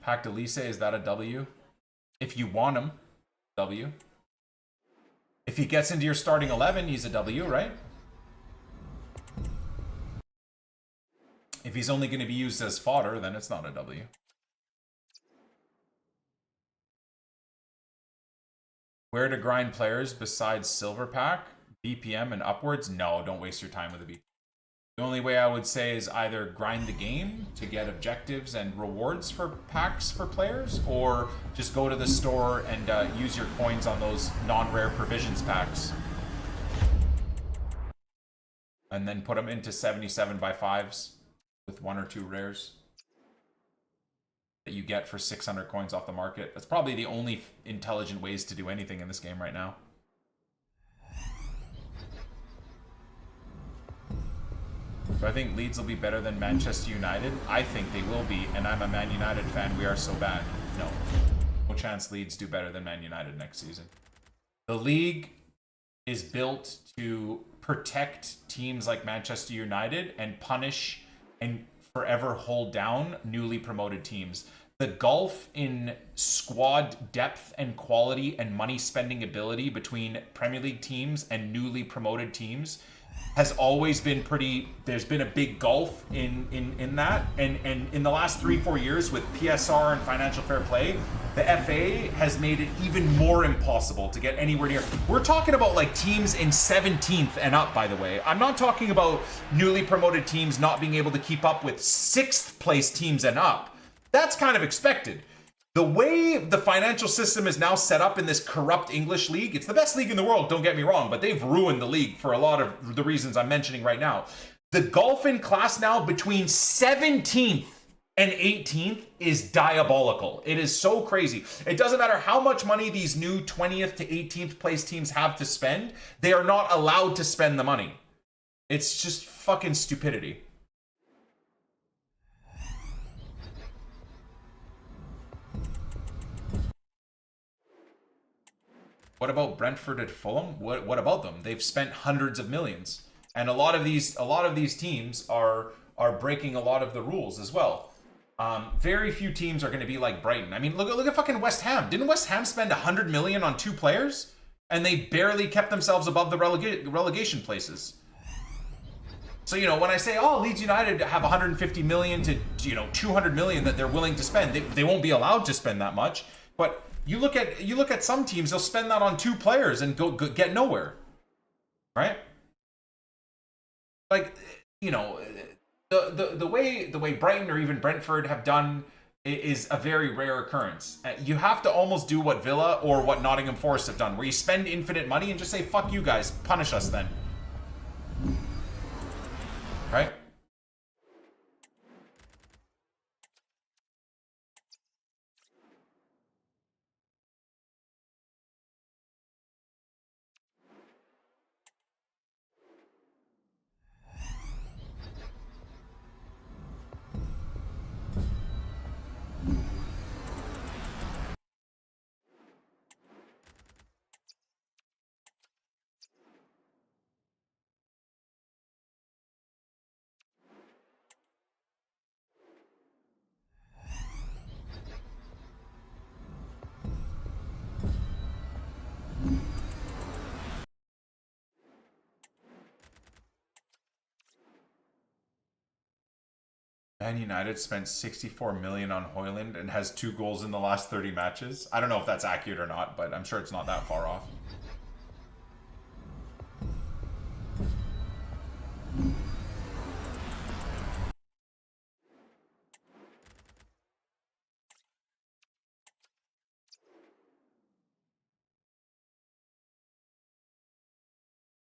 Packed Elise, is that a W? If you want him, W. If he gets into your starting 11, he's a W, right? If he's only going to be used as fodder, then it's not a W. Where to grind players besides Silver Pack, BPM, and upwards? No, don't waste your time with a BPM. The only way I would say is either grind the game to get objectives and rewards for packs for players, or just go to the store and use your coins on those non-rare provisions packs. And then put them into 77x5s with 1 or 2 rares that you get for 600 coins off the market. That's probably the only intelligent ways to do anything in this game right now. Do I think Leeds will be better than Manchester United? I think they will be, and I'm a Man United fan. We are so bad. No. No chance Leeds do better than Man United next season. The league is built to protect teams like Manchester United and punish and forever hold down newly promoted teams. The gulf in squad depth and quality and money spending ability between Premier League teams and newly promoted teams has always been pretty. There's been a big gulf in that, and in the last 3-4 years with PSR and financial fair play, the FA has made it even more impossible to get anywhere near. We're talking about like teams in 17th and up, by the way. I'm not talking about newly promoted teams not being able to keep up with 6th place teams and up. That's kind of expected. The way the financial system is now set up in this corrupt English league, it's the best league in the world, don't get me wrong, but they've ruined the league for a lot of the reasons I'm mentioning right now. The gulf in class now between 17th and 18th is diabolical. It is so crazy. It doesn't matter how much money these new 20th to 18th place teams have to spend, they are not allowed to spend the money. It's just fucking stupidity. What about Brentford at Fulham? What about them? They've spent hundreds of millions, and a lot of these teams are breaking a lot of the rules as well. Very few teams are going to be like Brighton. I mean, look at fucking West Ham. Didn't West Ham spend 100 million on 2 players, and they barely kept themselves above the relegation places? So, you know, when I say, oh, Leeds United have 150 million to 200 million that they're willing to spend, they won't be allowed to spend that much, but you look at some teams, they'll spend that on 2 players and go get nowhere, right? Like, you know, the way Brighton or even Brentford have done is a very rare occurrence. You have to almost do what Villa or what Nottingham Forest have done, where you spend infinite money and just say, fuck you guys, punish us then, right? Man United spent 64 million on Højlund and has 2 goals in the last 30 matches. I don't know if that's accurate or not, but I'm sure it's not that far off.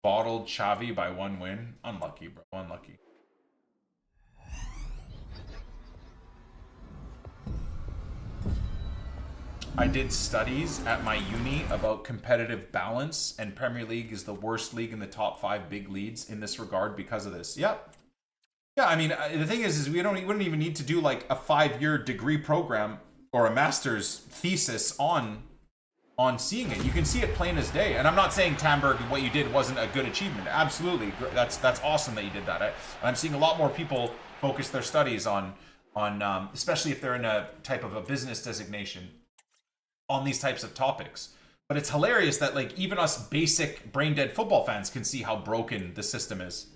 Bottled Xavi by 1 win. Unlucky, bro. Unlucky. I did studies at my uni about competitive balance, and Premier League is the worst league in the top 5 big leagues in this regard because of this. Yep. Yeah, I mean, the thing is we wouldn't even need to do like a 5-year degree program or a master's thesis on seeing it. You can see it plain as day. And I'm not saying Tamberg, what you did wasn't a good achievement. Absolutely, that's awesome that you did that. I'm seeing a lot more people focus their studies on on especially if they're in a type of a business designation on these types of topics. But it's hilarious that like even us basic brain dead football fans can see how broken the system is.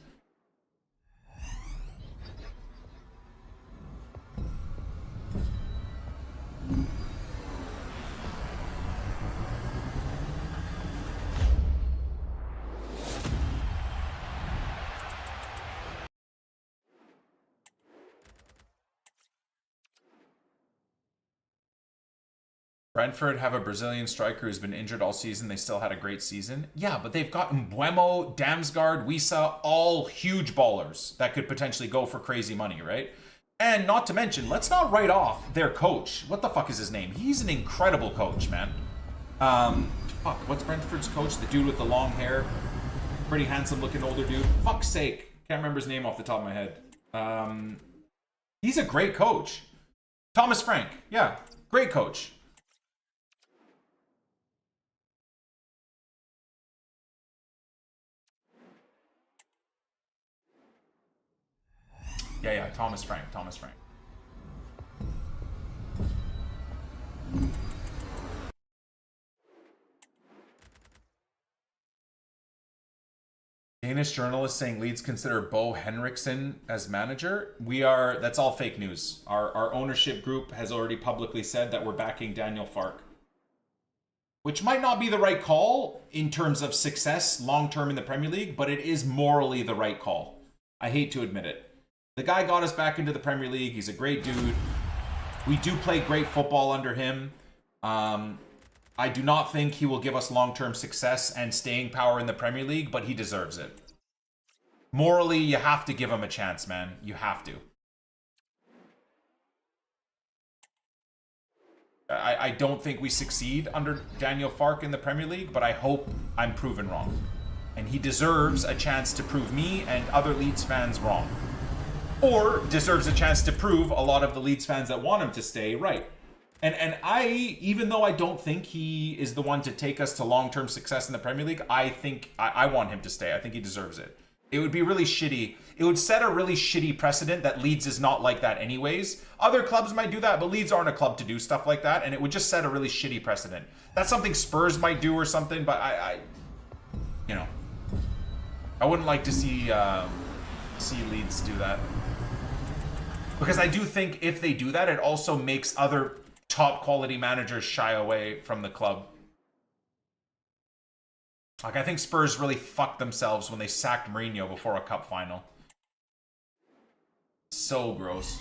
Brentford have a Brazilian striker who's been injured all season. They still had a great season. Yeah, but they've got Mbuemo, Damsgaard, Wisa, all huge ballers that could potentially go for crazy money, right? And not to mention, let's not write off their coach. What the fuck is his name? He's an incredible coach, man. Fuck, what's Brentford's coach? The dude with the long hair. Pretty handsome looking older dude. Fuck's sake. Can't remember his name off the top of my head. He's a great coach. Thomas Frank. Yeah, great coach. Yeah, Thomas Frank. Danish journalist saying Leeds consider Bo Henriksen as manager. That's all fake news. Our ownership group has already publicly said that we're backing Daniel Fark. Which might not be the right call in terms of success long-term in the Premier League, but it is morally the right call. I hate to admit it. The guy got us back into the Premier League. He's a great dude. We do play great football under him. I do not think he will give us long-term success and staying power in the Premier League, but he deserves it. Morally, you have to give him a chance, man. You have to. I don't think we succeed under Daniel Fark in the Premier League, but I hope I'm proven wrong. And he deserves a chance to prove me and other Leeds fans wrong. Or deserves a chance to prove a lot of the Leeds fans that want him to stay right. And I, even though I don't think he is the one to take us to long-term success in the Premier League, I think I want him to stay. I think he deserves it. It would be really shitty. It would set a really shitty precedent that Leeds is not like that anyways. Other clubs might do that, but Leeds aren't a club to do stuff like that, and it would just set a really shitty precedent. That's something Spurs might do or something, but I you know, I wouldn't like to see Leeds do that. Because I do think if they do that, it also makes other top quality managers shy away from the club. Like, I think Spurs really fucked themselves when they sacked Mourinho before a cup final. So gross.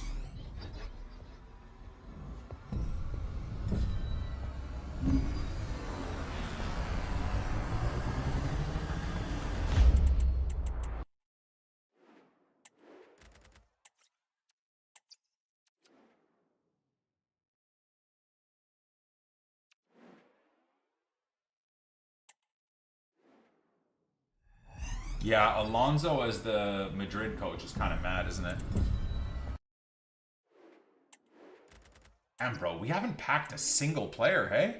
Yeah, Alonso as the Madrid coach is kind of mad, isn't it? Damn, bro, we haven't packed a single player, hey?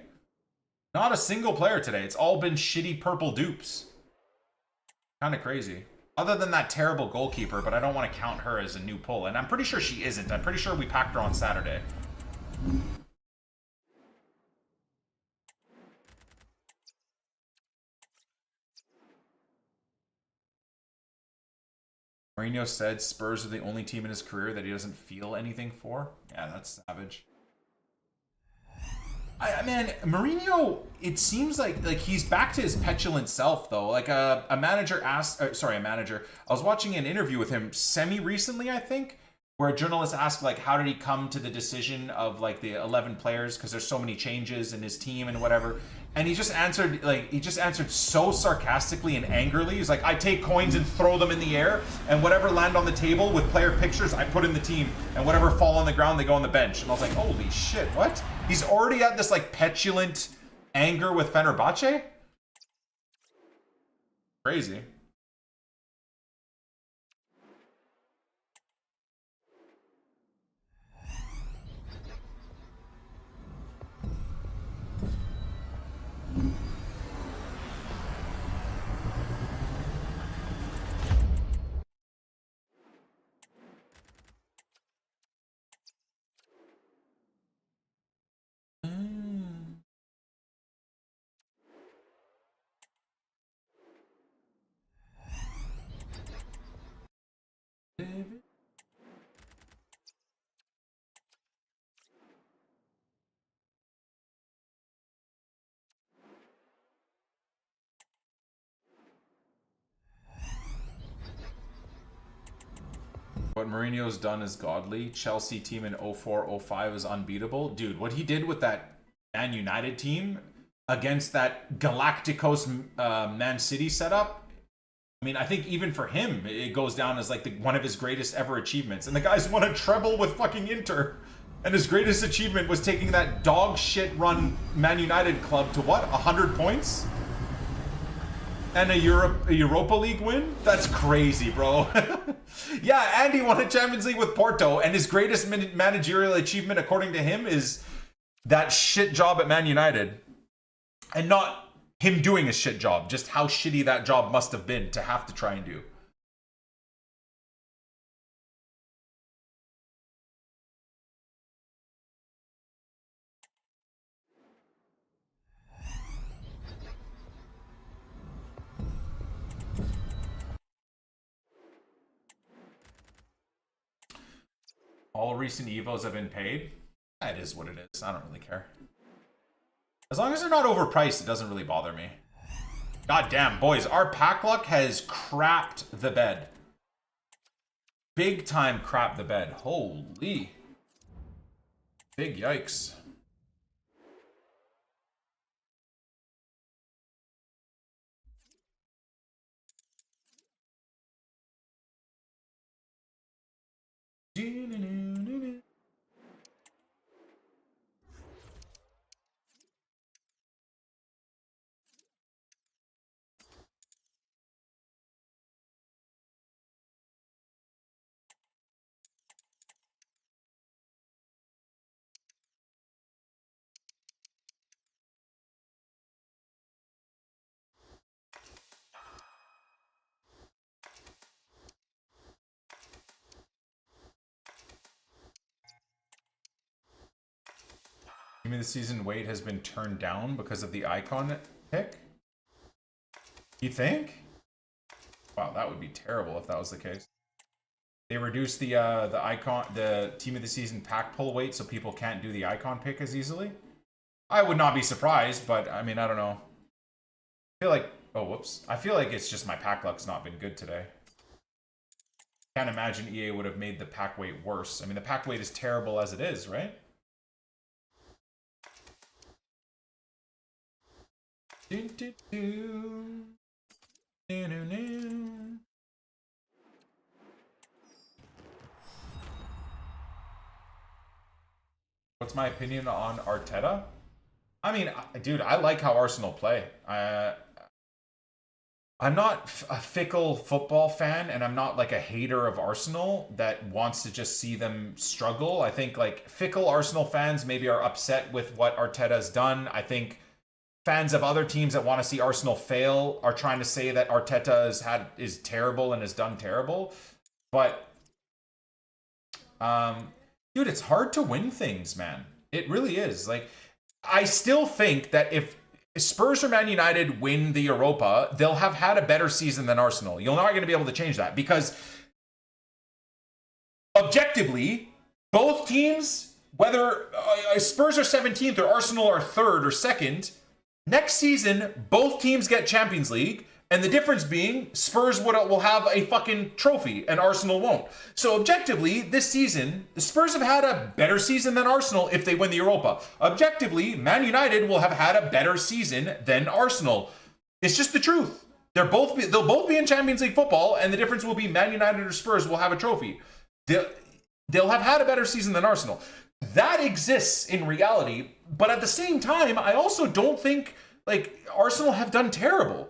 Not a single player today. It's all been shitty purple dupes. Kind of crazy. Other than that terrible goalkeeper, but I don't want to count her as a new pull. And I'm pretty sure she isn't. I'm pretty sure we packed her on Saturday. Mourinho said Spurs are the only team in his career that he doesn't feel anything for. Yeah, that's savage. Man, Mourinho, it seems like he's back to his petulant self, though. Like a manager asked, sorry, a manager. I was watching an interview with him semi-recently, I think, where a journalist asked, like, how did he come to the decision of, like, the 11 players, because there's so many changes in his team and whatever. And he just answered so sarcastically and angrily. He's like, I take coins and throw them in the air, and whatever land on the table with player pictures, I put in the team, and whatever fall on the ground, they go on the bench. And I was like, holy shit, what? He's already at this, like, petulant anger with Fenerbahce? Crazy. What Mourinho's done is godly. Chelsea team in 04-05 is unbeatable. Dude, what he did with that Man United team against that Galacticos Man City setup, I mean, I think even for him, it goes down as like one of his greatest ever achievements. And the guy's won a treble with fucking Inter. And his greatest achievement was taking that dog shit run Man United club to what? 100 points? And a Europa League win? That's crazy, bro. Yeah, Andy won a Champions League with Porto, and his greatest managerial achievement, according to him, is that shit job at Man United. And not him doing a shit job, just how shitty that job must have been to have to try and do. All recent Evos have been paid. That is what it is. I don't really care. As long as they're not overpriced, it doesn't really bother me. God damn, boys, our pack luck has crapped the bed. Big time crap the bed. Holy. Big yikes. Team of the season weight has been turned down because of the icon pick? You think? Wow, that would be terrible if that was the case. They reduced the team of the season pack pull weight so people can't do the icon pick as easily. I would not be surprised, but I mean, I don't know. I feel like, oh whoops. I feel like it's just my pack luck's not been good today. Can't imagine EA would have made the pack weight worse. I mean, the pack weight is terrible as it is, right? What's my opinion on Arteta? I mean, dude, I like how Arsenal play. I'm not a fickle football fan, and I'm not like a hater of Arsenal that wants to just see them struggle. I think like fickle Arsenal fans maybe are upset with what Arteta's done. I think fans of other teams that want to see Arsenal fail are trying to say that Arteta is terrible and has done terrible. But, dude, it's hard to win things, man. It really is. Like, I still think that if Spurs or Man United win the Europa, they'll have had a better season than Arsenal. You're not going to be able to change that because objectively, both teams, whether Spurs are 17th or Arsenal are 3rd or 2nd, next season, both teams get Champions League, and the difference being Spurs will have a fucking trophy and Arsenal won't. So objectively, this season, the Spurs have had a better season than Arsenal if they win the Europa. Objectively, Man United will have had a better season than Arsenal. It's just the truth. They'll both be in Champions League football, and the difference will be Man United or Spurs will have a trophy. They'll have had a better season than Arsenal. That exists in reality, but at the same time, I also don't think like Arsenal have done terrible.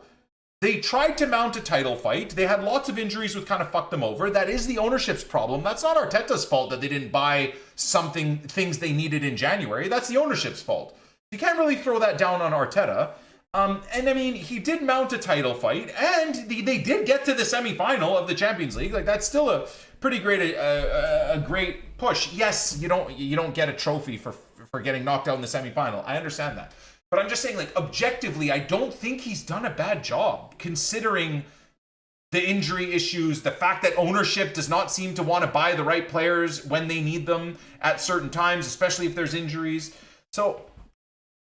They tried to mount a title fight. They had lots of injuries which kind of fucked them over. That is the ownership's problem. That's not Arteta's fault that they didn't buy things they needed in January. That's the ownership's fault. You can't really throw that down on Arteta. And I mean, he did mount a title fight, and they did get to the semifinal of the Champions League. Like that's still a pretty great a great push. Yes, you don't get a trophy for getting knocked out in the semifinal. I understand that. But I'm just saying, like, objectively, I don't think he's done a bad job, considering the injury issues, the fact that ownership does not seem to want to buy the right players when they need them at certain times, especially if there's injuries. So,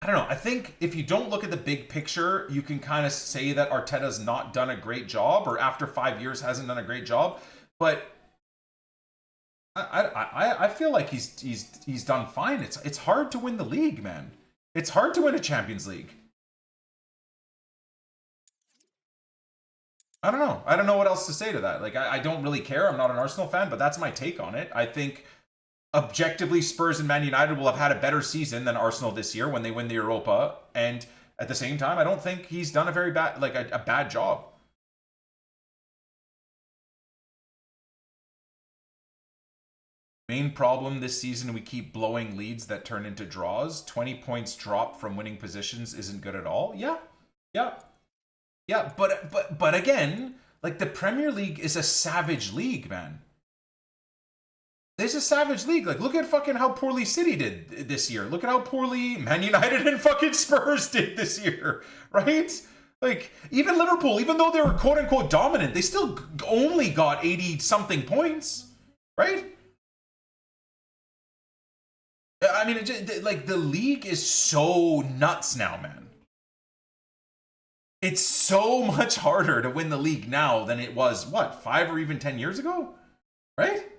I don't know. I think if you don't look at the big picture, you can kind of say that Arteta's not done a great job, or after 5 years hasn't done a great job. But I feel like he's done fine. It's hard to win the league, man. It's hard to win a Champions League. I don't know. I don't know what else to say to that. Like, I don't really care. I'm not an Arsenal fan, but that's my take on it. I think objectively Spurs and Man United will have had a better season than Arsenal this year when they win the Europa. And at the same time, I don't think he's done a very bad, like a bad job. Main problem this season, we keep blowing leads that turn into draws. 20 points drop from winning positions isn't good at all. Yeah. But again, like, the Premier League is a savage league, man. It's a savage league. Like, look at fucking how poorly City did this year. Look at how poorly Man United and fucking Spurs did this year, right? Like, even Liverpool, even though they were quote-unquote dominant, they still only got 80-something points, right? I mean, like, the league is so nuts now, man. It's so much harder to win the league now than it was, what, 5 or even 10 years ago? Right?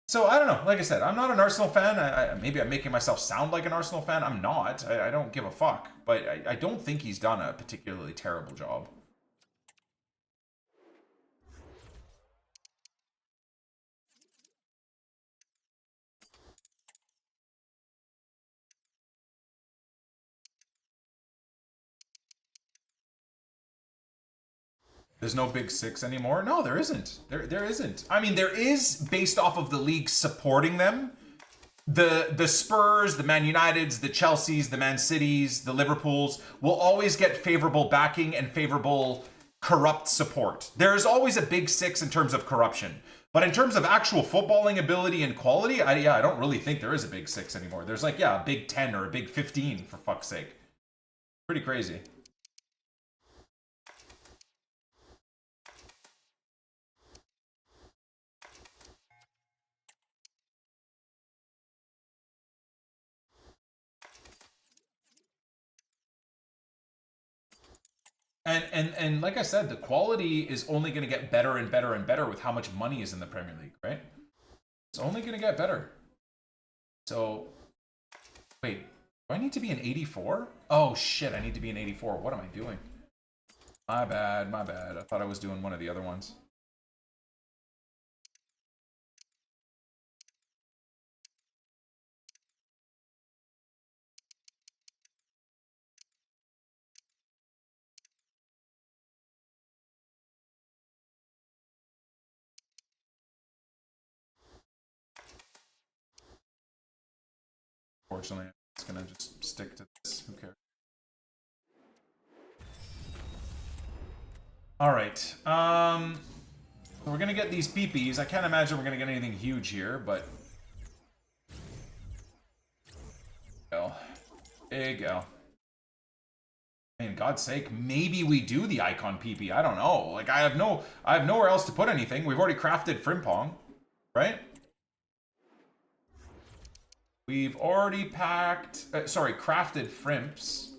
So, I don't know. Like I said, I'm not an Arsenal fan. Maybe I'm making myself sound like an Arsenal fan. I'm not. I don't give a fuck. But I don't think he's done a particularly terrible job. There's no big six anymore? No, there isn't. There isn't. I mean, there is based off of the league supporting them. The Spurs, the Man Uniteds, the Chelseas, the Man Cities, the Liverpools will always get favorable backing and favorable corrupt support. There's always a big six in terms of corruption. But in terms of actual footballing ability and quality, I don't really think there is a big six anymore. There's like, yeah, a big 10 or a big 15, for fuck's sake. Pretty crazy. And like I said, the quality is only going to get better and better and better with how much money is in the Premier League, right? It's only going to get better. So, wait, do I need to be an 84? Oh shit, I need to be an 84. What am I doing? My bad, my bad. I thought I was doing one of the other ones. Unfortunately, I'm just gonna just stick to this. Who cares? All right. We're gonna get these peepees. I can't imagine we're gonna get anything huge here, but big L. I mean, God's sake, maybe we do the icon PP. I don't know. Like, I have nowhere else to put anything. We've already crafted Frimpong, right? We've already crafted Frimps.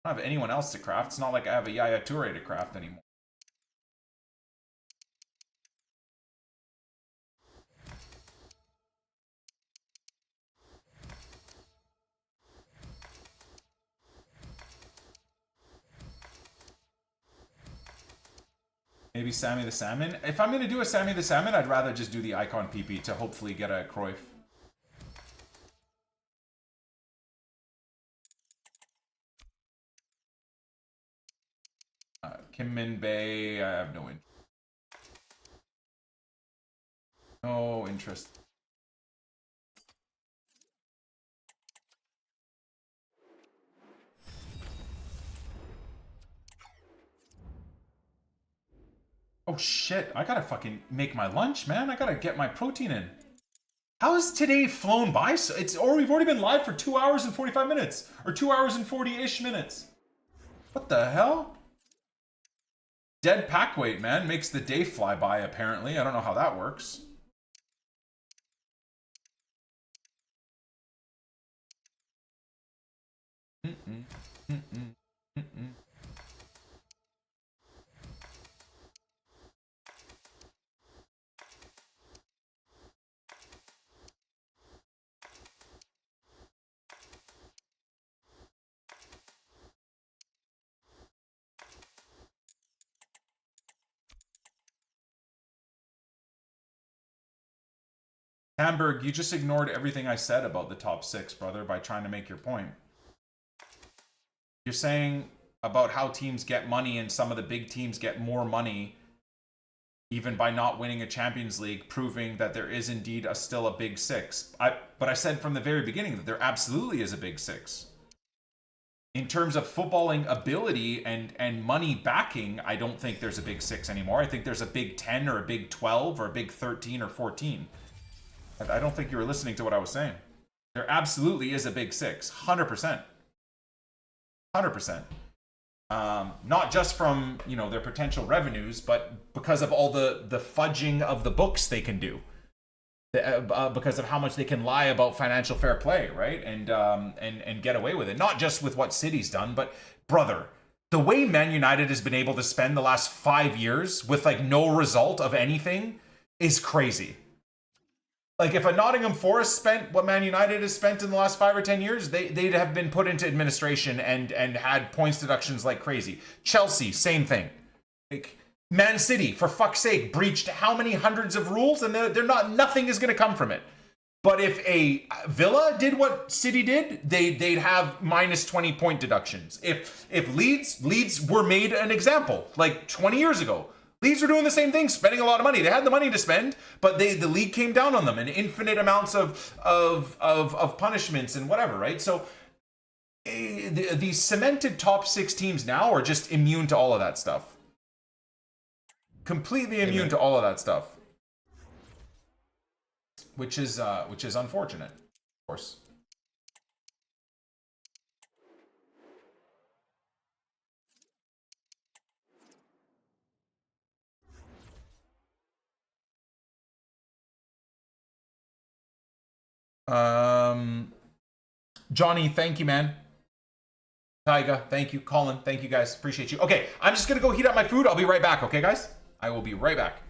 I don't have anyone else to craft. It's not like I have a Yaya Toure to craft anymore. Maybe Sammy the Salmon. If I'm going to do a Sammy the Salmon, I'd rather just do the icon PP to hopefully get a Cruyff. Kim Min Bay, I have no interest. No interest. Oh shit, I gotta fucking make my lunch, man. I gotta get my protein in. How has today flown by? So we've already been live for 2 hours and 45 minutes. Or 2 hours and 40-ish minutes. What the hell? Dead pack weight, man. Makes the day fly by, apparently. I don't know how that works. Hamburg, you just ignored everything I said about the top 6, brother, by trying to make your point. You're saying about how teams get money and some of the big teams get more money even by not winning a Champions League, proving that there is indeed still a big 6. But I said from the very beginning that there absolutely is a big 6. In terms of footballing ability and money backing, I don't think there's a big 6 anymore. I think there's a big 10 or a big 12 or a big 13 or 14. I don't think you were listening to what I was saying. There absolutely is a big 6. 100%. 100%. Not just from, you know, their potential revenues, but because of all the fudging of the books they can do. Because of how much they can lie about financial fair play, right? And get away with it. Not just with what City's done, but brother, the way Man United has been able to spend the last 5 years with like no result of anything is crazy. Like if a Nottingham Forest spent what Man United has spent in the last 5 or 10 years, they'd have been put into administration and had points deductions like crazy. Chelsea, same thing. Like Man City, for fuck's sake, breached how many hundreds of rules, and nothing is going to come from it. But if a Villa did what City did, they'd have minus 20 point deductions. If Leeds were made an example like 20 years ago. Leeds were doing the same thing, spending a lot of money. They had the money to spend, but the league came down on them, and infinite amounts of punishments and whatever, right? So the cemented top 6 teams now are just immune to all of that stuff. Completely immune to all of that stuff, which is unfortunate, of course. Johnny, thank you, man. Taiga, thank you. Colin, thank you, guys. Appreciate you. Okay, I'm just gonna go heat up my food. I'll be right back, okay, guys? I will be right back.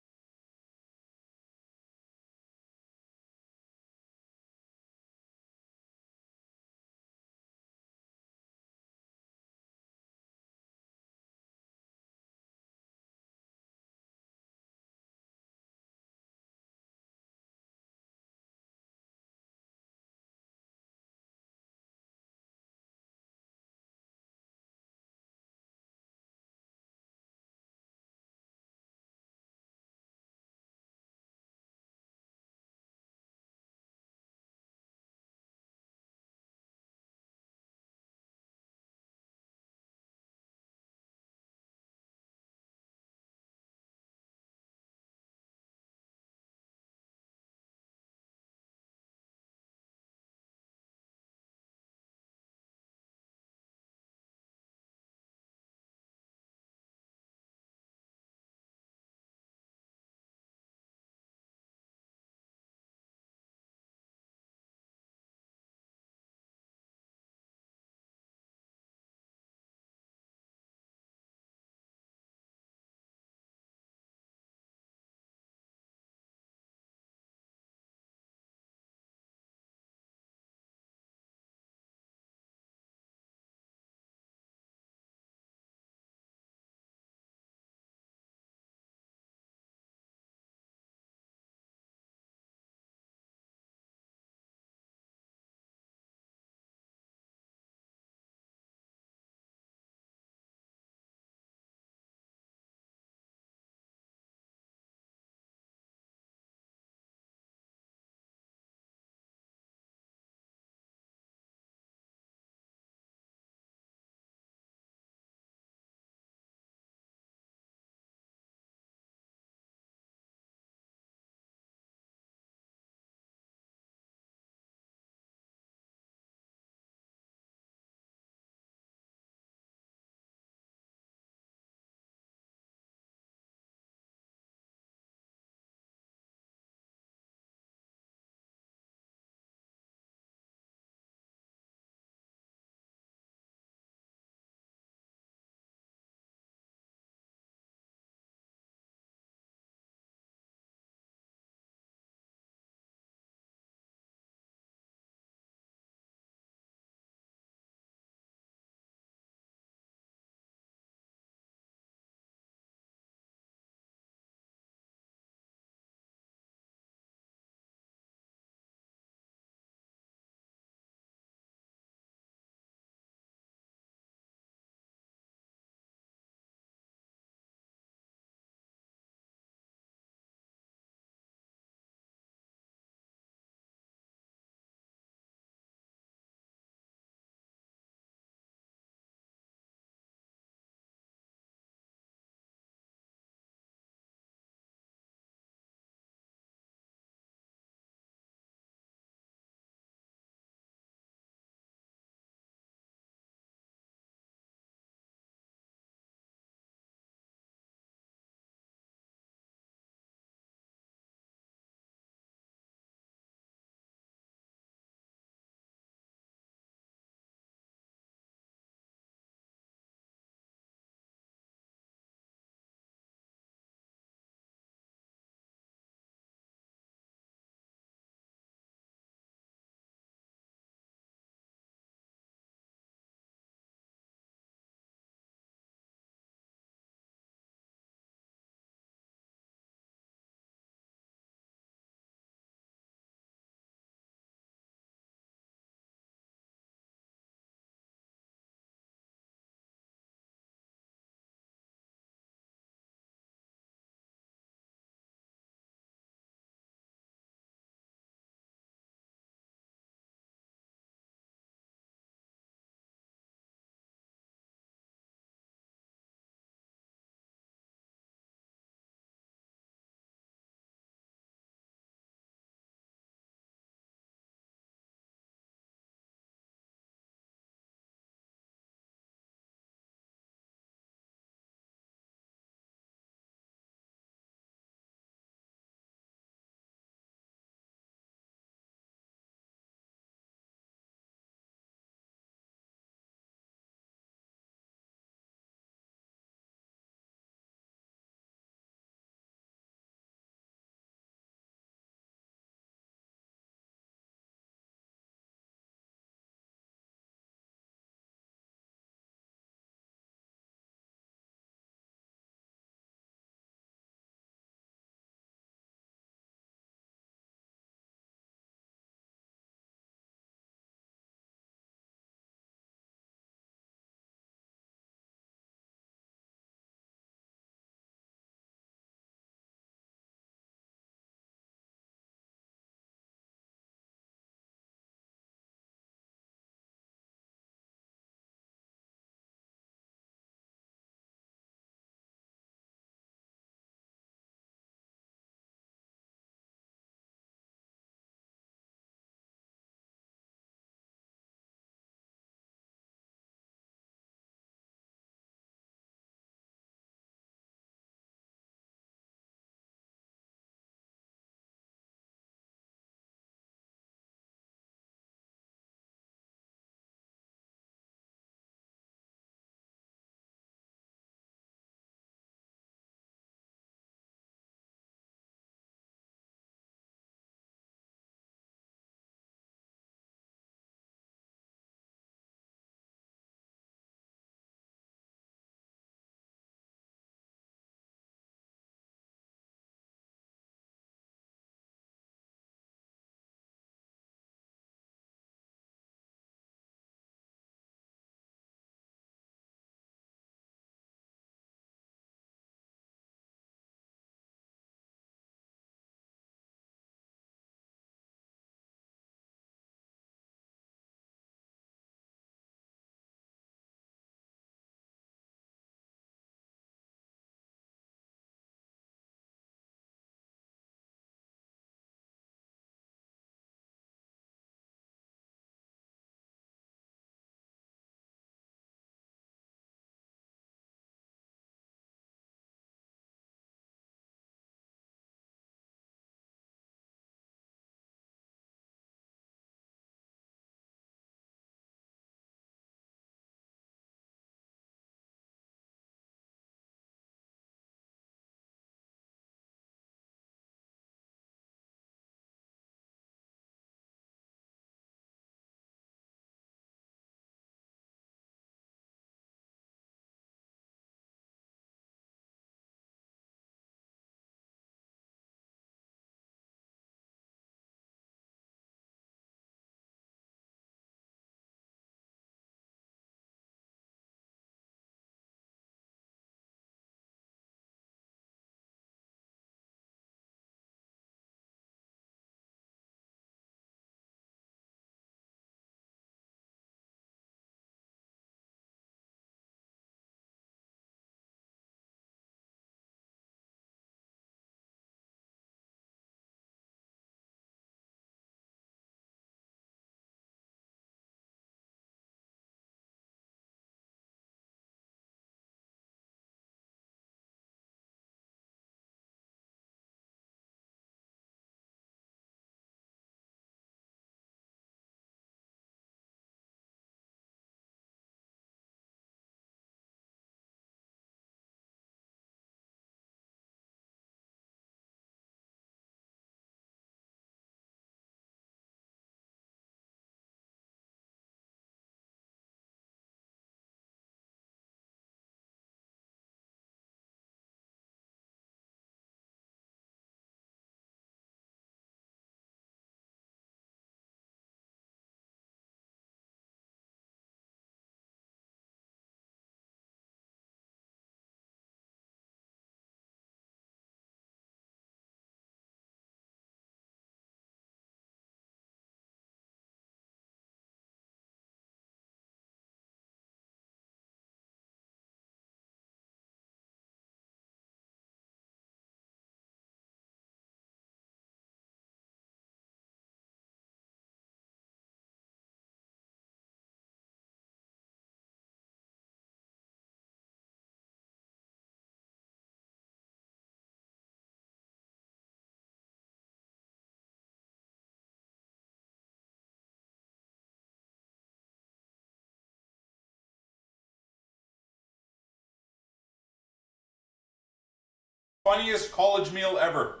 Funniest college meal ever.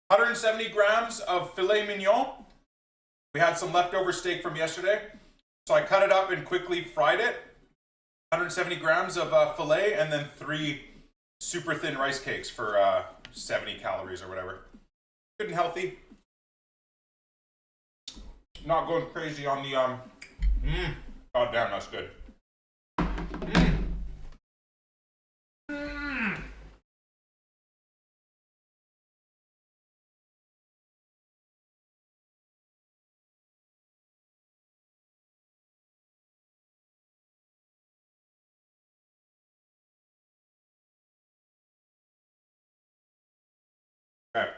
170 grams of filet mignon. We had some leftover steak from yesterday, so I cut it up and quickly fried it. 170 grams of filet, and then 3 super thin rice cakes for 70 calories or whatever. Good and healthy. Not going crazy on the God damn, that's good. Okay.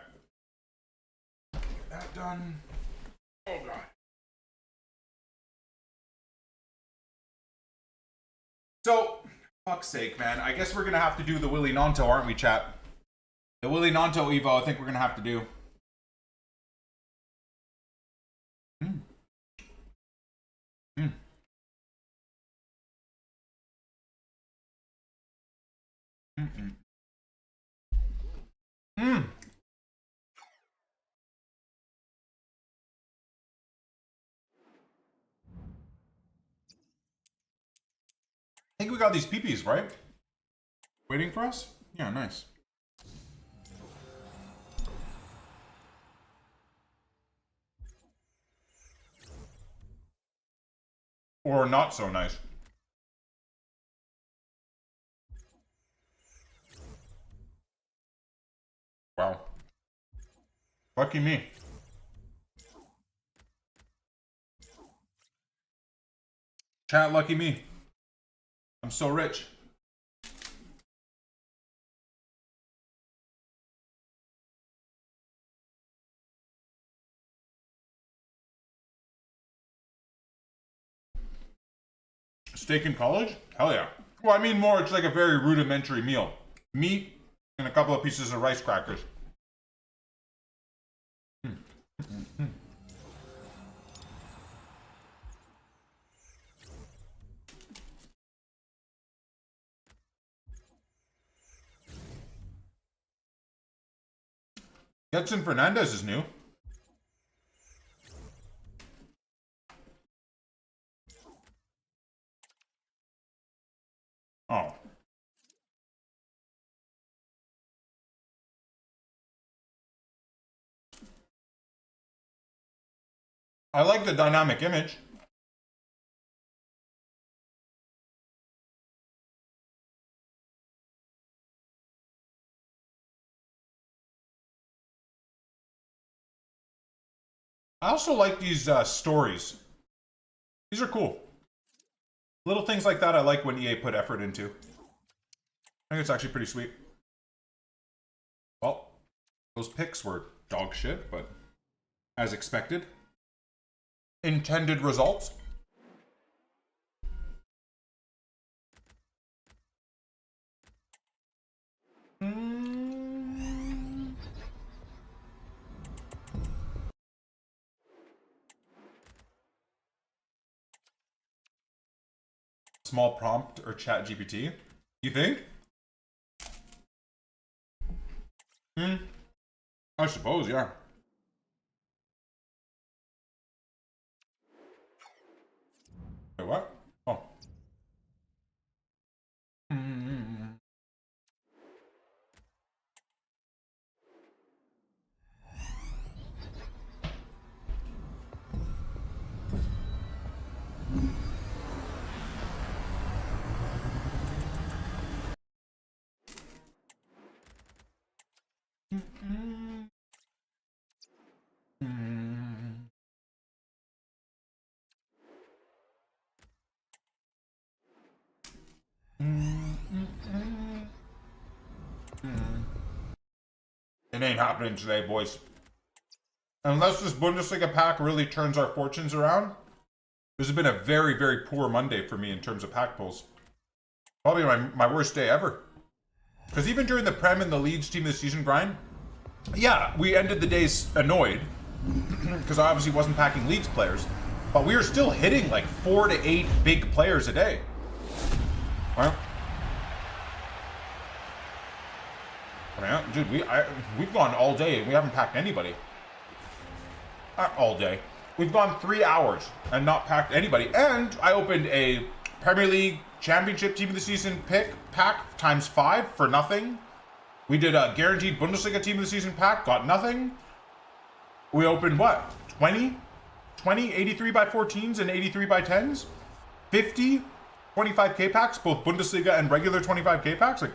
That done. Oh god. So, fuck's sake, man. I guess we're gonna have to do the Willy Nanto, aren't we, chat? The Willy Nanto Evo, I think we're gonna have to do. I think we got these peepees, right? Waiting for us? Yeah, nice. Or not so nice. Wow. Lucky me. Chat, lucky me. I'm so rich. Steak in college? Hell yeah. Well, I mean more, it's like a very rudimentary meal. Meat and a couple of pieces of rice crackers. Getson Fernandez is new. Oh. I like the dynamic image. I also like these stories. These are cool. Little things like that I like when EA put effort into. I think it's actually pretty sweet. Well, those picks were dog shit, but as expected. Intended results. Small prompt or chat GPT? You think? I suppose, yeah. Wait, what? Oh. It ain't happening today, boys. Unless this Bundesliga pack really turns our fortunes around, this has been a very, very poor Monday for me in terms of pack pulls. Probably my worst day ever. Because even during the Prem and the Leeds team of the season grind, yeah, we ended the days annoyed. Because I obviously wasn't packing Leeds players. But we were still hitting like 4 to 8 big players a day. Well, I mean, dude, we've gone all day and we haven't packed anybody. Not all day. We've gone 3 hours and not packed anybody. And I opened a Premier League Championship Team of the Season pack times 5 for nothing. We did a guaranteed Bundesliga Team of the Season pack, got nothing. We opened what? 20, 83 by 14s and 83 by 10s? 50, 25k packs, both Bundesliga and regular 25k packs. Like,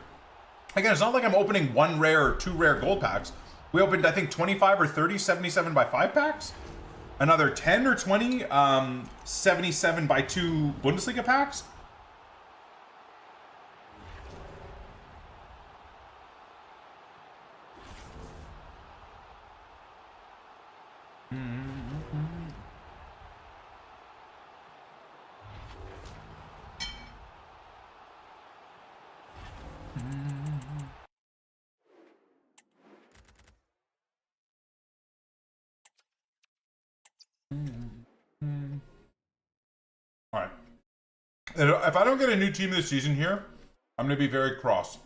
again, it's not like I'm opening 1 rare or 2 rare gold packs. We opened, I think, 25 or 30 77 by 5 packs. Another 10 or 20 77 by 2 Bundesliga packs. All right. If I don't get a new team this season here, I'm going to be very cross.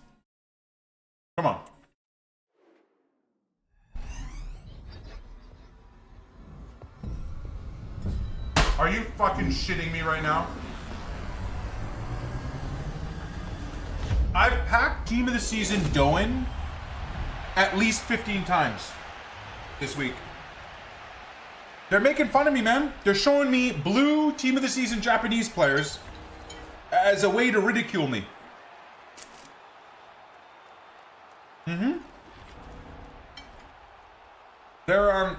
Come on. Are you fucking shitting me right now? I've packed Team of the Season Doen at least 15 times this week. They're making fun of me, man. They're showing me blue Team of the Season Japanese players as a way to ridicule me. There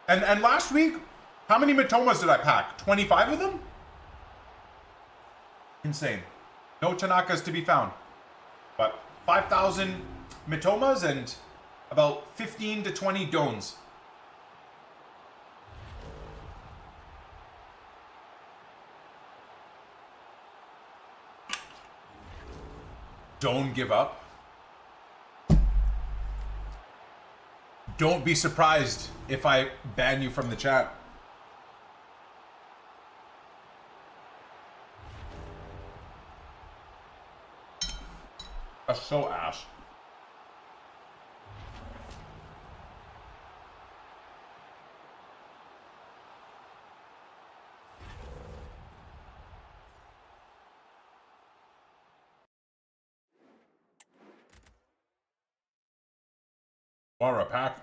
and last week, how many Mitomas did I pack? 25 of them? Insane. No Tanakas to be found. But 5,000 Mitomas and about 15 to 20 Dones. Don't give up. Don't be surprised if I ban you from the chat. That's so ass. Or a pack.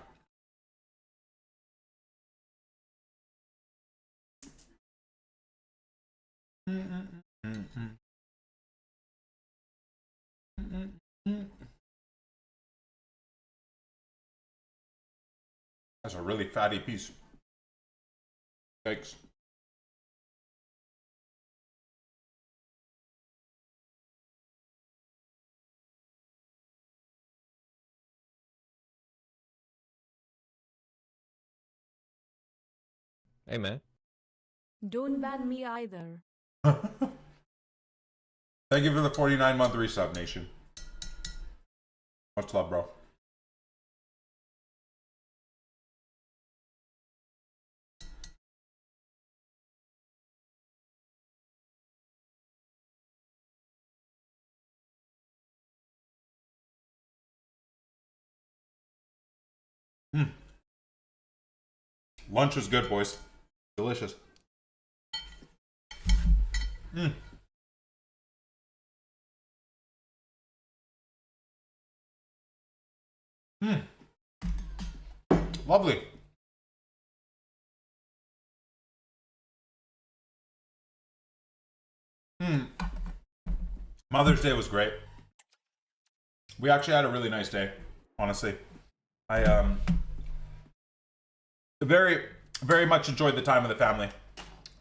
That's a really fatty piece. Thanks. Hey, man. Don't ban me either. Thank you for the 49-month resub, Nation. Much love, bro. Lunch was good, boys. Delicious. Lovely. Mother's Day was great. We actually had a really nice day, honestly. I very much enjoyed the time with the family.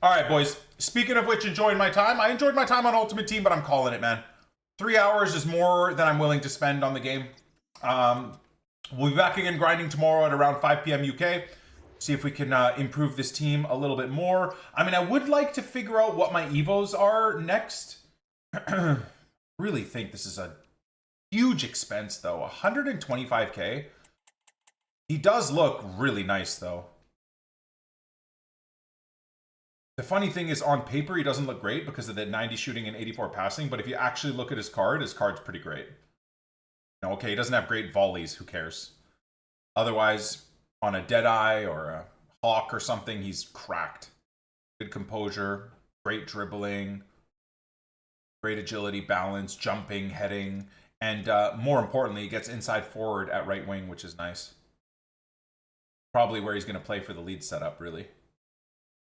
All right, boys. Speaking of which, enjoying my time. I enjoyed my time on Ultimate Team, but I'm calling it, man. 3 hours is more than I'm willing to spend on the game. We'll be back again grinding tomorrow at around 5 p.m. UK. See if we can improve this team a little bit more. I mean, I would like to figure out what my Evos are next. Really think this is a huge expense, though. 125k. He does look really nice, though. The funny thing is, on paper, he doesn't look great because of the 90 shooting and 84 passing. But if you actually look at his card's pretty great. know, okay, he doesn't have great volleys. Who cares? Otherwise, on a Deadeye or a Hawk or something, he's cracked. Good composure, great dribbling, great agility, balance, jumping, heading, and more importantly, he gets inside forward at right wing, which is nice. Probably where he's going to play for the lead setup, really.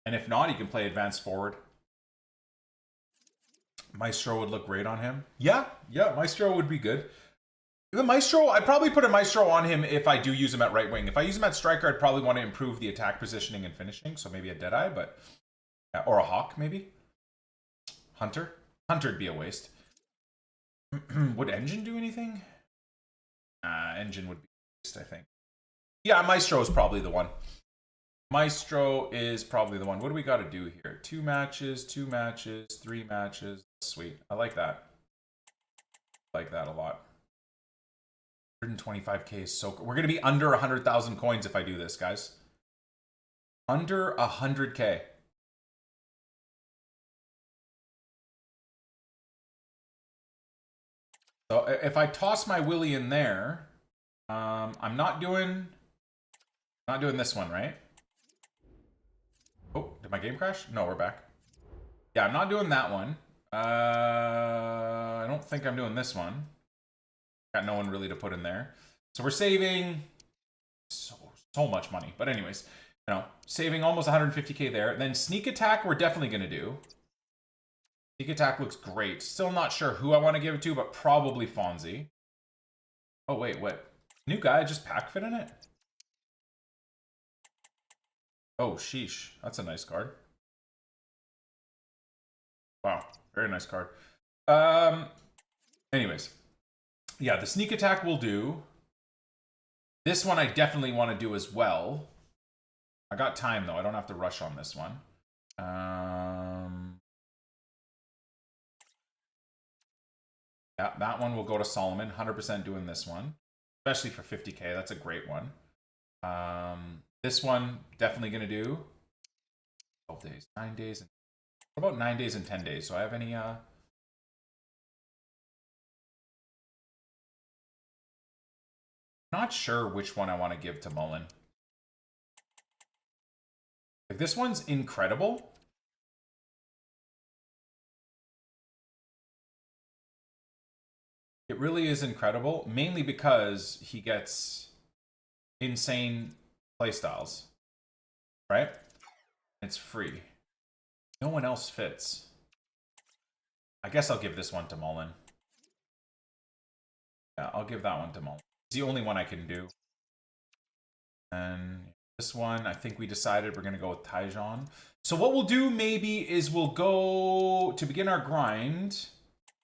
And if not, he can play advanced forward. Maestro would look great on him. Yeah, Maestro would be good. The Maestro, I'd probably put a Maestro on him if I do use him at right wing. If I use him at striker, I'd probably want to improve the attack positioning and finishing. So maybe a Deadeye, but or a Hawk, maybe. Hunter'd be a waste. Would Engine do anything? Engine would be a waste, I think. Yeah, Maestro is probably the one. Maestro is probably the one. What do we got to do here? 2 matches, 2 matches, 3 matches. Sweet. I like that. I like that a lot. 125k is so... We're going to be under 100,000 coins if I do this, guys. Under 100k. So if I toss my Willy in there, I'm not doing this one, right? Oh, did my game crash? No, we're back. Yeah, I'm not doing that one. I don't think I'm doing this one. Got no one really to put in there. So we're saving so much money. But anyways, you know, saving almost 150k there. And then sneak attack, we're definitely going to do. Sneak attack looks great. Still not sure who I want to give it to, but probably Fonzie. Oh, wait, what? New guy, just pack fit in it? Oh, sheesh. That's a nice card. Wow, very nice card. Anyways. Yeah, the sneak attack will do. This one I definitely want to do as well. I got time, though. I don't have to rush on this one. Yeah, that one will go to Solomon. 100% doing this one. Especially for 50k. That's a great one. This one, definitely going to do 12 days, 9 days. What about 9 days and 10 days? So I have any... Not sure which one I want to give to Mullen. Like, this one's incredible. It really is incredible, mainly because he gets insane playstyles, right? It's free. No one else fits. I guess I'll give this one to Mullen. Yeah, I'll give that one to Mullen. It's the only one I can do. And this one, I think we decided we're going to go with Taijon. So what we'll do maybe is we'll go to begin our grind.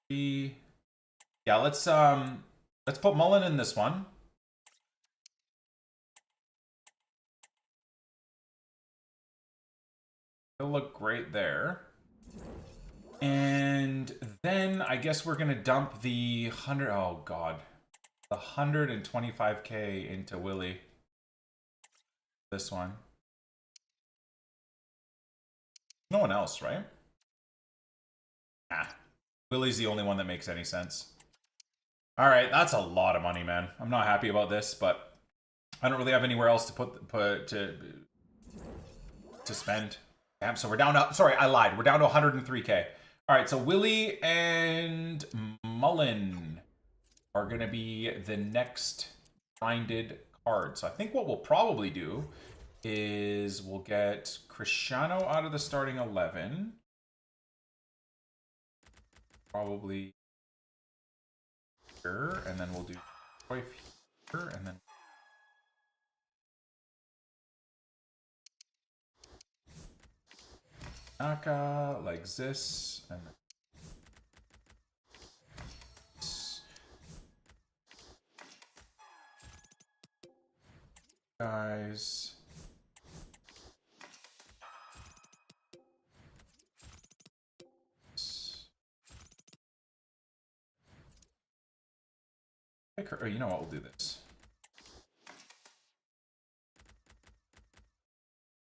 Yeah, let's put Mullen in this one. It'll look great there. And then I guess we're gonna dump the 100. Oh god, the 125k into Willy. This one. No one else, right? Ah, Willy's the only one that makes any sense. All right, that's a lot of money, man. I'm not happy about this, but I don't really have anywhere else to to spend. Damn, so we're down to, sorry, I lied. We're down to 103k. All right, so Willy and Mullen are going to be the next grinded card. So I think what we'll probably do is we'll get Cristiano out of the starting 11. Probably here, and then we'll do Cruyff here, and then TANAKA like this, and then this. Guys. Or you know what, we'll do this.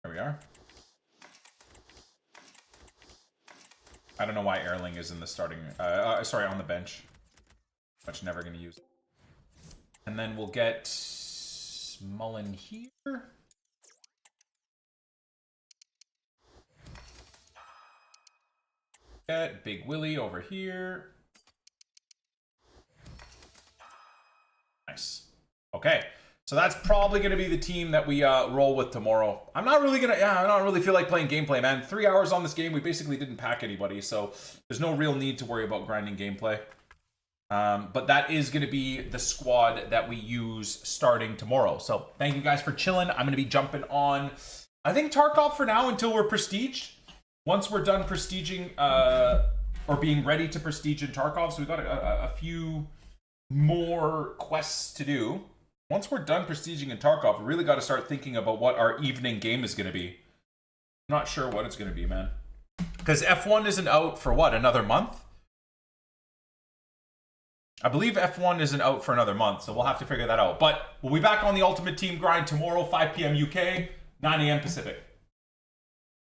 There we are. I don't know why Erling is in the starting, sorry, on the bench. Much never going to use it. And then we'll get Mullen here. Get Big Willie over here. Nice. Okay. So that's probably going to be the team that we roll with tomorrow. I'm not really feel like playing gameplay, man. 3 hours on this game. We basically didn't pack anybody, so there's no real need to worry about grinding gameplay. But that is going to be the squad that we use starting tomorrow. So thank you guys for chilling. I'm going to be jumping on, I think, Tarkov for now until we're prestiged. Once we're done prestiging, or being ready to prestige in Tarkov, so we've got a few more quests to do. Once we're done prestiging in Tarkov, we really got to start thinking about what our evening game is going to be. I'm not sure what it's going to be, man. Because F1 isn't out for what, another month? I believe F1 isn't out for another month, so we'll have to figure that out. But we'll be back on the Ultimate Team grind tomorrow, 5 p.m. UK, 9 a.m. Pacific.